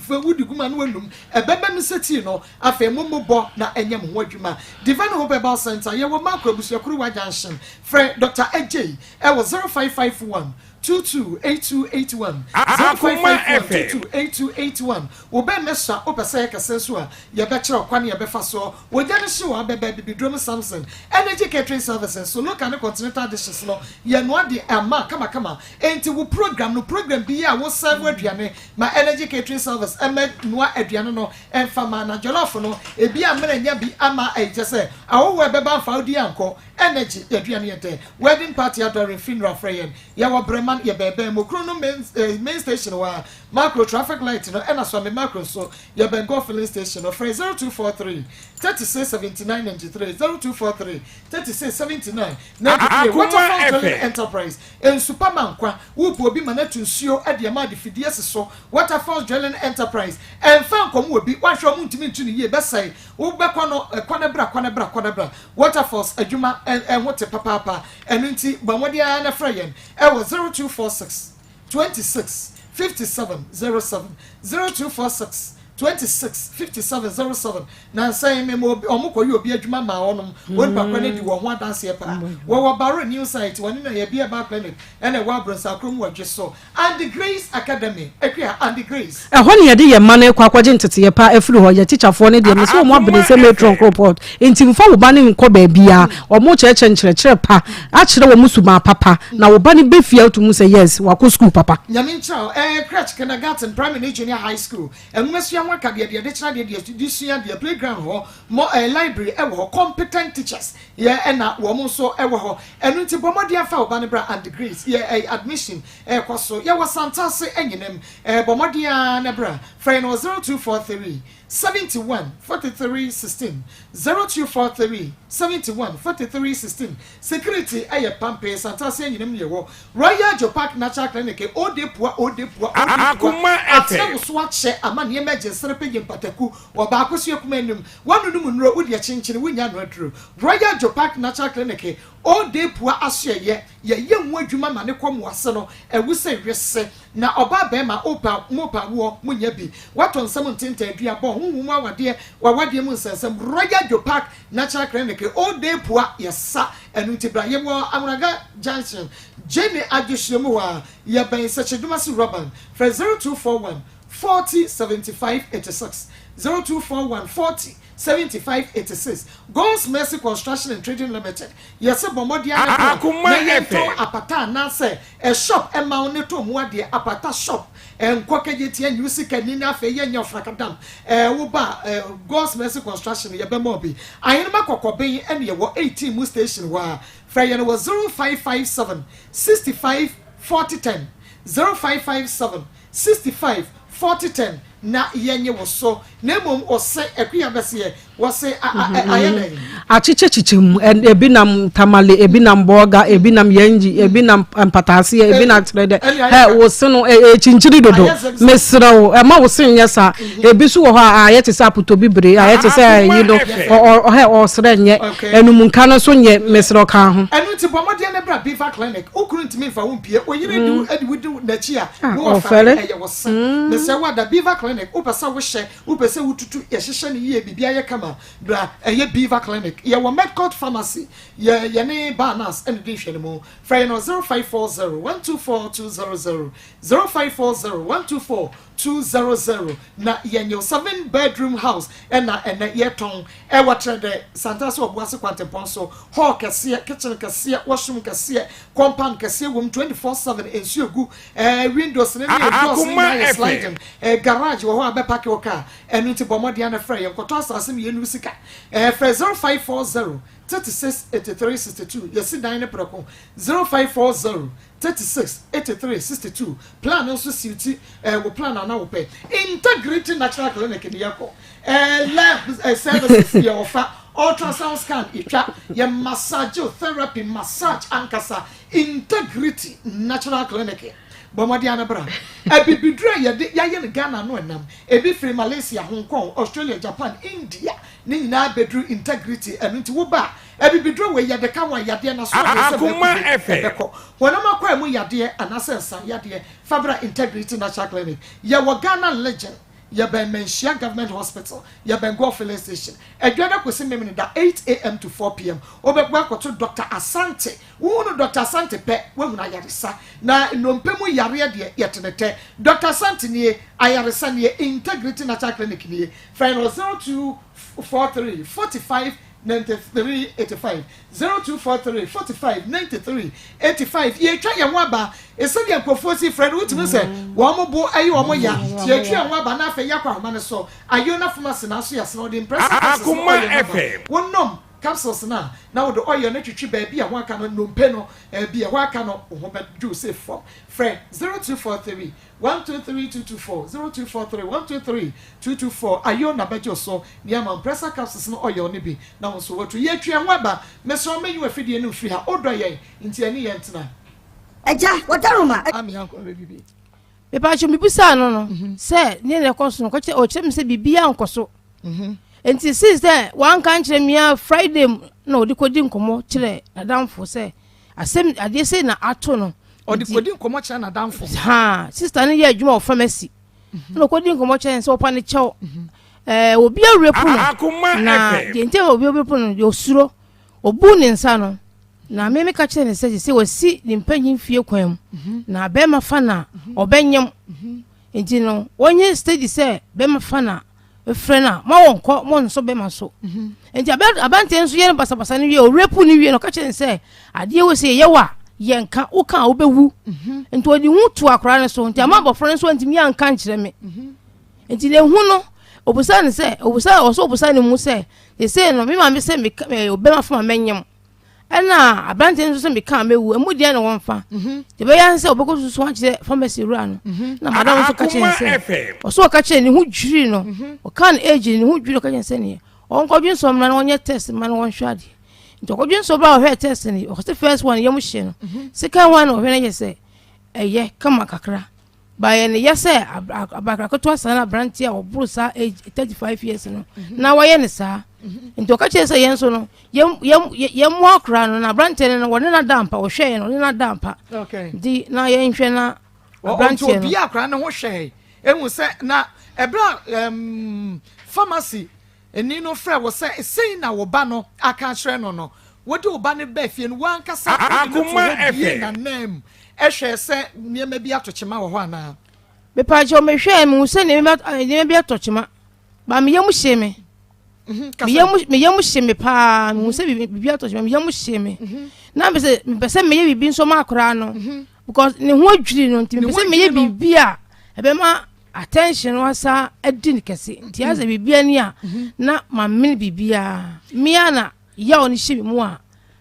wudi guma no walum ebebe no seti no afa momobo na enyem ho adwuma divine hope herbal center ye wo makro busuakuru wa junction frɛ Dr. AJ e wo 0551 228281 228281 obe mesha opese kase so a ye be kire okwane ye be fa so woja ne hye wa bebe bibidrom Samson energy catering services so local continental dishes no ye no de ama kama enti wo program bi a wo serve aduane ma energy catering service ema no aduane no emfa ma na jollof no ebi amena nya bi ama ejese awo we be ba fa odi anko energy aduane yete wedding party adoring funeral friend ya wa breman ye bebe mokro no main station wa macro traffic light no ena so me macro so ye bengo filling station no 0243 3679 93 0243 3679 93 Waterfall Enterprise en Superman kwa wupo obi manatu nsuo ade ma de fidie so Waterfall Drilling Enterprise en fan kom obi wahwe mu ntimi ntu ne ye besai wo bekọ no kwana bra Waterfalls adwuma en wote papa enu nti bamodi a na frayen e wo 0246 26 5707 0246 265707 na say me omukọ yi obi adwuma ma onum won pakwa ne di wo ho adanse pa wo baro new site woni na ye bia ba clinic ene wa bronsa krom wadwe so and the Grace Academy ekua and the Grace ho ne ye de ye mane kwa kwaje ntete ye pa afuru ho ye teacherfo ne de me so mo abene se metron report enti mfa wo ba ne nko ba bia o mo cheche pa a kire wo musuma papa na wo ba ne be fia to mu say yes wa ko school papa nyamin chao crèche kindergarten primary junior high school enwesu waka de chira de sua de playground ho mo library e wo competent teachers ye na wo mo so e wo ho enu nti bomodi afa oba ne bra and degrees ye admission kwaso ye was santase enyinem bomodi na bra friend 0243 71 43 16 0243 71 43 16 security aye pampe santase enyinem ye wo Royal Jopark Natural Clinic odepua Akoma FM so ache amane emergency repege mpataku oba akosu ekuma enum wanu num nro odi achinchini wunya no aduro Royal Jopark Natural Clinic odepua asye ye nwu adwuma ma ne kom wase no ewuse hwese na oba be ma opa mopa wo munya bi wato nsam ntenta adua bo hunhum awade mu nsensem Royal Jopark Natural Clinic odepua yesa enu tibra ye wo Amuraga Junction Jenny Agishimu wa ye ben secheduma si Robin for 0241 40 75 86 0241 40 75 86 God's Mercy Construction and Trading Limited yes bomodia na yeto apata na say a shop e ma oni to mu ade apata shop enkokeje tie nyusika ni na fe ye nyofrakadam wo ba God's Mercy Construction ye be mo bi ayenma kokoben ene ye wo 18 mu station wa Friday was 0557 65 4010 0557 65 4010 na yenye wo so na mom ose ekua bese wo se ayele achichechichem ebinam tamale ebinam boga ebinam yenji ebinam patase ebinam trade wo se no chinchiri dodo mesrawo e ma wo se nyesa ebisu wo ha ayete sa putobi bre ayete sa you know o sre nye enum nka no so nye mesro ka ho enu ti bomode ne bra Beaver Clinic okurunti mi fa wo mpie oyire di wudu na chi a wo fa eye wo se mese wa da Beaver Clinic upesa wo hye upesa wututu ye hye ne ye bibia ye kama bra eye Beaver Clinic ye wo Medcourt Pharmacy ye ne Barnas and the hwe ne mo free no 0540 124200 0540 124200 na yenyo 7-bedroom house na yeton e watrede Santa so obuase kwantempon so hall kase kitchen kase washroom kase compound kase wom 24/7 ensuogu windows ne doors ne sliding garage wo ho abepark wo car enu ti bomode na free yenkoto asase me yenu sika free 0540 368362 yesi dan ne preko 0540 368362 plan also suit we plan na wo pe Integrity Natural Clinic ni yako lab services ye offer ultrasound scan itwa ye massage therapy massage ankasa Integrity Natural Clinic bomodi anabra ebibidra ye ya ye Ghana no enam ebi free Malaysia Hong Kong Australia Japan India ni na bedru Integrity enti wo ba ebibidra we ye de ka wa yade na so Akoma FM wona makwa mu yade anasensa yade Fabra Integrity Natural Clinic ye wo Ghana legend yɛbɛn Menchia Government Hospital yɛbɛn Go Filling Station adwada kwesi mmemme da 8 a.m. to 4 p.m. obɛgba akɔto Dr. Asante wo Dr. Asante pɛ wehuna ayaresa na nnompemu yare de yɛtenete Dr. Asante nie ayaresa nie Integrity Natural Clinic nie phone 0243 45 9385 0243 45 9385 ye twa ye ho aba esedi akwofosi friend wutumi se wo mo bo ayi wo mo ya ye twa ho aba na afa yakwa homa ne so ayona pharmacy na so ya se no the impressive Akoma FM wonnom capsules na wo do oyo na twitwi ba bia ho aka no nompe no bia ho aka no ho be do safe for friend 0243 123224 0243 123224 ayo na bejo so nia man pressure capsules no oyo ne bi na so watu ye twa ho aba meso menyu afidie no firi ha odo ye nti ani ye ntena eja wadaruma ami anko bibi pepa cho mibusa no se ne ne koso no kwache o chem se bibia nkoso enti since that one country me Friday no di kodi nkomo kire adamfo se asem ade se na ato no odi kodi nkomo kire na adamfo ha sister ne ye adwuma of pharmacy no kodi nkomo kire se opa ne chew obi arepu no na gente obi arepu no yo suro obu ne nsa no na me ka kire ne se wasi ne mpanyin fie kwan na be ma fa na obenyem enti no wonye stage se be ma fa na frena ma wonko mo nso be maso enti abante nso ye basabasa ne wie o repu ne wie no ka chen se ade wo se ye wa ye nka wo kan wo bewu enti odi hu tu akora ne so enti ama bofro ne so enti mi anka nkire me enti le hu no obusa ne se obusa ne mu se ye se no me ma me se me obe ma fama menyem ena abante nso se me kan mewu emu de na wonfa de be yan se obeko susu akire pharmacy rua no na madam nso ka chen se oso ka chen ne hu dwiri no o kan age ne hu dwiri ka chen se ne on ko dwen so na onye test man won hwade nto ko dwen so bra o hwe test ne o se first one yem hye no second one o hwe na ye se eye kama kakra ba ye ne ye se abakra ko to asana branch a oburu sa age 35 years no na wa ye ne sa nto ka chen se yen so no yem mo akra no na branch ne no woni na dampa o hwe no na dampa okay di na ye nhwe na branch no bi akra ne ho hwe ehun se na ebra pharmacy eni no frɛ wo sɛ sei na wo ba no aka kyerɛ no wodi wo ba ne ba fie no wankasa Akoma FM na name ehwɛ sɛ niema bi atokyema wo hɔ ana me pa jo me hwɛ me se ne me bi atokyema ba me yam hye me me yam hye me pa me se bi atokyema me yam hye me na me se me ye bibi nso ma akora no because ne ho adwiri no nti me se me ye bibi a ebe ma attention wasa edin kese nti aza bibia ni a na ma men bibia mia na ya oni hye mu a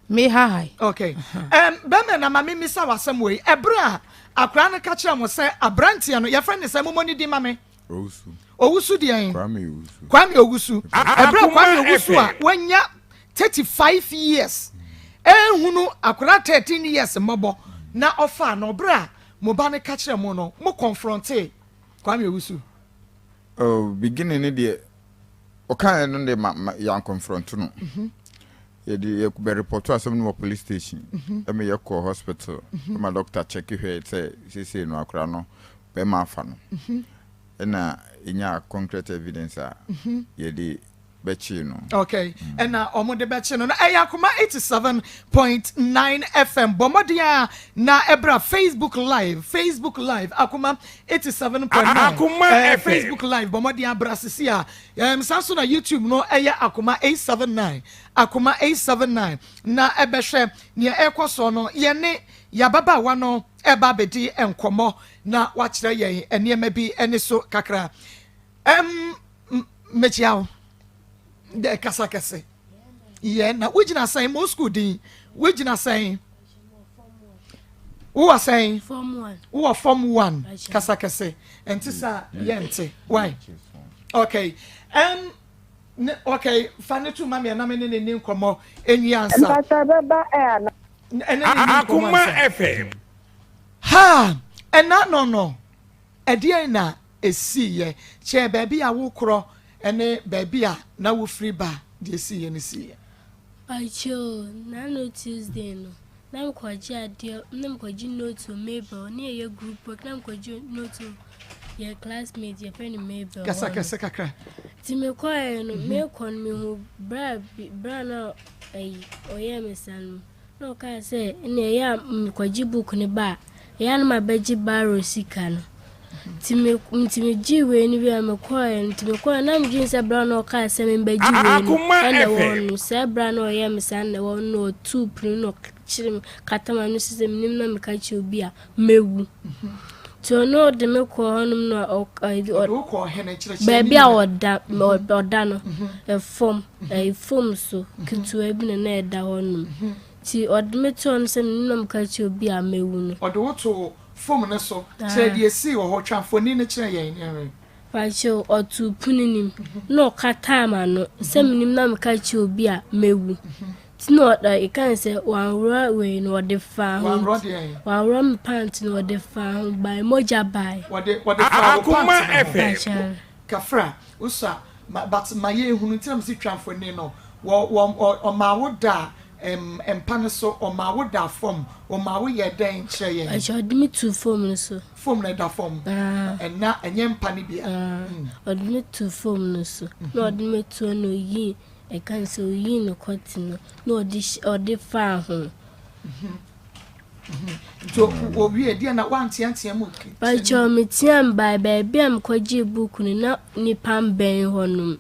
me hai okay bema na ma me misa wasem we ebra akra ne ka kire mo se abrantia no ye friend ne se momoni di ma me owusu di en kwame owusu ebra kwame owusu a wanya 35 years ehunu akra 13 years mobo na ofa no bra mo ba ne ka kire mo no mo confronte kwame owusu beginning ne de o kan no de ya confront no ye be report to asem no police station me ye call hospital my doctor check here say no akra no be ma fa no na inya concrete evidence ye de bechi no okay and na omode bechi no na Akoma 87.9 FM bomodia na ebra Facebook live Akoma 87.9 Facebook live bomodia brasisia sanso na YouTube no Akoma 879 na ebehwe ne ekoso no ye ne yababa wa no eba bedi enkomo na wachira yen eniema bi eni so kakra mechiao de kasakase ye na wujina say mo school din wujina say who are saying form 1 who are form 1 kasakase entisa yente why okay okay fane tu mami na me ne nkomo eni ansa Akoma FM ha ena no edie na esi ye che baby a wo kro ene baby a na wo free ba de esi ye ne si ye Pacho na no Tuesday no na mkwaji ade na mkwaji note o meba oni ye group work na mkwaji note your classmate your friend Mabel kasa kakra ti me kwa no me kon me hu bra na oye me san no ka say na ya kwaji book ne ba ya na mabeji baro sika no ti me jiwe ni bi me kwa na me jin se bra no ka say me beji we na wonu se bra na oye me san na wonu 2 pru no chirim katama no system nim na me ka chi obi a mewu to no de me ko honum no o ko hene chire baby a oda no e form so kitu ebi na e da honum ti odme to on se nim na me ka chi obi a mewu no odo to form na so chire de esi wo ho twafoni ne chire yen Pacho otu puninim no katama no se nim na me ka chi obi a mewu no I can say one road way no the farm one rum pant no the farm by moja by what the Akoma FM kafra usa but my ye hunu tiam si twamfoni no wo ma woda empane so o ma woda form o ma wo ye den kire ye I should me two form so form na da form and na enye empane bia odme two form so no odme two no yi I can't so you no cotton no dish or the farm. So we dear na one tiam by John Mitiam by baby am kwaji book ni pam ben honum.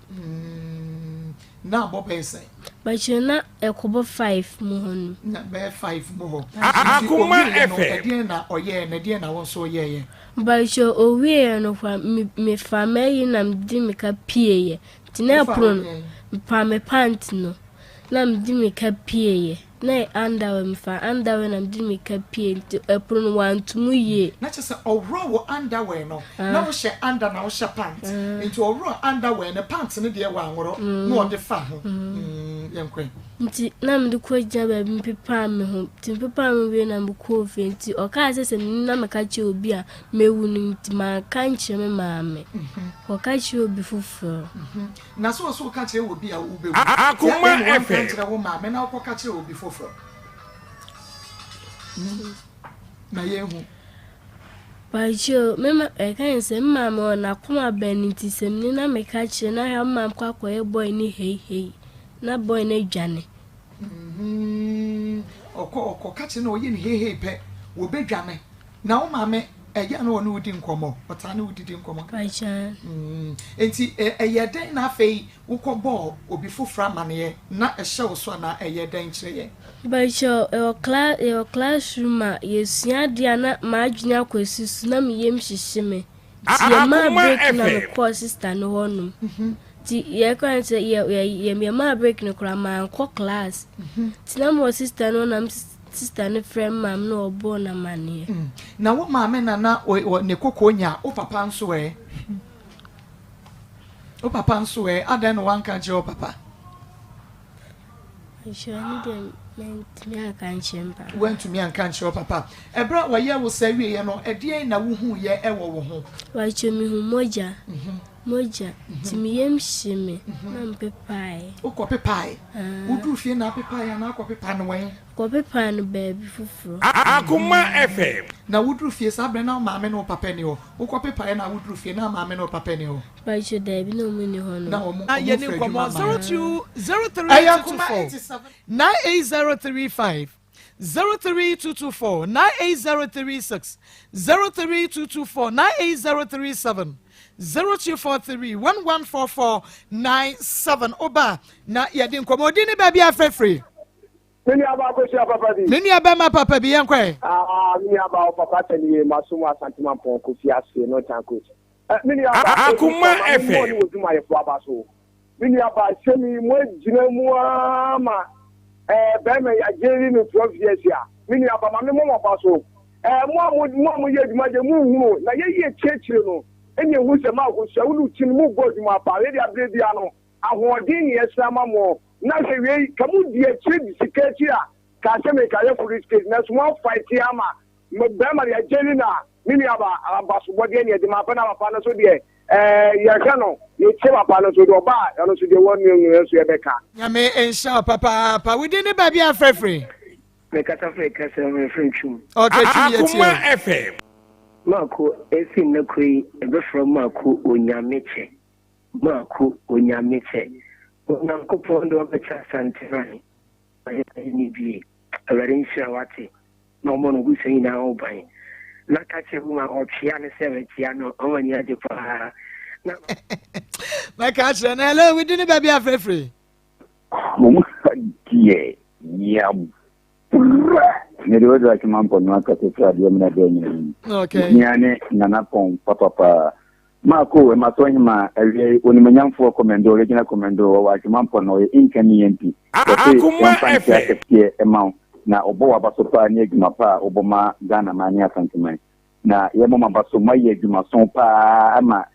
Na bobe say. But you na e kobo 5 mo honum. Na be 5 mo. Akoma FM. Dear na oye na dear na won so ye. But you owe no kwa me family nam di me ka pie. Tina pron pa me pant no na mdi me ka pie na underwear me fa underwear na mdi me ka pie pron wan tumu ye na che se owro wo underwear no na wo she under na wo she pant into owro underwear na pant ne de wa nworo na wo de fa ho yenkwen nti na mdi ko gya ba mi pepa me ho ti pepa me we na mko fe nti o ka se na me ka che obi a mewu nti ma kan che me maame o ka che obi fufuro na so ka che obi a ubewu Akoma FM kire wo maame na ko ka che obi fufuro na yehu Pacho mema kan se maame na koma ben nti sem ni na me ka che na ya mam kwa boy ni hey na boy na dwane oko kache na oye ni hehe pe wo bedwane na wo maame eya na wonu udi nkomo ota na udi nkomo Pacha enti eyeden na afei wo ko ball obi fofra mane na ehye wo so na eyeden kire Pacha your classroom yesia dia na maadwene akwasisu na meyem hyehyeme ti ma break na me ko sister no honum ti ye kan say ye ma break no kra ma ko class ti na mo sister no na sister no friend mam no obo na mane na wo maame na ne kokonya o papa nso adan no wanka je o papa Shani dem mentimi akanchempa went to me and can't show papa ebra wa ye wo sawie ye no ede na wo hu ye ewo wo ho wa chomi hu moja timiyem shime na mpepai uko pepai udu fie na pepai na akọ pepa no wen ko pepa no baby fufuro Akoma FM na udu fie sabre na maame no papa ni ho uko pepai na udu fie na maame no papa ni ho ba cho dabi no mu ni ho no na wo mu ye ni komo 020324 98035 03224 98036 03224 98037 0243 114497 oba na yedi nkomo ni baby afrefre Mini aba ko sia papa di mini aba ma papa bi yankwe mini aba papa tani masumu asantuma pon ko sia se no tan coach mini aba Akoma FM mo ni ozuma ye fo aba so mini aba semi mo jina mu ama be me ya jeri no 12 years ya mini aba ma me mo aba so mo ye djuma je mu hu na ye chechire no enye hu se ma ko sia ulu tin mu go djuma pa we dia bredia no ahodin ye sama mo na se we kamu die trade siketi a ka se me ka ye free skate na so one fight ama me be ma ya jeri na mini aba so body ne de ma pa na pa na so de ya kano ye cheba pa na so do ba ya no so de won nu so ye beka nyame ensha papa we dey ne baby afrefre me kasa fe kasa me friend chum okay chum ye Akoma FM Marco, esi na koi ebe from Marco Onyameche. Marco Onyameche. Onyankopɔn ndo abecha santirani. Ni bi. Awari nshawati. Na ɔmo no gusa ina oban. Na kache bu ma ɔtwea ne sɛ wetia no ɔmani ade pa. Na my catch and hello, we didn't baby afrefre. Yeah, yeah. Ne do like man pon na ka te fra de na de nyi. Okay. Nyane nana pon papa. Ma ko e ma so hima awie onimanyamfo komendo original komendo wa man pon no inkani MP. Akoma FM. E ma na obo wa baso pa ni adwuma pa obo ma Ghana ma ni asanteman. Na ye mo ma baso ma ye adwuma so pa ama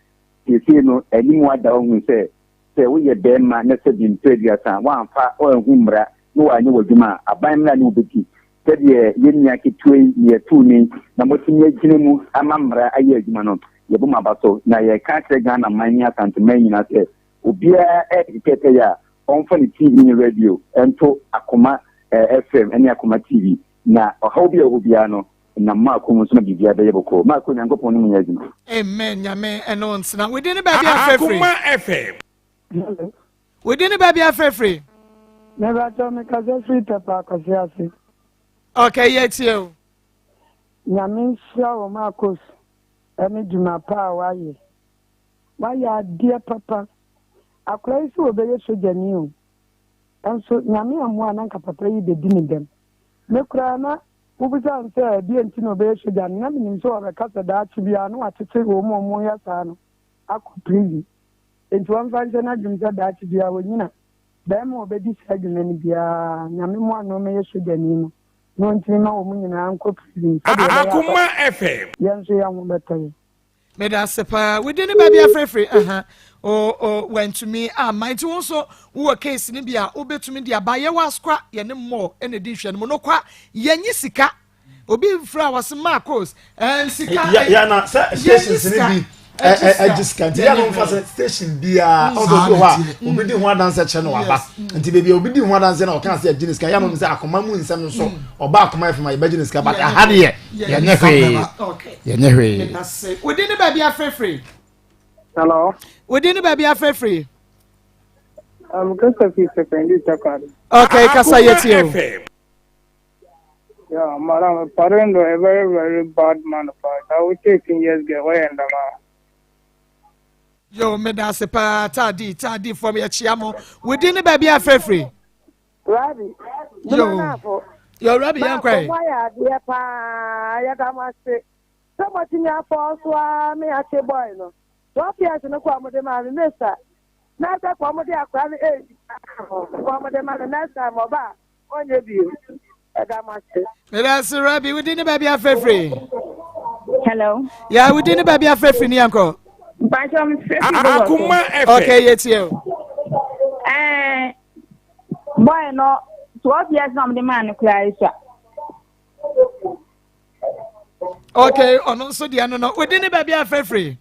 yesi no animu ada ohun se wo ye be ma na se bi mpedua san wa amfa o ehun mra no wa anye wadwuma aban mra ni obeti se de ye nia ketue ye tu ni na motinye gine mu ama mra aye adwuma no ye bo ma baso na ye ka tre Ghana man ni asanteman nyina se obia kete ya onfa ni TV ni radio ento Akoma FM ene Akoma TV na ohaw obia no na Marco muso na bibia be yeboko Marco nyankopon ni munyadwuma. Amen nyame eno nsna we didn't baby afrefre. Akoma FM. We didn't baby afrefre. Never tell me cause free tapa kwasiase. Okay, yet you. Nyame sia o Marcos ene dwuma pa waye. Waye dear papa. Akra isi obeye sojani o. Enso nyame amwa na nka papa yi be dini dem. Me kura na ubisa nse die ntino be soja na me nso o be kasa da chibia no atete wo mo ya sa no akọ prison enti wan fa nse na dwumsa da chibia wonyina ba mo be di sa dwuma ni bia nyame mo ano me soja ni no no ntini ma wo mo nyina anko prison Akoma FM yenso ya mo betaye me da sepa we didn't baby afrefre went to me might also who a case ni bia obetumi dia ba ye waskwa ye ne mo ene di hwe no kwa yenyi sika obi fra was Marcos and sika ya na stations ni bi discount ya no fa station bia odo ho a obi di ho adanse che no aba nti bebi obi di ho adanse na o kan se aginiska ya no se Akoma mu nsem no so oba Akoma FM ya aginiska but ha de ye nye hwe ye nye hwe we didn't baby afrefre. Hello. We didn't baby afrefre. Kasa fi sependi takari. Okay, kasa yet you. Yeah, madam, parendo a very, very bad man. I will take years get away and Yo, me da sepa tadi from your chiamo. We didn't baby afrefre. Rabbi. Yo, Rabbi, young cry. Why, dear pa, Yadamase. So much in your force, me at your boy. No. What years in the Quamade man, Mister? Not that Quamade acquired age. Quamade man, next time or back on your view. That's Rabbi, we didn't baby afrefre. Hello. Yeah, we didn't baby afrefre ni uncle. Akoma FM. Okay, it's you. Boy, no. 12 years now, the man, Clarissa. Okay, on also the no. We didn't baby afrefre.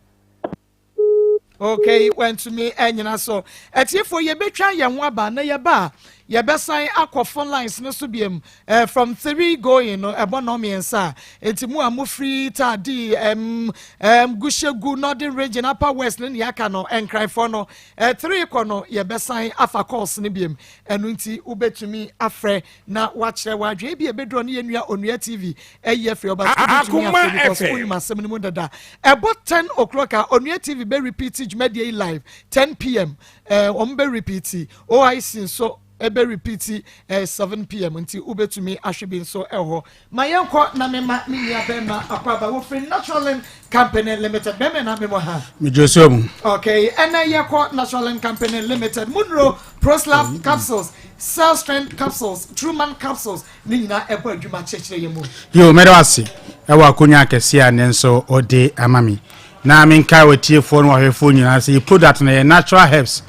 Okay, went to me and you know so. At here for ye betcha ya waba na ya ba. Ye besan akwa phone lines no so biem from 3 going no ebonomi ensa. Enti mu amu free tadi gushegu northern region upper west ne yaka no enkran for no 3 kono ye besan afa course ne biem. Enu nti ubetumi afre na wachre wadwe e bi ebedro ne yenua onua TV eye free oba ubetumi afre because we masem ne mu dada. About 10 o'clock onua TV be repeat media live 10 p.m. Be repeat OIC so ebe repeat 7 p.m. until ubetumi ahwebi so eho mayenko na mema miya bema akwaba wo free natural company limited bema na memo ha me josom okay ena yeko natural company limited munro proslav capsules cell strength capsules truman capsules ni nyina ebo adwuma chechire yemu yo medawase ewa akonya akese a ne nso ode amami na minka wetie phone wa hwefo nyina say product na natural herbs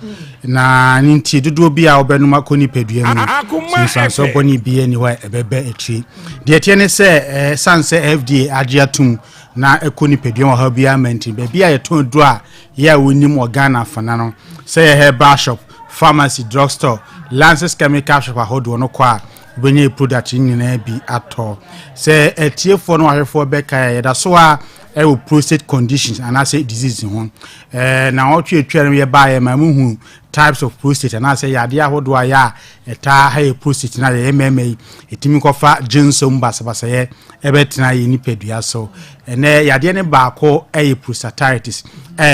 na ninti dodo bi a obenuma koni pedua mu so boni bi ani wa ebebe etri de tie ne se sanse FDA agiatum na ekoni pedua wa ha bi amenti be bia ye ton do a ya wonim organa fana no say herbal shop pharmacy drugstore Lances chemical shop ahodo no kwa benye product nyina bi ato say etie phone wa hwefo be kai da so a prostate conditions and I say disease ho na otwe twere we ba ma mu types of prostate and I say yade ahodo aya eta ha prostate na ye MMA etimi kofa jinsom basabasa ye ebetina ye nipadua so ene yade ne baako prostatitis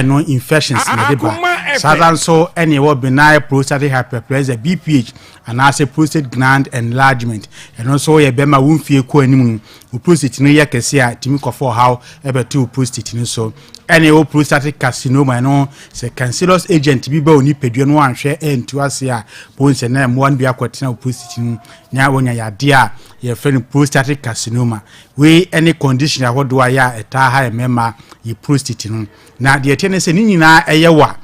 no infections na de ba sadan so any wo benign prostatic hyperplasia BPH and I say prostate gland enlargement and also ye be ma wumfie ko animu prostate no ye kese a timi kofa how ebetu prostate no so any prostatic carcinoma no say cancerous agent bi ba oni padua no anhwe entu ase a bonse na mo an bia kwetena prostate no nya wonya yade a ye friend prostatic carcinoma we any condition ahodo aya eta ha emema ye prostate no na de ete ne se ni nyina eyewa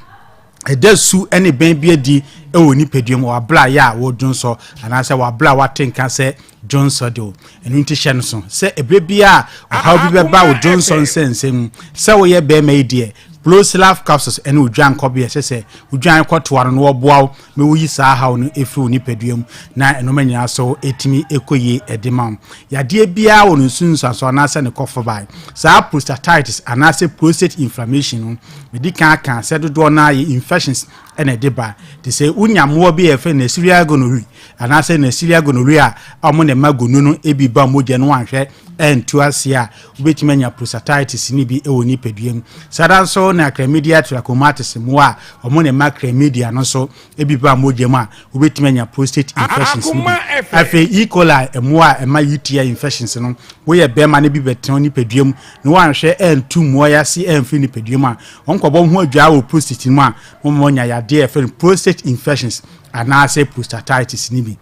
edasu any ben bia di ewo ni padua mo abla ya wo dwonso anase wa abla wa tenka se Johnson do enu nti hye no so se ebrebia how bi be ba wo Johnson sensem se wo ye be mai die Proslav capsules enu udwan kobie se udwan kwotwaro no oboaw me wo yi saa haw no efru ni paduam na eno manya so etimi ekoye edemam yade bia wo nsunsu so na se ne kofo bai saa prostatitis anase prostate inflammation medical can se dodo na ye infections ene deba they say unyamo bi efe na serial gonorrhea anase na serial gonorrhea amo ne magonu no ebi ba moje no anhwe entu ase a ubetimi anya prostatitis ni bi ewo ni paduam sada so na chlamydia trachomatis mo a omo ne chlamydia no so ebi ba moje ma ubetimi anya prostate infections ni afi E. coli emo a ema UTI infections no wo ye be ma ne bi beton ni paduam no anhwe entu mo ya si enfi ni paduam a onkobo ho adwa wo prostate mu a mo nya ya prostate infections and I say prostatitis ni bi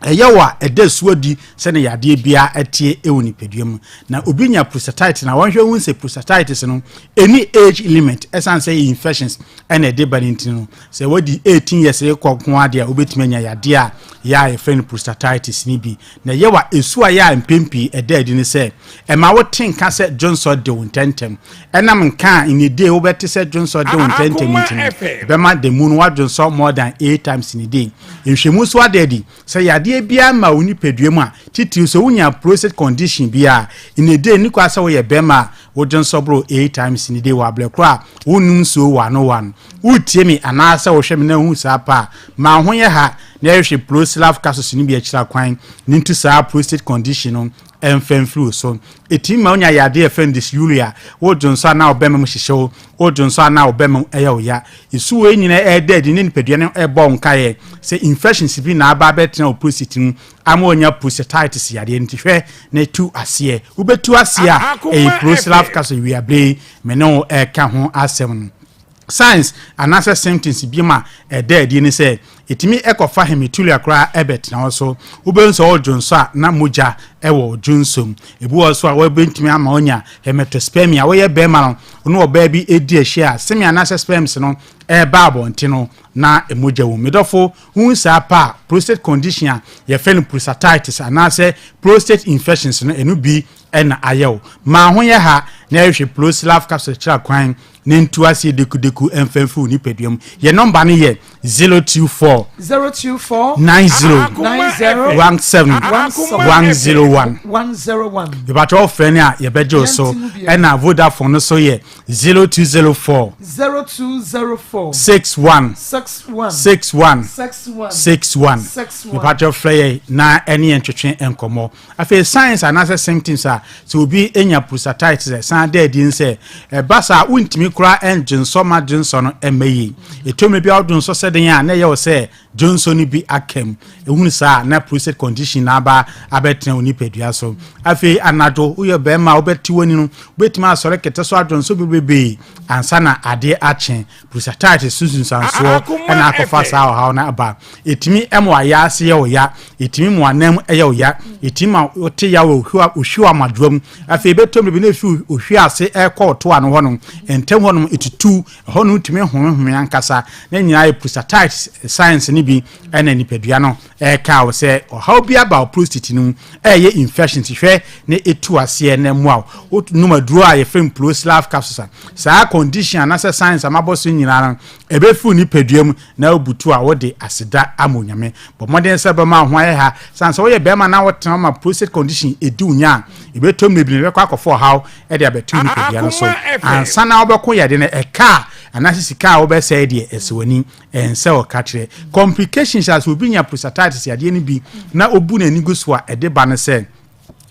eyawa edasuodi se ne yade bia etie ewoni paduam na obinya prostatitis na wonhwe hu se prostatitis no any age limit esan say infections and de baninti no se wodi 18 years ekokon ade a obetimanya yade a ya e friend prostatitis ni bi na yewa esu aya mpempi edadi ni se e ma woten ka se Johnson de wontentem enam nka in a day obeti se Johnson de wontentem ni be ma de munu wa Johnson more than 8 times in a day nhwemu so adedi se yade bia ma oni paduam a titi so wunya prostate condition bia in a day ni kwa se wo ye bema wo Johnson bro 8 times in a day wa blekra wonum so wa no one utie mi anasa wo hwem na hu sa pa ma ho ye ha na ehwe Proslav capsules ni bia kira kwan nintu sa prostate condition no enfenflu so etima onya yade efen dysuria wo Johnson na obema mu hihyew wo Johnson na obema eya oya isu we nyina eded ni nipadua ne ebo nkaye se infections bi na aba betina prostate mu ama onya prostatitis yade ntihwe na tu ase ubetu ase a Proslav capsules we abre me no ka ho asem signs and answer symptoms bima dead ni say etimi ekofa hematuria kra ebet na also ubenso Johnson na moja ewo Johnson ebu also a we bentimi ama onya hematospemia we ye bema no oba bi edi ahia semi anase sperms no ba bonti no na emoja wo medofo hu sa pa prostate condition ye fe prostatitis anase prostate infections no enu bi na ayew ma ho ye ha na ehwe Proslav capsule kira kwan nentu ase deku emfenfu ni peduam ye number ni ye 024 024 90 101 the battle of Fenia ye bejo so na Vodafone no so ye 0204 61 the battle of Frey na any entwetwe enkomo afi science and other symptoms are to be enya prostatitis san dead in say basa untimi kura engine soma Johnson emeyi etomi bia odun so seden ya na ye wo say Johnson bi akem ehunu sa na prostate condition na aba abetena oni padua so afi anado uye be ma obeti woni no betima asore kete so adon so bebebe ansa na ade achen prostatitis susun sanso na akofa sa ha na aba etimi emo aya ase ye oya etimi mo anam eye oya etima ote ya wo ohwa madwam afi betomi bi na fi ohwa ase ekọ to ano ho no entem honum etutu honum tumi home ankasa na nyina prostatitis science ni bi ena nipadua no ka wo se how bi about prostate no ye infection ti hwe ne etu ase na mu a numaduro a ye frame proslav capsules sa condition na se science amaboso nyina no ebefu nipadua mu na obutu a wo de aseda amonyame but modern sebe ma ho aye ha sanse wo ye be ma na wo tena ma prostate condition edu nya ebetom ne bi ne kwa akofo how e de abetu nipadua no so ansa na wo be ko ye de ne eka anasisika wo be say de esewani ense o katre complications as will be nya prostatitis yade ni bi na obu na nigu so a ede ba ne se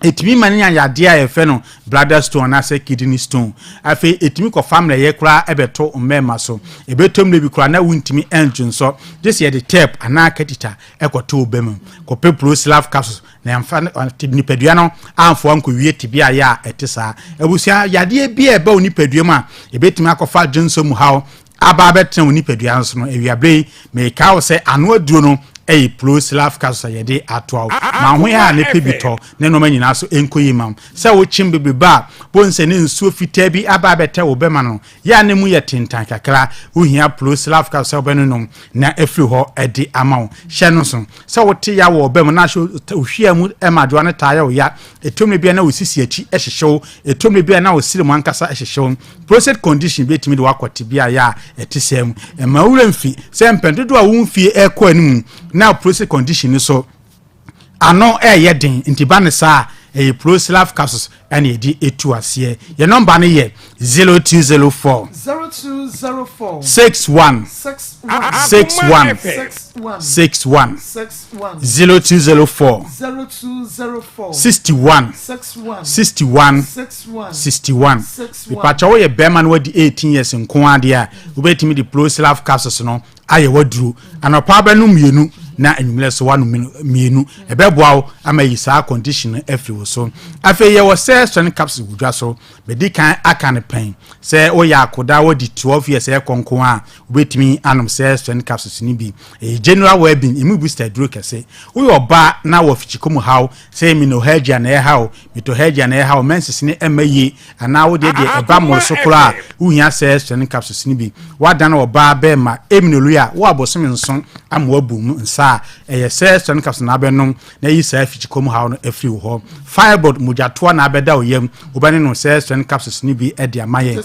etimi mania yade a efe no bladder stone na se kidney stone afi etimi ko family ye kura ebeto mmema so ebetom le bi kura na wuntimi engine so this year the tape ana katita ekoto obem ko peproslav capsules na amfa nipadua no amfo anko wie tibia ya etisa ebusia yade bi eba onipadua ma ebetimi akofa jinso mu hawo aba betre onipadua so no ewiabre me ka wo se ano aduro no proslav capsules yede atwa ma ho ya ne pebito ne no manyina so enkoyimam se wo chimbebe ba bonse ne nsuo fita bi aba bete wo bema no ya ne mu ye tintan kakra wo hia proslav capsules obenu no na efri ho ede amawo hye no so se wo te ya wo bema na hwe ohwia mu emadoa ne taya wo ya etomle bia na wo sisi achi ehyehew etomle bia na wo sire mu ankasa ehyehew prostate condition bi etimi de wakote bia ya etesem emawura mfi se mpendodo a wo mfi ekọ anim now prostate condition so ano yedin ntiba ne sa proslav capsules and yedi etu ase your number ne ye 0204 61 61 61 0204 61 61 61 bipacha wo ye bema no wadi 18 years nko ade a obetimi di proslav capsules no aye waduru anopa ba no mienu na anwumle so wanu mienu ebeboawo amayi saa condition every so afi ye wo say strength capsules gudwa so bedi kan akane pen say o ya akoda wodi 12 years e konko a obetimi anom say strength capsules ni bi general well-being imu booster duro kese wo yo ba na wo fichikomu how say minohergia na e how mitohergia na e how menses ni emaye ana wo de eba mo so kura wo hia say strength capsules ni bi wadana oba be ma eminoluya wo abosom nson amwabu nsa say strength capsules na benom na yi say fichikomu how no efri wo fireboard mujato na abeda oyem obane no say strength capsules ni bi e de amaye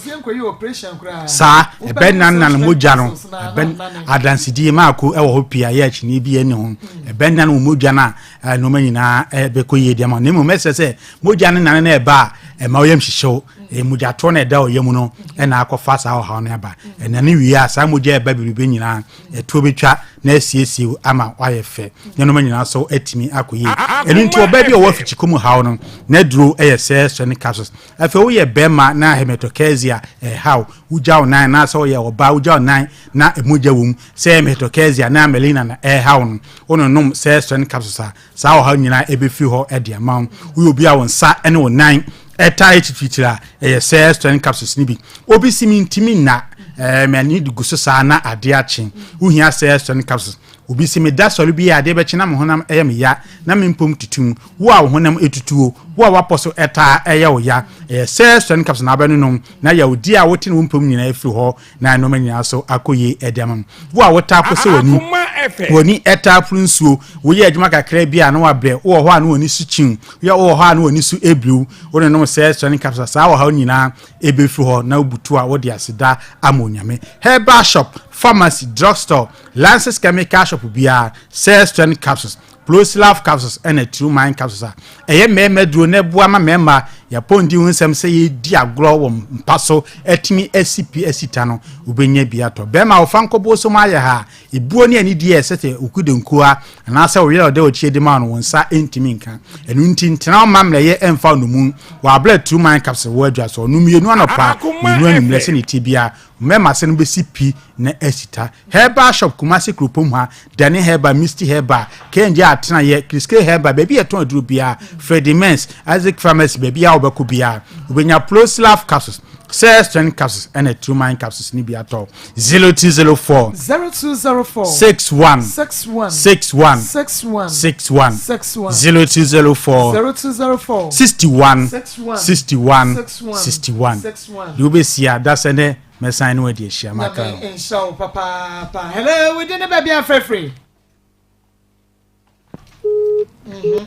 sa ebe nan moja no ben adansidi maako e wo ho pia ya chini bi eni ho ebe nan moja na no manyina be koye de ma nemu mesese moja nan na eba e ma oyem hihyew mujato na eda oyem no e na akofa sa ho ha no aba e na ne wi a sa moja eba bibi nyina e to betwa na asiesie ama waye fe no manyina so etimi akoye enu nti oba bi o wa fichikomu ha no na duro e say strength capsules afi wo ye bema na hematochezia how uja onan na so ye oba uja onan na emuja wum say hematochezia na melina na how no ono nom say strength capsules sa ho ha nyina ebefi ho e de amam wo obi a wonsa ene onan tight feature say strength capsules ni bi obi simi ntimi na me need guso sa na ade achen wo hia say strength capsules obi simi da solo bi ade be chena mo honam eyam ya na mempom tutum wo a honam etutuo wo a waposo eta eya ya say strength capsules na abenu nom na ya odi a wotin wo mpom nyina efri ho na no manyina so akoye edam wo a wota akoso woni eta prunsuo wo ye adwuma kakra bi a na wabre wo ho a na woni su chin wo ho a na woni su eblu wo no say strength capsules sa wo ha nyina ebefri ho na obutu a wo de aseda amonyame herbal shop pharmacy drugstore Lances chemical shop bia say strength capsules proslav capsules and a true mind capsules eye meme duro ne boa ma mema ya pondi unsem say ye di agro wo mpaso etimi SCP esita no ubenya bia to be ma ofanko bo so ma ye ha ibuo ne ani die sete okudenkuwa na say wo ye ode o chie de ma no wonsa entimi nka enu ntintena mamle ye emfa no mu wa bla true mind capsules wo adwa so no mienu anopa mienu animle se ne tibia mema se no be CP na esita herbal shop Kumasi Krupom ha Dani Herbal Misty Herbal Kenja atena ye Kriske Herbal baby eton aduru bia Freddy Mens Isaac Pharmacy baby a obeku bia ubenya proslav capsules say strength capsules and a true mind capsules ni bia to 0204 61 61 61 61 0204 61 61 61 you be see that's ene mɛsan no adi ahyia maka inshallah papa hello we didn't baby afrefre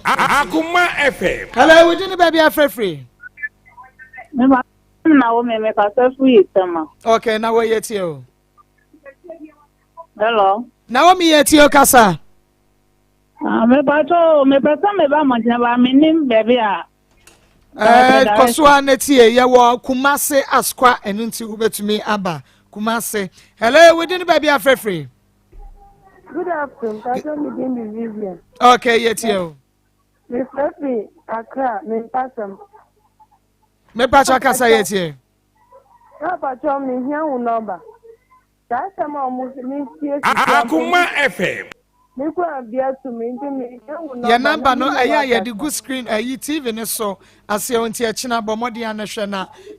Akoma FM. Hello we didn't baby afrefre na wo me ka so free tama. Okay, now we yet you. Hello. Now me yet you kasa. Me pesa me ba mo ba me nim baby a. Koswa netie ye wo Kumase Askwa enu nti ubetumi aba Kumase. Hello we didn't baby afrefre. Good afternoon. That's me being Vivian. Okay, yet you. Me free Accra, me passam. Me pacha kasa yet you. Na pacha me here un number. That's some almost me see. Akoma FM. Me ko abia to me into me here un number. Your number no ya the good screen TV ne so ase onti a china bomodi anahwe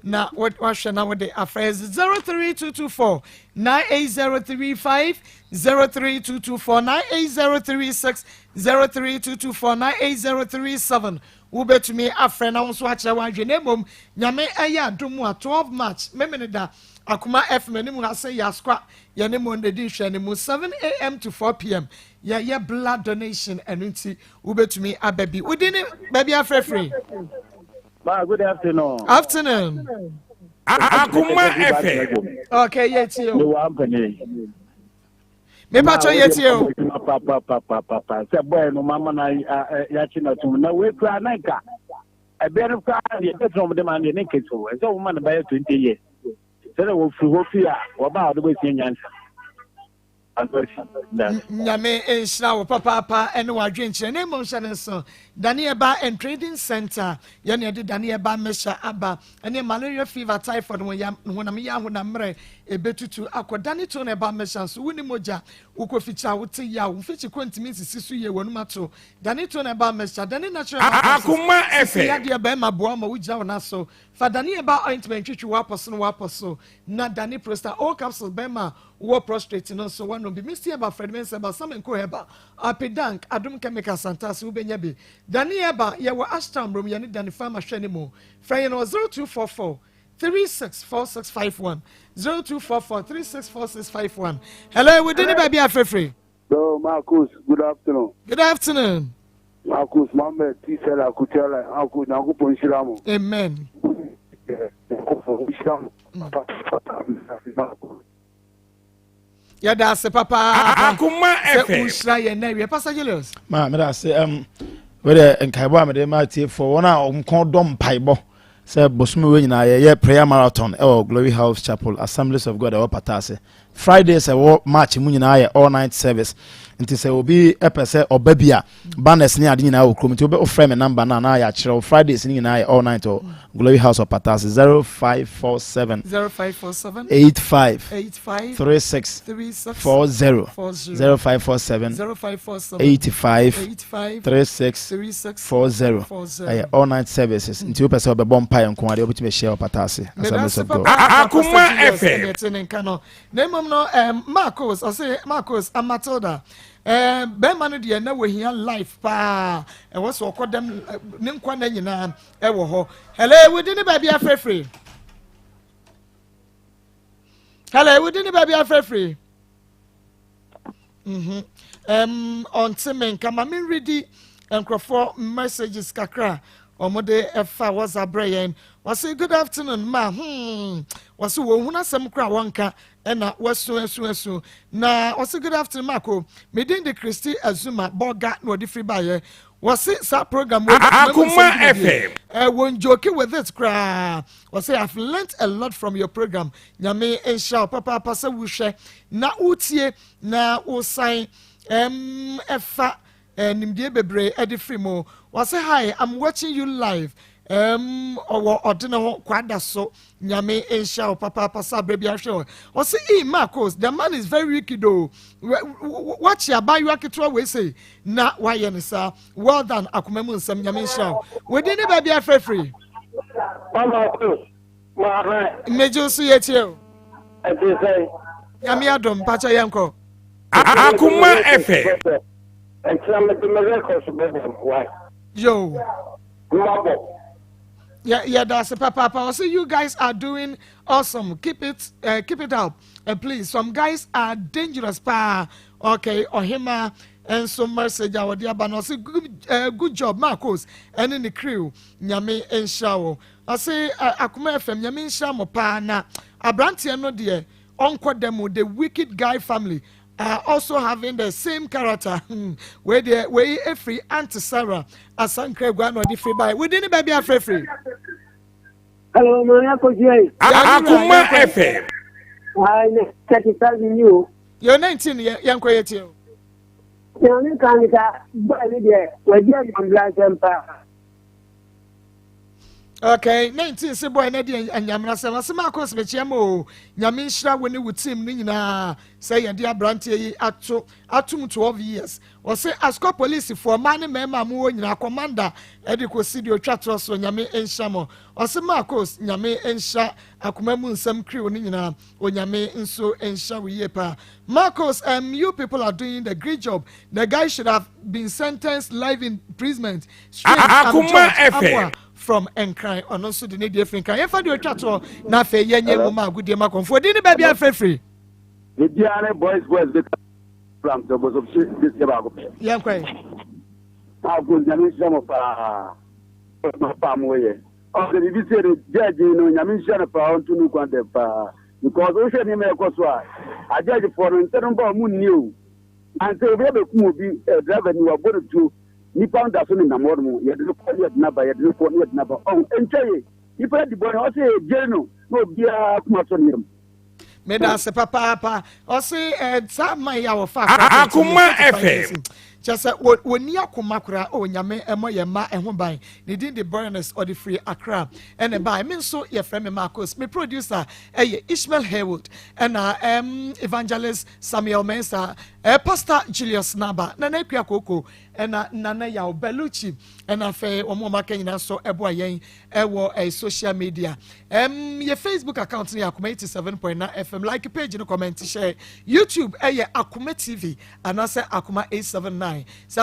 na what hwe na with the affairs 03224 98035 03224 98036 03224 98037 ubetumi afre na wonso a kire wanhwe na mom nyame aya adomu a 12 March memeneda Akoma FM ni mu na say yaskwa ye ne mo ndedi hwe ne mu 7 a.m. to 4 p.m. Yeah, blood donation and unti ubetumi ababi. Udini baby afrefre. Ma, good afternoon. Afternoon. Akoma FM. Okay, yet you. No company. Me pacho yet you. Papa. Say boy no mama na yachina tum na we kra na nka. E be no kra ye be from dem and ye nketo. E so woman by 20 years. Say wo fru wo fia wo ba do be nyansa. Nyame enshira wo papa ene wadwenche ne mo nhane so Danieba and Trading Center ye ne de Danieba mesha aba ene malaria fever typhoid wonam ya honamre ebetutu akodane to ne ba mesha so woni moja ukoficha wote ya wo fichi kwantimi sisisu ye wonumato dane to ne ba mesha dane natural Akoma FM ya de ba ma boa ma wugya wona so fa Danieba ointment twitwi waposo na dane prosta all capsules be ma wo prostrate no so one be Mr. Eba Fred Menseba Samen Koheba Apidank Adum Chemical Santa so benya bi Danieba ye wa Ashtam room ye ne dan farmer hwene mo frɛ no 0244 364651 0244 364651 Hello we didn't baby afrefre. So Marcus, good afternoon. Good afternoon. Marcus Mohammed Tisela Kutela Aku na ku ponshiramo. Amen. Yeah, that's papa. Akoma FM. Usra ye na we Pastor Julius. Ma me da say we dey nkaibo me dey ma tie for one a omkon dom paibo. Say bosume we nyina ye prayer marathon e Glory House Chapel Assemblies of God e patase. Fridays e march mu nyina ye all night service. Nti say obi epese obabia banners ni ade nyina wo krom nti obi ofre me number na ya kire Fridays ni nyina ye all night Glory House of patase 0547 85 36 40 0547 85 36 40 all night services nti opese obebom pa enko ade obetime share patase Assemblies of God. Akoma FM. Name no Marcos I say Marcos and Matilda Bema no de na we here life pa e wo so kodem ne nkwa na nyina e wo ho. Hello we didn't baby afrefre. Hello we didn't baby afrefre. On temen kama me ready enkrofo messages kakra omode efa WhatsApp brain was say good afternoon ma was wo huna sem kra wonka ena wasu na was good afternoon mako me din de Christy Azuma boga no di free buy was sa program Akoma FM won joke with it kra was say I've learned a lot from your program nyame insha papa pasa wuhwe na utie na usan efa nimdie bebre edi free mo was say hi I'm watching you live ordinary kwada so nyame insha papa pasa baby ahwe o say Marcos the man is very wicked though watch ya buy you aketwa we say na why ye sir well done Akoma mu nsam nyame insha we dey ne baby afrefre Mama ma mejo so ye tie I say nyame adom pacha yenko Akoma FM exam me records why yo Mabo Yeah, that's a papa. I see you guys are doing awesome. Keep it up. And please, some guys are dangerous, pa. Okay, or him and some message our dear Banos. Good job, Marcos, and in the crew. Nyame and shower. I say, Akoma FM, Nyame Shamo pa na. Abranti no dear. Uncle Demo, the wicked guy family. Also having the same character where every Auntie Sarah as Sankre Guano di free by. We didn't baby a free. Hello, Mania Koji. Akoma FM. I 30,000 you. You're 19, young quiet you. You're can't buy it. We're just black empire. Okay, 19 se boy na di anyamra se masema akos mechiamo nyame nhira woni wutim ni nyina say ye dia brante yi atum 12 years o say asko police for man mema mu nyina commander edikosi di otwatro so nyame enhyamo o say makos nyame enhya akoma mu nsam crew ni nyina o nyame nso enhya wiye pa Marcos, you people are doing the great job. The guy should have been sentenced life in imprisonment. Akoma FM. From Enkrai on also the need different kind. If I do a chat or na fe yenye mama good dey makon for didn't baby a free. The Diana boys from the was of this about. Yeah, quite. How good Yamin of my farm way. Oh, the visitor judge in Yamin Shana pound to look on the because Ocean him a coswa. I judge for an internal moon new. And so we have a movie driver you are going to. Ni pound that in the morning, you do not number, you do not number. Oh, enjoy it. You put the boy, I say, General, no be a Kumatonim. Meda se papa, I say, some my our fact. Akoma FM. Just when near Kumakura, oh, Yame, and my ma and one by, they did the burners or the free Accra. And then by me, so your friend Marcos, my producer, Ishmael Haywood, and evangelist Samuel Mensah, Pastor Julius Naba, Nana Koko, and Nana Yao Bellucci, and a fair or more marking so a boy, a social media. Your Facebook account near Akoma 87.9 FM, like a page in a comment to share. YouTube, Akoma TV, and I say Akoma 879.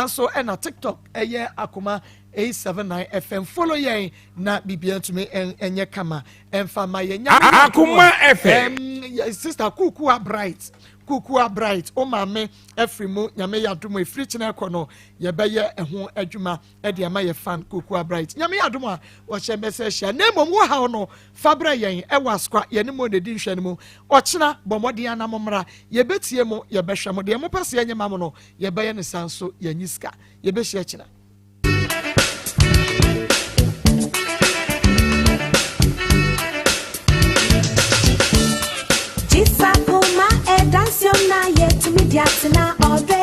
So and a TikTok Akoma 879 FM follow ye na bibia to me and ye kama and fa my Akoma FM sister Kukua bright o mame every mo nyame yadomo free china kono ye beye ehun adwuma e de ama ye fan Kukua bright nyame yadomo a wo che message na mom wo ha no fabra yen e waskwa ye ne mo ne di hwani mu o china bomodi anamomra ye betie mo ye behwe mo de mo pese ye nyama mo no ye beye ne sanso ye nyiska ye be hwe china Akoma, dance your night to me,